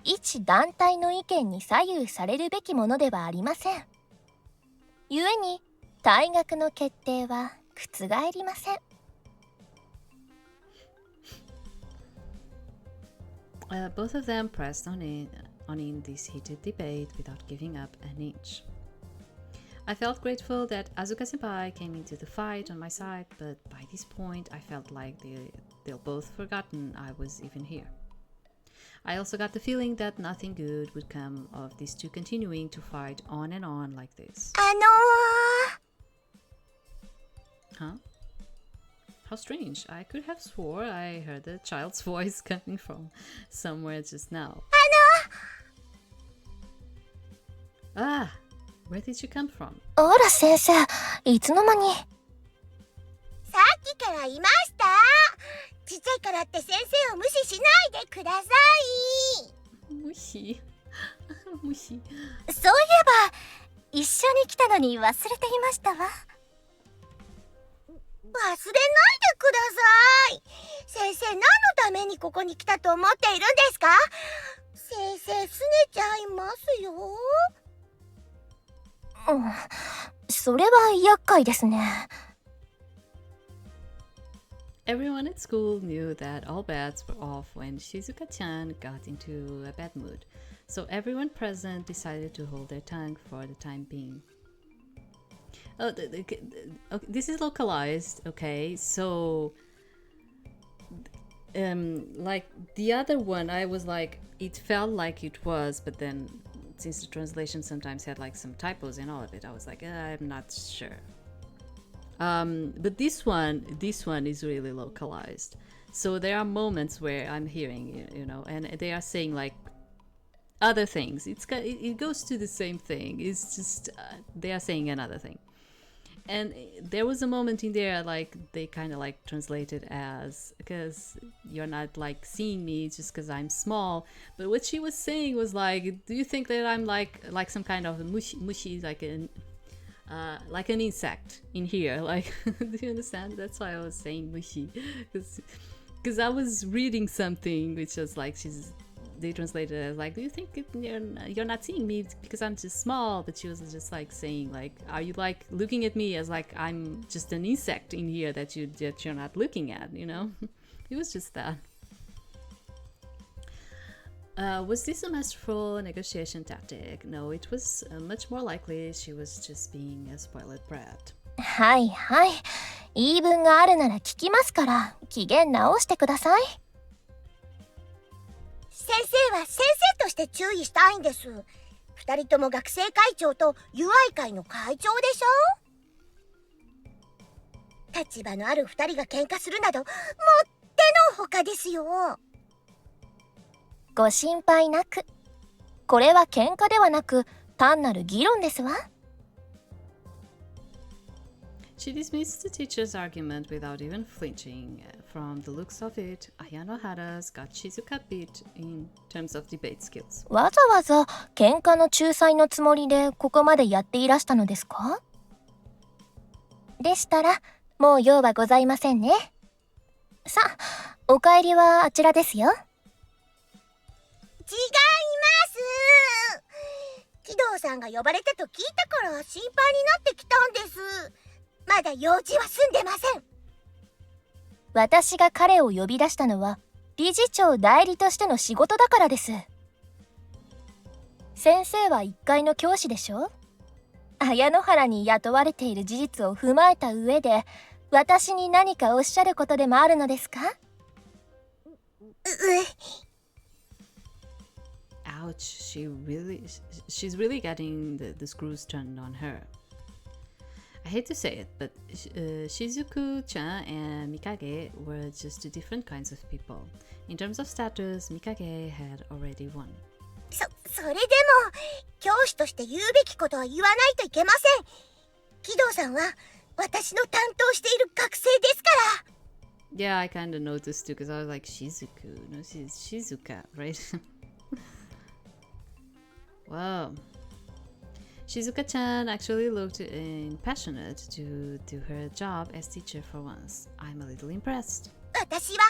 一団体の意見に左右されるべきものではありません。故に退学の決定は覆りません。Both of them pressed on in this heated debate without giving up an inch. I felt grateful that Asuka-senpai came into the fight on my side, but by this point I felt like they'll both forgotten I was even here. I also got the feeling that nothing good would come of these two continuing to fight on and on like this. Huh? How strange. I could have swore I heard a child's voice coming from somewhere just now. Ah! Where did you come from? あら先生、いつの間に。さっきからいました。ちっちゃいからって先生を無視しないでください。無視無視。そういえば一緒に来たのに忘れていましたわ。忘れないでください。先生、何のためにここに来たと思っているんですか？先生、拗ねちゃいますよ。それは厄介ですね。Everyone at school knew that all bets were off when Shizuka-chan got into a bad mood, so everyone present decided to hold their tongue for the time being. Oh, okay, this is localized, okay, so like the other one, I was like, it felt like it was, but then since the translation sometimes had like some typos in all of it, I was like, I'm not sure. But this one is really localized, so there are moments where I'm hearing, you know, and they are saying like other things. It goes to the same thing. It's just they are saying another thing. And there was a moment in there like they kind of like translated as, because you're not like seeing me just because I'm small, but what she was saying was like, do you think that I'm like some kind of mushi like an insect in here, like do you understand? That's why I was saying mushi, because Because I was reading something which was like they translated it as like, do you think you're not seeing me because I'm just small? But she was just like saying like, are you like looking at me as like I'm just an insect in here that you're not looking at, you know? It was just that. Was this a masterful negotiation tactic? No, it was much more likely she was just being a spoiled brat. はいはい。言い分があるなら聞きますから、機嫌直してください。先生は先生として注意したいんです。二人とも学生会長と友愛会の会長でしょ。立場のある二人が喧嘩するなどもってのほかですよ。ご心配なく。これは喧嘩ではなく単なる議論ですわ。She dismissed the teacher's argument without even flinching. From the looks of it, Ayanohara's got Shizuka beat in terms of debate skills. わざわざ喧嘩の仲裁のつもりでここまでやっていらしたのですか？でしたら、もう用はございませんね。さあ、お帰りはあちらですよ。違います。木戸さんが呼ばれたと聞いたから心配になってきたんです。まだ用事は済んでません。私が彼を呼び出したのは理事長代理としての仕事だからです。先生は1階の教師でしょ？綾野原に雇われている事実を踏まえた上で私に何かおっしゃることでもあるのですか？ Ouch, she's really getting the screws turned on her. I hate to say it, but Shizuku-chan and Mikage were just two different kinds of people. In terms of status, Mikage had already won. それでも教師として言うべきことは言わないといけません。木戸さんは私の担当している学生ですから。Yeah, I kind of noticed too, because I was like, Shizuku, no, she's Shizuka, right? Wow. Shizuka-chan actually looked passionate to do her job as teacher for once. I'm a little impressed. 私は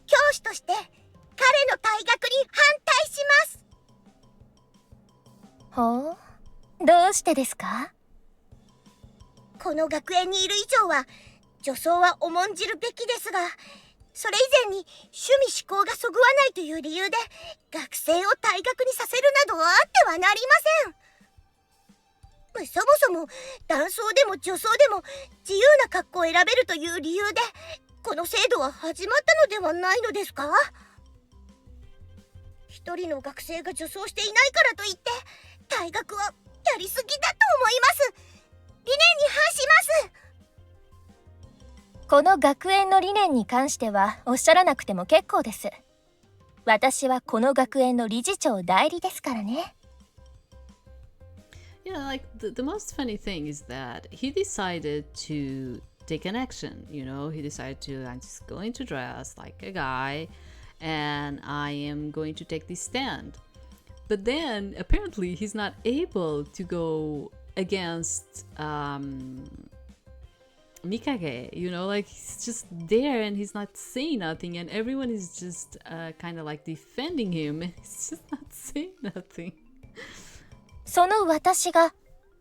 教師として彼の退学に反対します。ほう、どうしてですか？この学園にいる以上は女装は重んじるべきですが、それ以前に趣味思考がそぐわないという理由で学生を退学にさせるなどあってはなりません。そもそも男装でも女装でも自由な格好を選べるという理由でこの制度は始まったのではないのですか？一人の学生が女装していないからといって退学はやりすぎだと思います。理念に反します。この学園の理念に関してはおっしゃらなくても結構です。私はこの学園の理事長代理ですからね。Yeah, like the most funny thing is that he decided to take an action, you know, he decided to, I'm just going to dress like a guy and I am going to take this stand. But then apparently he's not able to go against Mikage, you know, like he's just there and he's not saying nothing and everyone is just kind of like defending him and he's just not saying nothing. その私が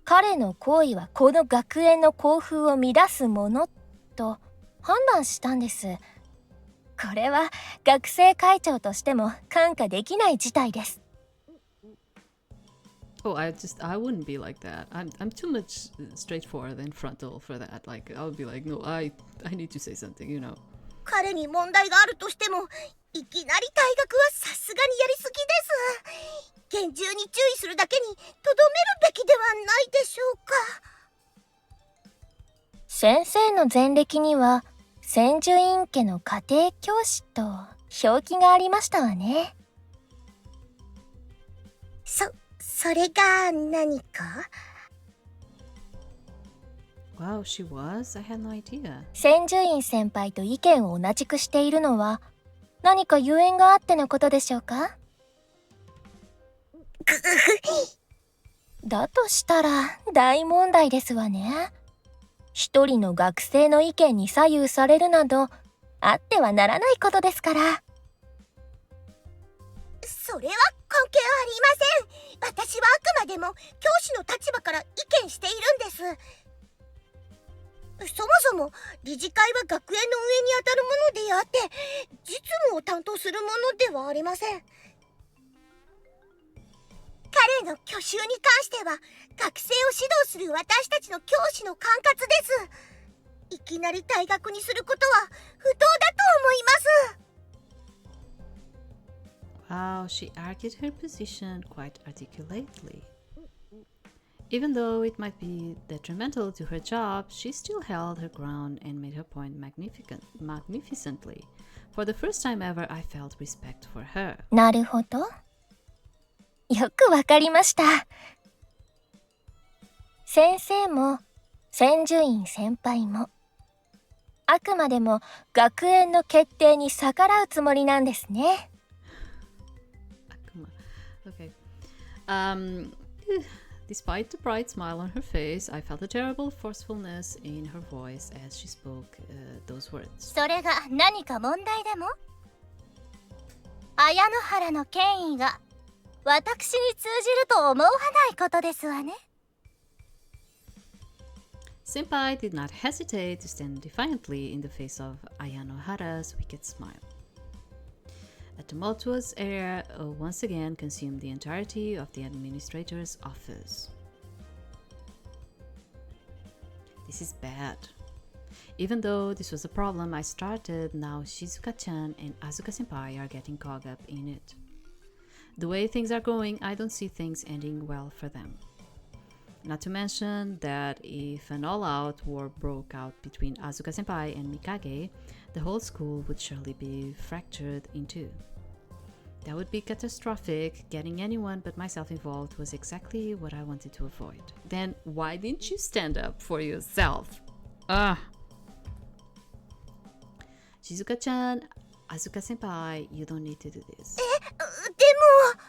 彼の行為はこの学園の校風を乱すものと判断したんです。これは学生会長としても看過できない事態です。Oh, I wouldn't be like that. I'm too much straightforward and frontal for that. Like, I would be like, no, I need to say something, you know. 彼に問題があるとしてもいきなり退学はさすがにやりすぎです。厳重に注意するだけにとどめるべきではないでしょうか。先生の前歴には千住院家の家庭教師と表記がありましたわね。それが何か？ Wow, she was? I had no idea. 千住院先輩と意見を同じくしているのは何かゆえんがあってのことでしょうか？だとしたら大問題ですわね。一人の学生の意見に左右されるなどあってはならないことですから。それは関係ありません。私はあくまでも教師の立場から意見しているんです。そもそも理事会は学園の上にあたるものであって、実務を担当するものではありません。彼の去就に関しては学生を指導する私たちの教師の管轄です。いきなり退学にすることは不当だと思います。Wow, she argued her position quite articulately. Even though it might be detrimental to her job, she still held her ground and made her point magnificently. For the first time ever, I felt respect for her. なるほど。よくわかりました。先生も専従員先輩もあくまでも学園の決定に逆らうつもりなんですね。Okay. Despite the bright smile on her face, I felt a terrible forcefulness in her voice as she spoke those words. それが何か問題でも？綾野原の権威が私に通じると思わないことですわね。Senpai did not hesitate to stand defiantly in the face of Ayanohara's wicked smile. A tumultuous air once again consumed the entirety of the administrator's office. This is bad. Even though this was a problem I started, now Shizuka-chan and Asuka-senpai are getting caught up in it. The way things are going, I don't see things ending well for them. Not to mention that if an all-out war broke out between Asuka-senpai and Mikage, the whole school would surely be fractured in two. That would be catastrophic. Getting anyone but myself involved was exactly what I wanted to avoid. Then why didn't you stand up for yourself? Shizuka-chan, Asuka-senpai, you don't need to do this. でも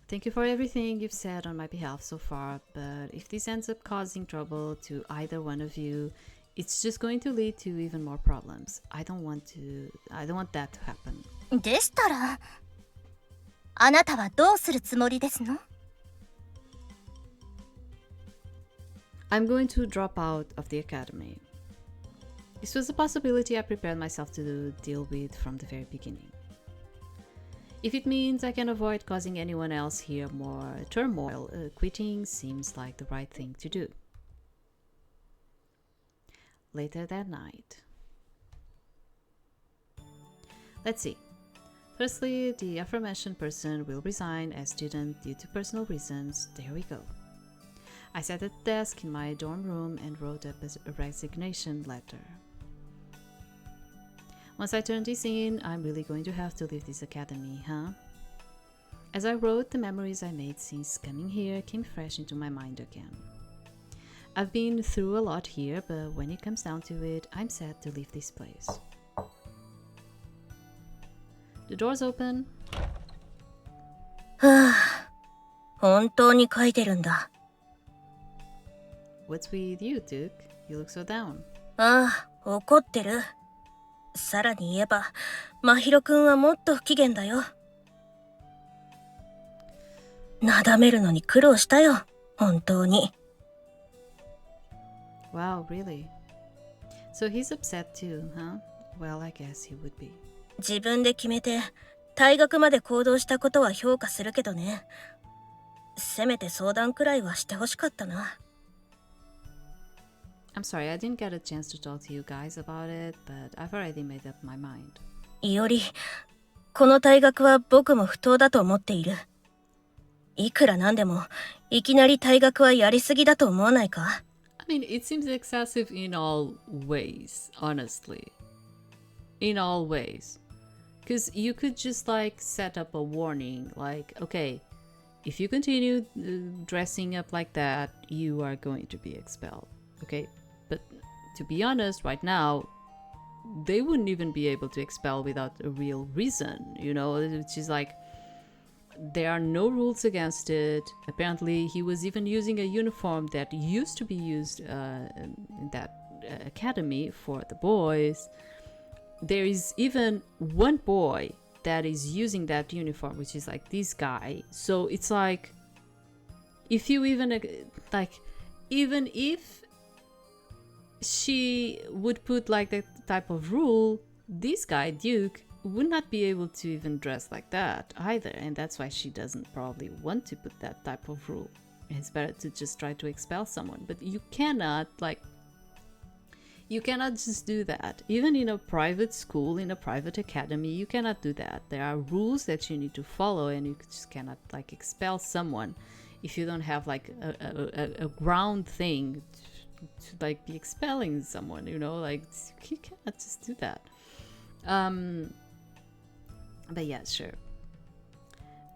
Thank you for everything you've said on my behalf so far, but if this ends up causing trouble to either one of you, it's just going to lead to even more problems. I don't want that to happen. でしたら、あなたはどうするつもりですの？ I'm going to drop out of the academy. This was a possibility I prepared myself to deal with from the very beginning. If it means I can avoid causing anyone else here more turmoil, quitting seems like the right thing to do. Later that night. Let's see. Firstly, the aforementioned person will resign as student due to personal reasons. There we go. I sat at the desk in my dorm room and wrote up a resignation letter. Once I turn this in, I'm really going to have to leave this academy, huh? As I wrote, the memories I made since coming here came fresh into my mind again. I've been through a lot here, but when it comes down to it, I'm sad to leave this place. The door's open. はあ、本当に書いてるんだ。What's with you, Duke? You look so down. ああ、怒ってる。さらに言えば、真宙くんはもっと不機嫌だよ。なだめるのに苦労したよ、本当に。Wow, really? So he's upset too, huh? Well, I guess he would be. 自分で決めて、退学まで行動したことは評価するけどね。せめて相談くらいはしてほしかったな。I'm sorry, I didn't get a chance to talk to you guys about it, but I've already made up my mind. いおり、この退学は僕も不当だと思っている。いくらなんでも、いきなり退学はやりすぎだと思わないか？ I mean, it seems excessive in all ways, honestly. In all ways. Because you could just like set up a warning, like, okay, if you continue dressing up like that, you are going to be expelled. Okay? But to be honest, right now, they wouldn't even be able to expel without a real reason, you know? Which is like, there are no rules against it. Apparently, he was even using a uniform that used to be used in that academy for the boys. there is even one boy that is using that uniform, which is like this guy. So it's like, if you even like, even if she would put like that type of rule, this guy Duke would not be able to even dress like that either, and that's why she doesn't probably want to put that type of rule. It's better to just try to expel someone, but you cannot just do that. Even in a private school, in a private academy, you cannot do that. There are rules that you need to follow, and you just cannot like expel someone if you don't have like a ground thing to like be expelling someone, you know, like you cannot just do that. But yeah, sure.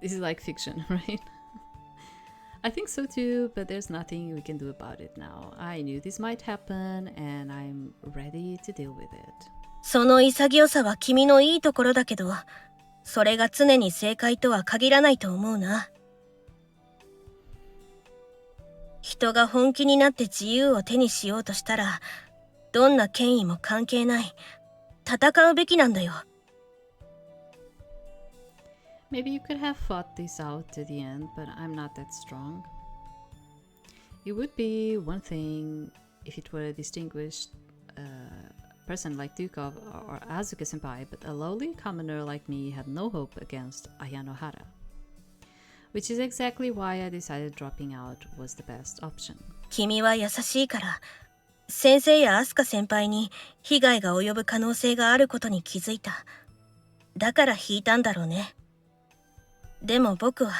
This is like fiction, right? I think so too, but there's nothing we can do about it now. I knew this might happen, and I'm ready to deal with it. その潔さは君のいいところだけど、それが常に正解とは限らないと思うな。人が本気になって自由を手にしようとしたら、どんな権威も関係ない。戦うべきなんだよ。Maybe you could have fought this out to the end, but I'm not that strong. It would be one thing if it were a distinguished person like Dukov or Asuka-senpai, but a lowly commoner like me had no hope against Ayanohara. Which is exactly why I decided dropping out was the best option. 君は優しいから、先生やアスカ先輩に被害が及ぶ可能性があることに気づいた。だから引いたんだろうね。でも僕は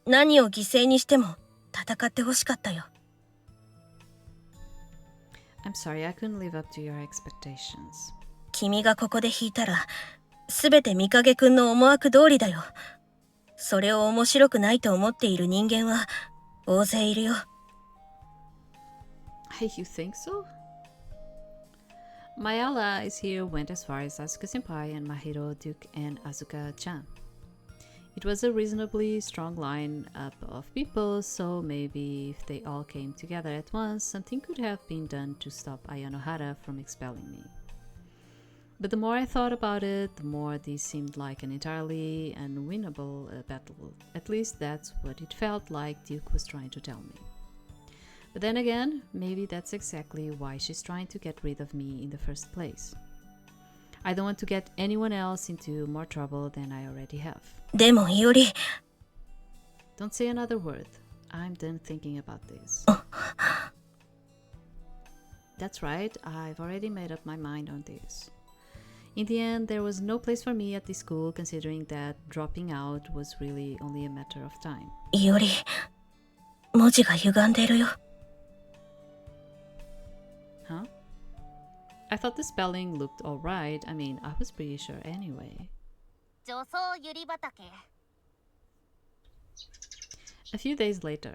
何を犠牲にしても戦ってほしかったよ。I'm sorry, I couldn't live up to your expectations. 君がここで引いたら、すべてMikageくんの思惑通りだよ。それを面白くないと思っている人間は大勢いるよ。Hey, you think so? My allies here went as far as Asuka-senpai and Mahiro, Duke, and Asuka-chan. It was a reasonably strong line-up of people, so maybe if they all came together at once, something could have been done to stop Ayanohara from expelling me. But the more I thought about it, the more this seemed like an entirely unwinnable battle. At least that's what it felt like Duke was trying to tell me. But then again, maybe that's exactly why she's trying to get rid of me in the first place. I don't want to get anyone else into more trouble than I already have. でもイオリ。Don't say another word. I'm done thinking about this. That's right, I've already made up my mind on this. In the end, there was no place for me at the school, considering that dropping out was really only a matter of time. イオリ、文字が歪んでるよ。Huh? I thought the spelling looked alright. I mean, I was pretty sure anyway. 女装ゆり畑。A few days later.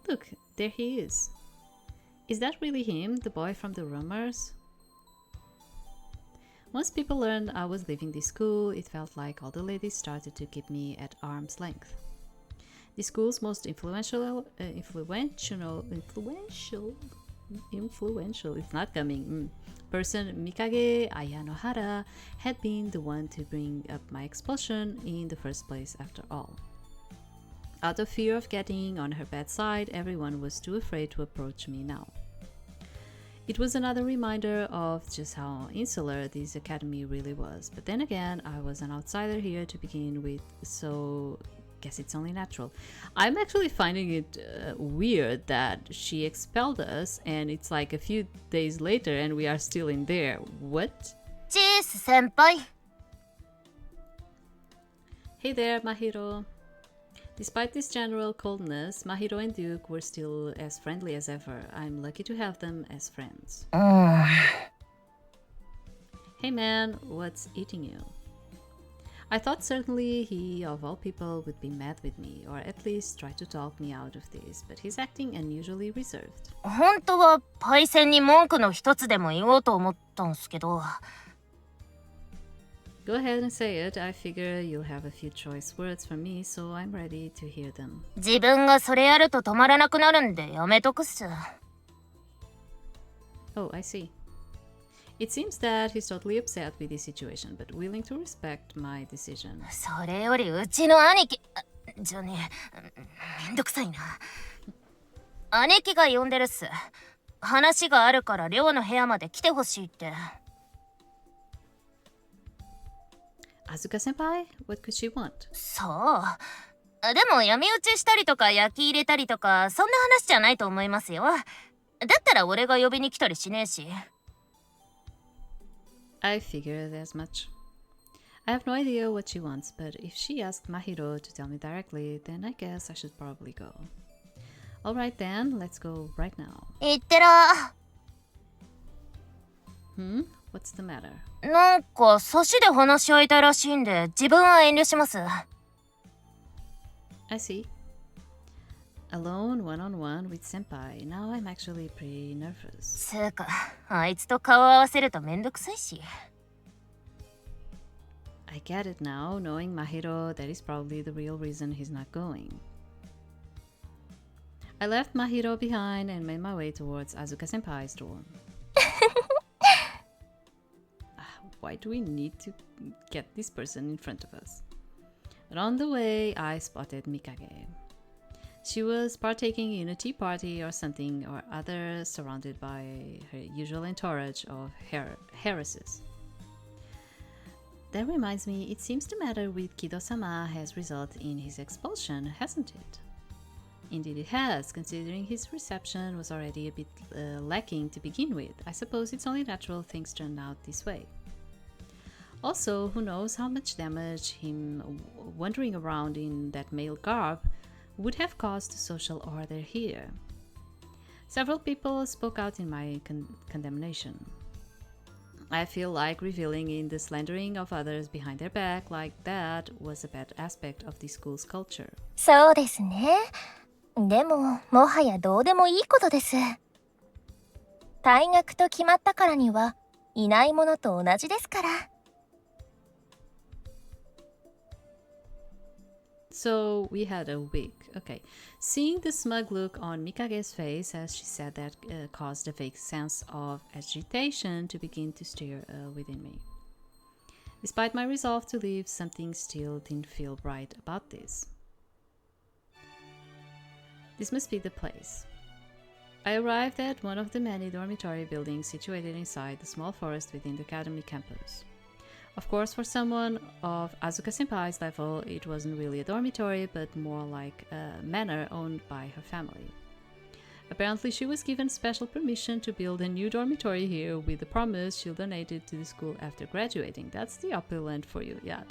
Look, there he is. Is that really him, the boy from the rumors? Once people learned I was leaving the school, it felt like all the ladies started to keep me at arm's length. The school's most influential, it's not coming, person, Mikage Ayanohara, had been the one to bring up my expulsion in the first place after all. Out of fear of getting on her bad side, everyone was too afraid to approach me now. It was another reminder of just how insular this academy really was, but then again, I was an outsider here to begin with, so guess it's only natural. I'm actually finding it weird that she expelled us and it's like a few days later and we are still in there. What? チース先輩。Hey there, Mahiro. Despite this general coldness, Mahiro and Duke were still as friendly as ever. I'm lucky to have them as friends. Hey man, what's eating you? I thought certainly he, of all people, would be mad with me, or at least try to talk me out of this, but he's acting unusually reserved. 本当はパイセンに文句の一つでも言おうと思ったんすけど。Go ahead and say it. I figure you'll have a few choice words from me, so I'm ready to hear them. 自分がそれやると止まらなくなるんでやめとくっす。Oh, I see. It seems that he's totally upset with this situation, but willing to respect my decision. それよりうちの兄貴じゃねえ、めんどくさいな。姉貴が呼んでるっす。話があるから寮の部屋まで来てほしいって。Asuka-senpai? What could she want? そう。でも闇討ちしたりとか焼き入れたりとかそんな話じゃないと思いますよ。だったら俺が呼びに来たりしねえし。I figured as much. I have no idea what she wants, but if she asked Mahiro to tell me directly, then I guess I should probably go. Alright then, let's go right now. 言ってら。What's the matter? なんか差しで話し合いたいらしいんで自分は遠慮します。I see. Alone, one-on-one with senpai. Now I'm actually pretty nervous. つうか、あいつと顔合わせるとめんどくさいし。I get it now, knowing Mahiro, that is probably the real reason he's not going. I left Mahiro behind and made my way towards Asuka-senpai's dorm. Why do we need to get this person in front of us? But on the way, I spotted Mikage. She was partaking in a tea party or something or other, surrounded by her usual entourage of he-iresses. That reminds me, it seems the matter with Kido-sama has resulted in his expulsion, hasn't it? Indeed it has, considering his reception was already a bit lacking to begin with. I suppose it's only natural things turned out this way. Also, who knows how much damage him wandering around in that male garb would have caused to social order here. Several people spoke out in my condemnation. I feel like revealing in the slandering of others behind their back like that was a bad aspect of the school's culture. そうですね。でも、もはやどうでもいいことです。退学と決まったからには、いないものと同じですから。So we had a week. Okay. Seeing the smug look on Mikage's face as she said that caused a vague sense of agitation to begin to stir within me. Despite my resolve to leave, something still didn't feel right about this. This must be the place. I arrived at one of the many dormitory buildings situated inside the small forest within the academy campus. Of course, for someone of Asuka-senpai's level, it wasn't really a dormitory, but more like a manor owned by her family. Apparently, she was given special permission to build a new dormitory here with the promise she'll donate it to the school after graduating. That's the opulent for you, yeah.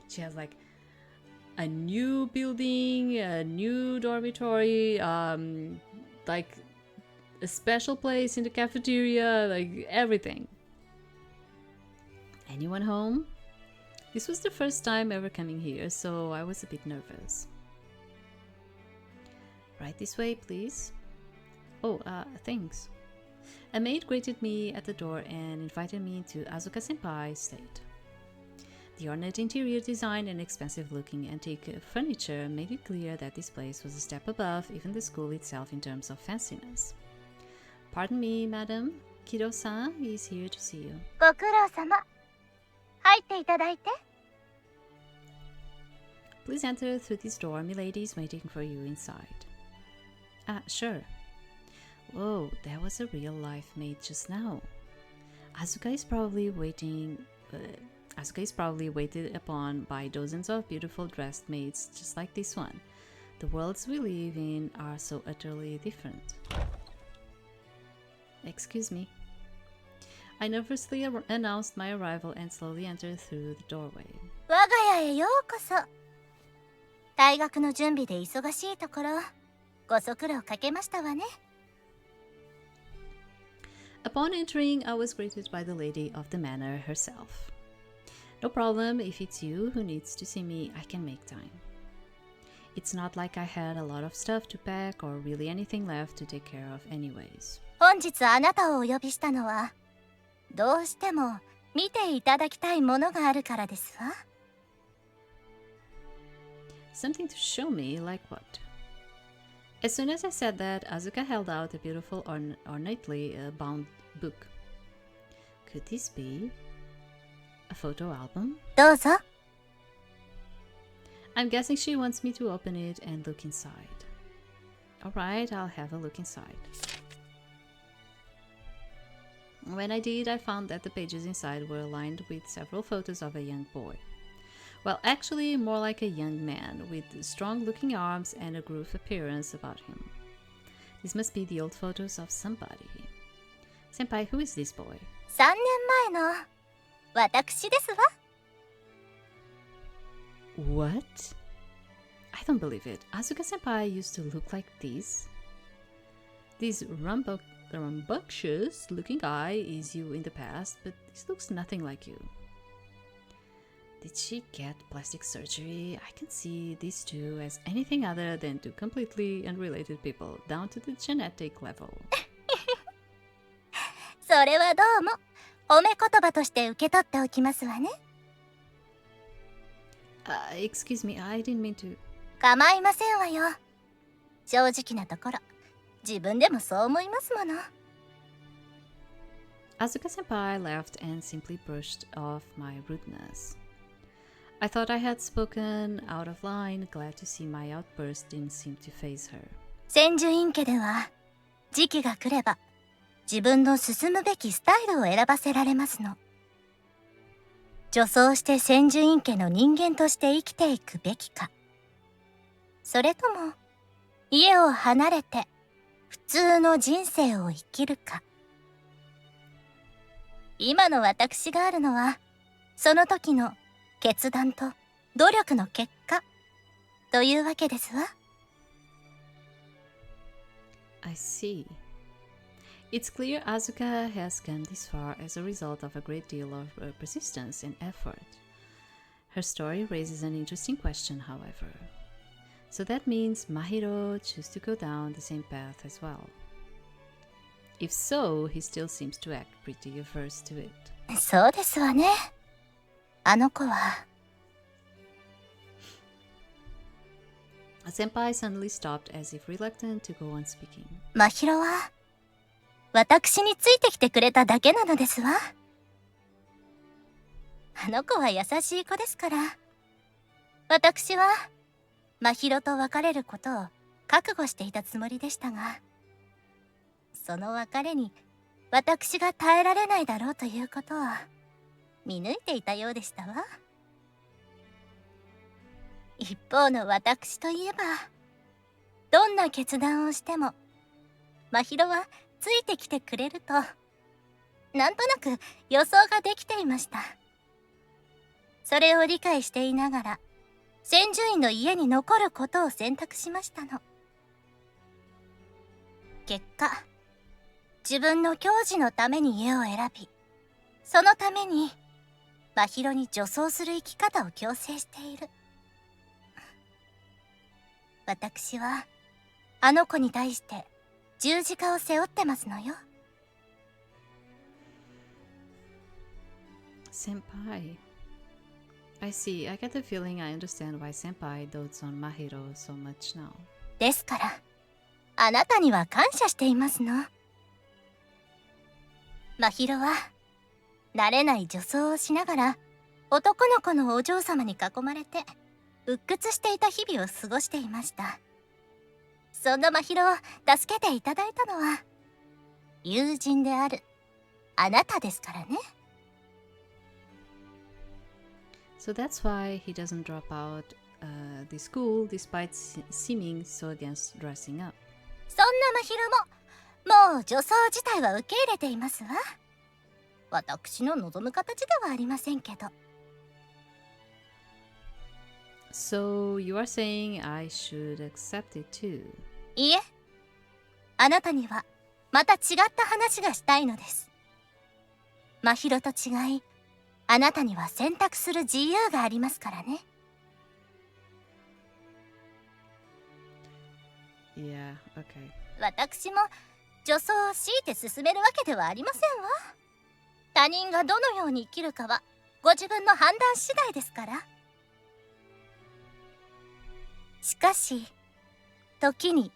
She has like a new building, a new dormitory, like a special place in the cafeteria, like everything. Anyone home? This was the first time ever coming here, so I was a bit nervous. Right this way, please. Oh, thanks. A maid greeted me at the door and invited me to Asuka-senpai's state. The ornate interior design and expensive-looking antique furniture made it clear that this place was a step above even the school itself in terms of fanciness. Pardon me, madam. Kido-san is here to see you. ご苦労様。入っていただいて。Please enter through this door. Milady is waiting for you inside. Ah, sure. Whoa, that was a real-life maid just now. Asuka is probably waited upon by dozens of beautiful dressed maids just like this one. The worlds we live in are so utterly different. Excuse me. I nervously announced my arrival and slowly entered through the doorway. 我が家へようこそ。大学の準備で忙しいところ、ご足労かけましたわね。Upon entering, I was greeted by the lady of the manor herself. No problem, if it's you who needs to see me, I can make time. It's not like I had a lot of stuff to pack or really anything left to take care of anyways. 本日あなたをお呼びしたのは、どうしても見ていただきたいものがあるからですわ。Something to show me, like what? As soon as I said that, Asuka held out a beautiful ornately bound book. Could this be a photo album? どうぞ。 I'm guessing she wants me to open it and look inside. Alright, I'll have a look inside. When I did, I found that the pages inside were lined with several photos of a young boy. Well, actually, more like a young man, with strong-looking arms and a groove appearance about him. This must be the old photos of somebody. Senpai, who is this boy? 3年前の私ですわ。 What? I don't believe it. Asuka Senpai used to look like this? This rambunctious looking guy is you in the past, but this looks nothing like you. Did she get plastic surgery? I can see these two as anything other than two completely unrelated people, down to the genetic level. それはどうも褒め言葉として受け取っておきますわね。 Excuse me, I didn't mean to... 構いませんわよ。正直なところ、自分でもそう思いますもの。 Asuka Senpai laughed and simply brushed off my rudeness. I thought I had spoken out of line, glad to see my outburst didn't seem to faze her. 千住院家では、時期が来れば、自分の進むべきスタイルを選ばせられますの。女装して千住院家の人間として生きていくべきか。それとも、家を離れて、普通の人生を生きるか。今の私があるのは、その時の決断と努力の結果、というわけですわ。I see. It's clear Asuka has come this far as a result of a great deal of persistence and effort. Her story raises an interesting question, however. So that means Mahiro chose to go down the same path as well. If so, he still seems to act pretty averse to it. そうですわね。あの子は。 Senpai suddenly stopped as if reluctant to go on speaking. 真宙は、私についてきてくれただけなのですわ。あの子は優しい子ですから。私は、真宙と別れることを覚悟していたつもりでしたが、その別れに私が耐えられないだろうということを見抜いていたようでしたわ。一方の私といえば、どんな決断をしても、真宙はついてきてくれると、なんとなく予想ができていました。それを理解していながら、千住院の家に残ることを選択しましたの。結果、自分の矜持のために家を選び、そのために、真宙に女装する生き方を強制している。私は、あの子に対して十字架を背負ってますのよ。Senpai. I see. I get the feeling I understand why Senpai dotes on Mahiro so much now. ですから、あなたには感謝していますの。真宙は、慣れない女装をしながら、男の子のお嬢様に囲まれて、鬱屈していた日々を過ごしていました。そんな真宙を助けていただいたのは、友人であるあなたですからね。So that's why he doesn't drop out the school despite seeming so against dressing up. そんな真宙も、もう女装自体は受け入れていますわ。私の望む形ではありませんけど。So you are saying I should accept it too? いいえ、あなたにはまた違った話がしたいのです。真宙と違い、あなたには選択する自由がありますからね。Yeah, okay. 私も女装を強いて進めるわけではありませんわ。他人がどのように生きるかはご自分の判断次第ですから。しかし、時に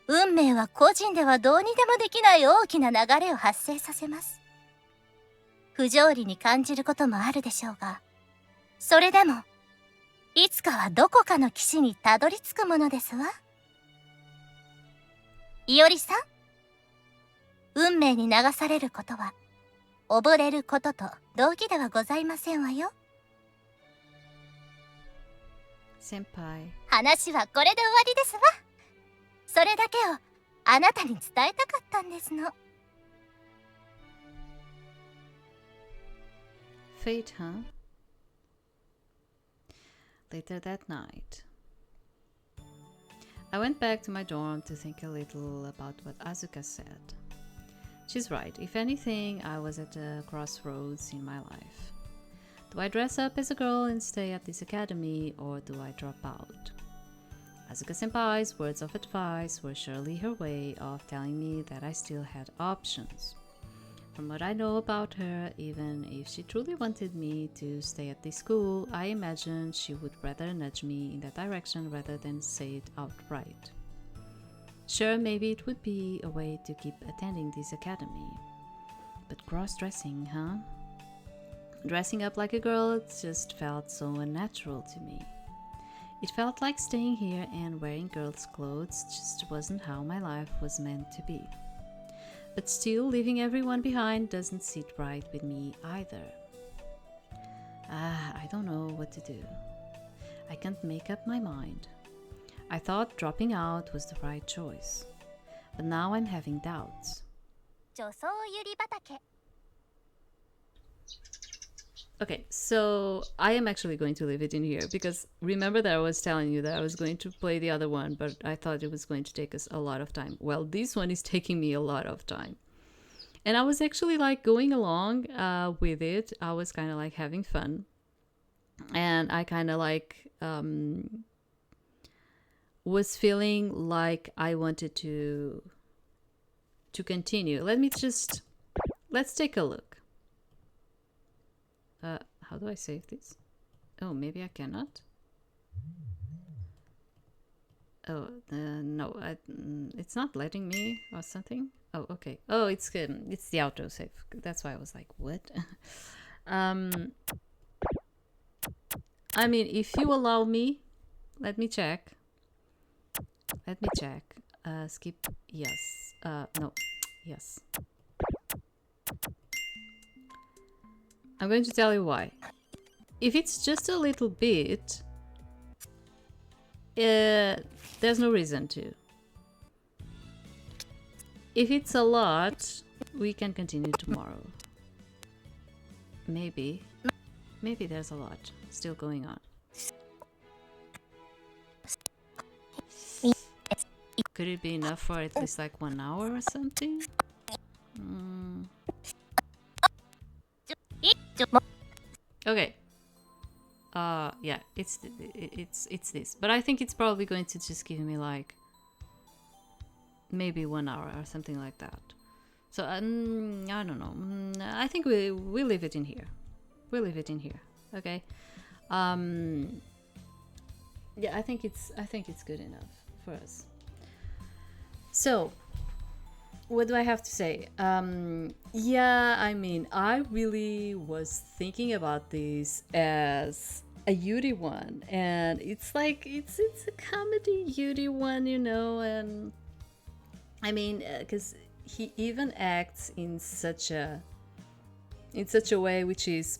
運命は個人ではどうにでもできない大きな流れを発生させます。不条理に感じることもあるでしょうが、それでもいつかはどこかの岸にたどり着くものですわ。いおりさん、運命に流されることは溺れることと同義ではございませんわよ。先輩。話はこれで終わりですわ。それだけをあなたに伝えたかったんですの。Fate, huh? Later that night, I went back to my dorm to think a little about what Asuka said. She's right. If anything, I was at a crossroads in my life. Do I dress up as a girl and stay at this academy, or do I drop out? Asuka-senpai's words of advice were surely her way of telling me that I still had options. From what I know about her, even if she truly wanted me to stay at this school, I imagine she would rather nudge me in that direction rather than say it outright. Sure, maybe it would be a way to keep attending this academy. But cross-dressing, huh? Dressing up like a girl just felt so unnatural to me. It felt like staying here and wearing girls' clothes just wasn't how my life was meant to be. But still, leaving everyone behind doesn't sit right with me either. I don't know what to do. I can't make up my mind. I thought dropping out was the right choice, but now I'm having doubts. 女装ゆり畑。 Okay, so I am actually going to leave it in here because remember that I was telling you that I was going to play the other one, but I thought it was going to take us a lot of time. Well, this one is taking me a lot of time. And I was actually like going along with it. I was kind of like having fun. And I kind of like was feeling like I wanted to continue. Let's take a look. How do I save this? Oh, maybe I cannot. Oh, no, it's not letting me or something. Oh, okay. Oh, it's good. It's the autosave. That's why I was like, what? I mean, if you allow me, let me check. Skip. Yes. No. Yes. I'm going to tell you why. If it's just a little bit, there's no reason to. If it's a lot, we can continue tomorrow. Maybe there's a lot still going on. Could it be enough for at least like 1 hour or something? Okay. Yeah, it's this, but I think it's probably going to just give me like maybe 1 hour or something like that. So I don't know. I think we leave it in here. We'll leave it in here. Okay. Yeah, I think it's good enough for us. So, what do I have to say? Yeah, I mean, I really was thinking about this as a Yuri one, and it's like it's a comedy Yuri one, you know, and I mean, because he even acts in such a way which is,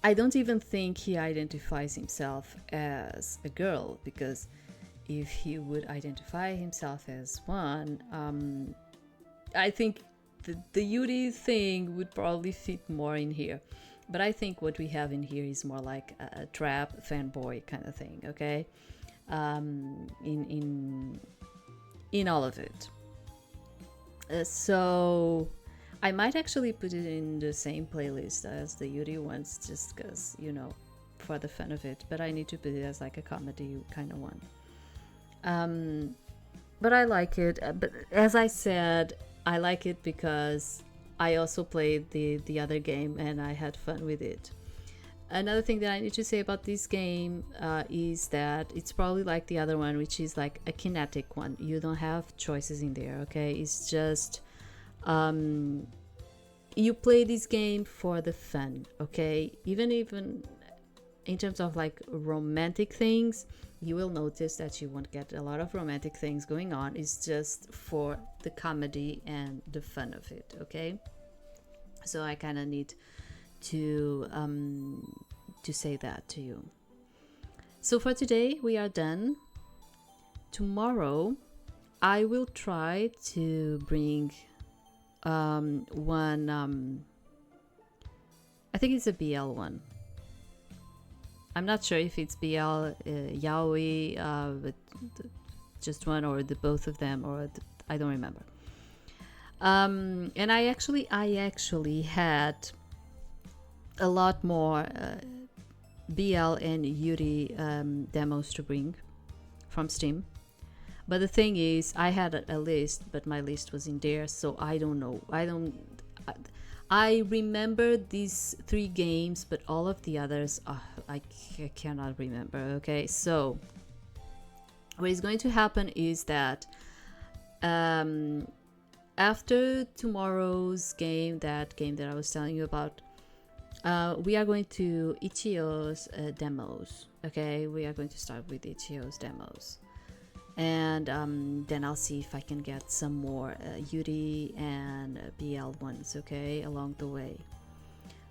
I don't even think he identifies himself as a girl, because if he would identify himself as one, I think the Yuri thing would probably fit more in here. But I think what we have in here is more like a trap fanboy kind of thing, okay? In all of it. So I might actually put it in the same playlist as the Yuri ones, just because, you know, for the fun of it. But I need to put it as like a comedy kind of one. But I like it. But as I said, I like it because I also played the other game and I had fun with it. Another thing that I need to say about this game is that it's probably like the other one, which is like a kinetic one. You don't have choices in there, okay? It's just you play this game for the fun, okay? Even in terms of like romantic things, you will notice that you won't get a lot of romantic things going on. It's just for the comedy and the fun of it, okay? So I kind of need to say that to you. So for today we are done. Tomorrow I will try to bring one I think it's a BL one. I'm not sure if it's BL yaoi, but just one or the both of them, or I don't remember. And I actually had a lot more BL and Yuri demos to bring from Steam. But the thing is, I had a list, but my list was in there, so I don't know. I remember these 3 games, but all of the others, I cannot remember, okay? So, what is going to happen is that after tomorrow's game, that I was telling you about, we are going to Ichio's demos, okay? We are going to start with Ichio's demos. And then I'll see if I can get some more Yuri and BL ones, okay, along the way.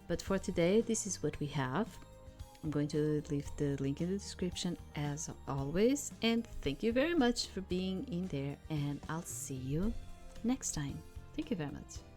But for today, this is what we have. I'm going to leave the link in the description as always. And thank you very much for being in there. And I'll see you next time. Thank you very much.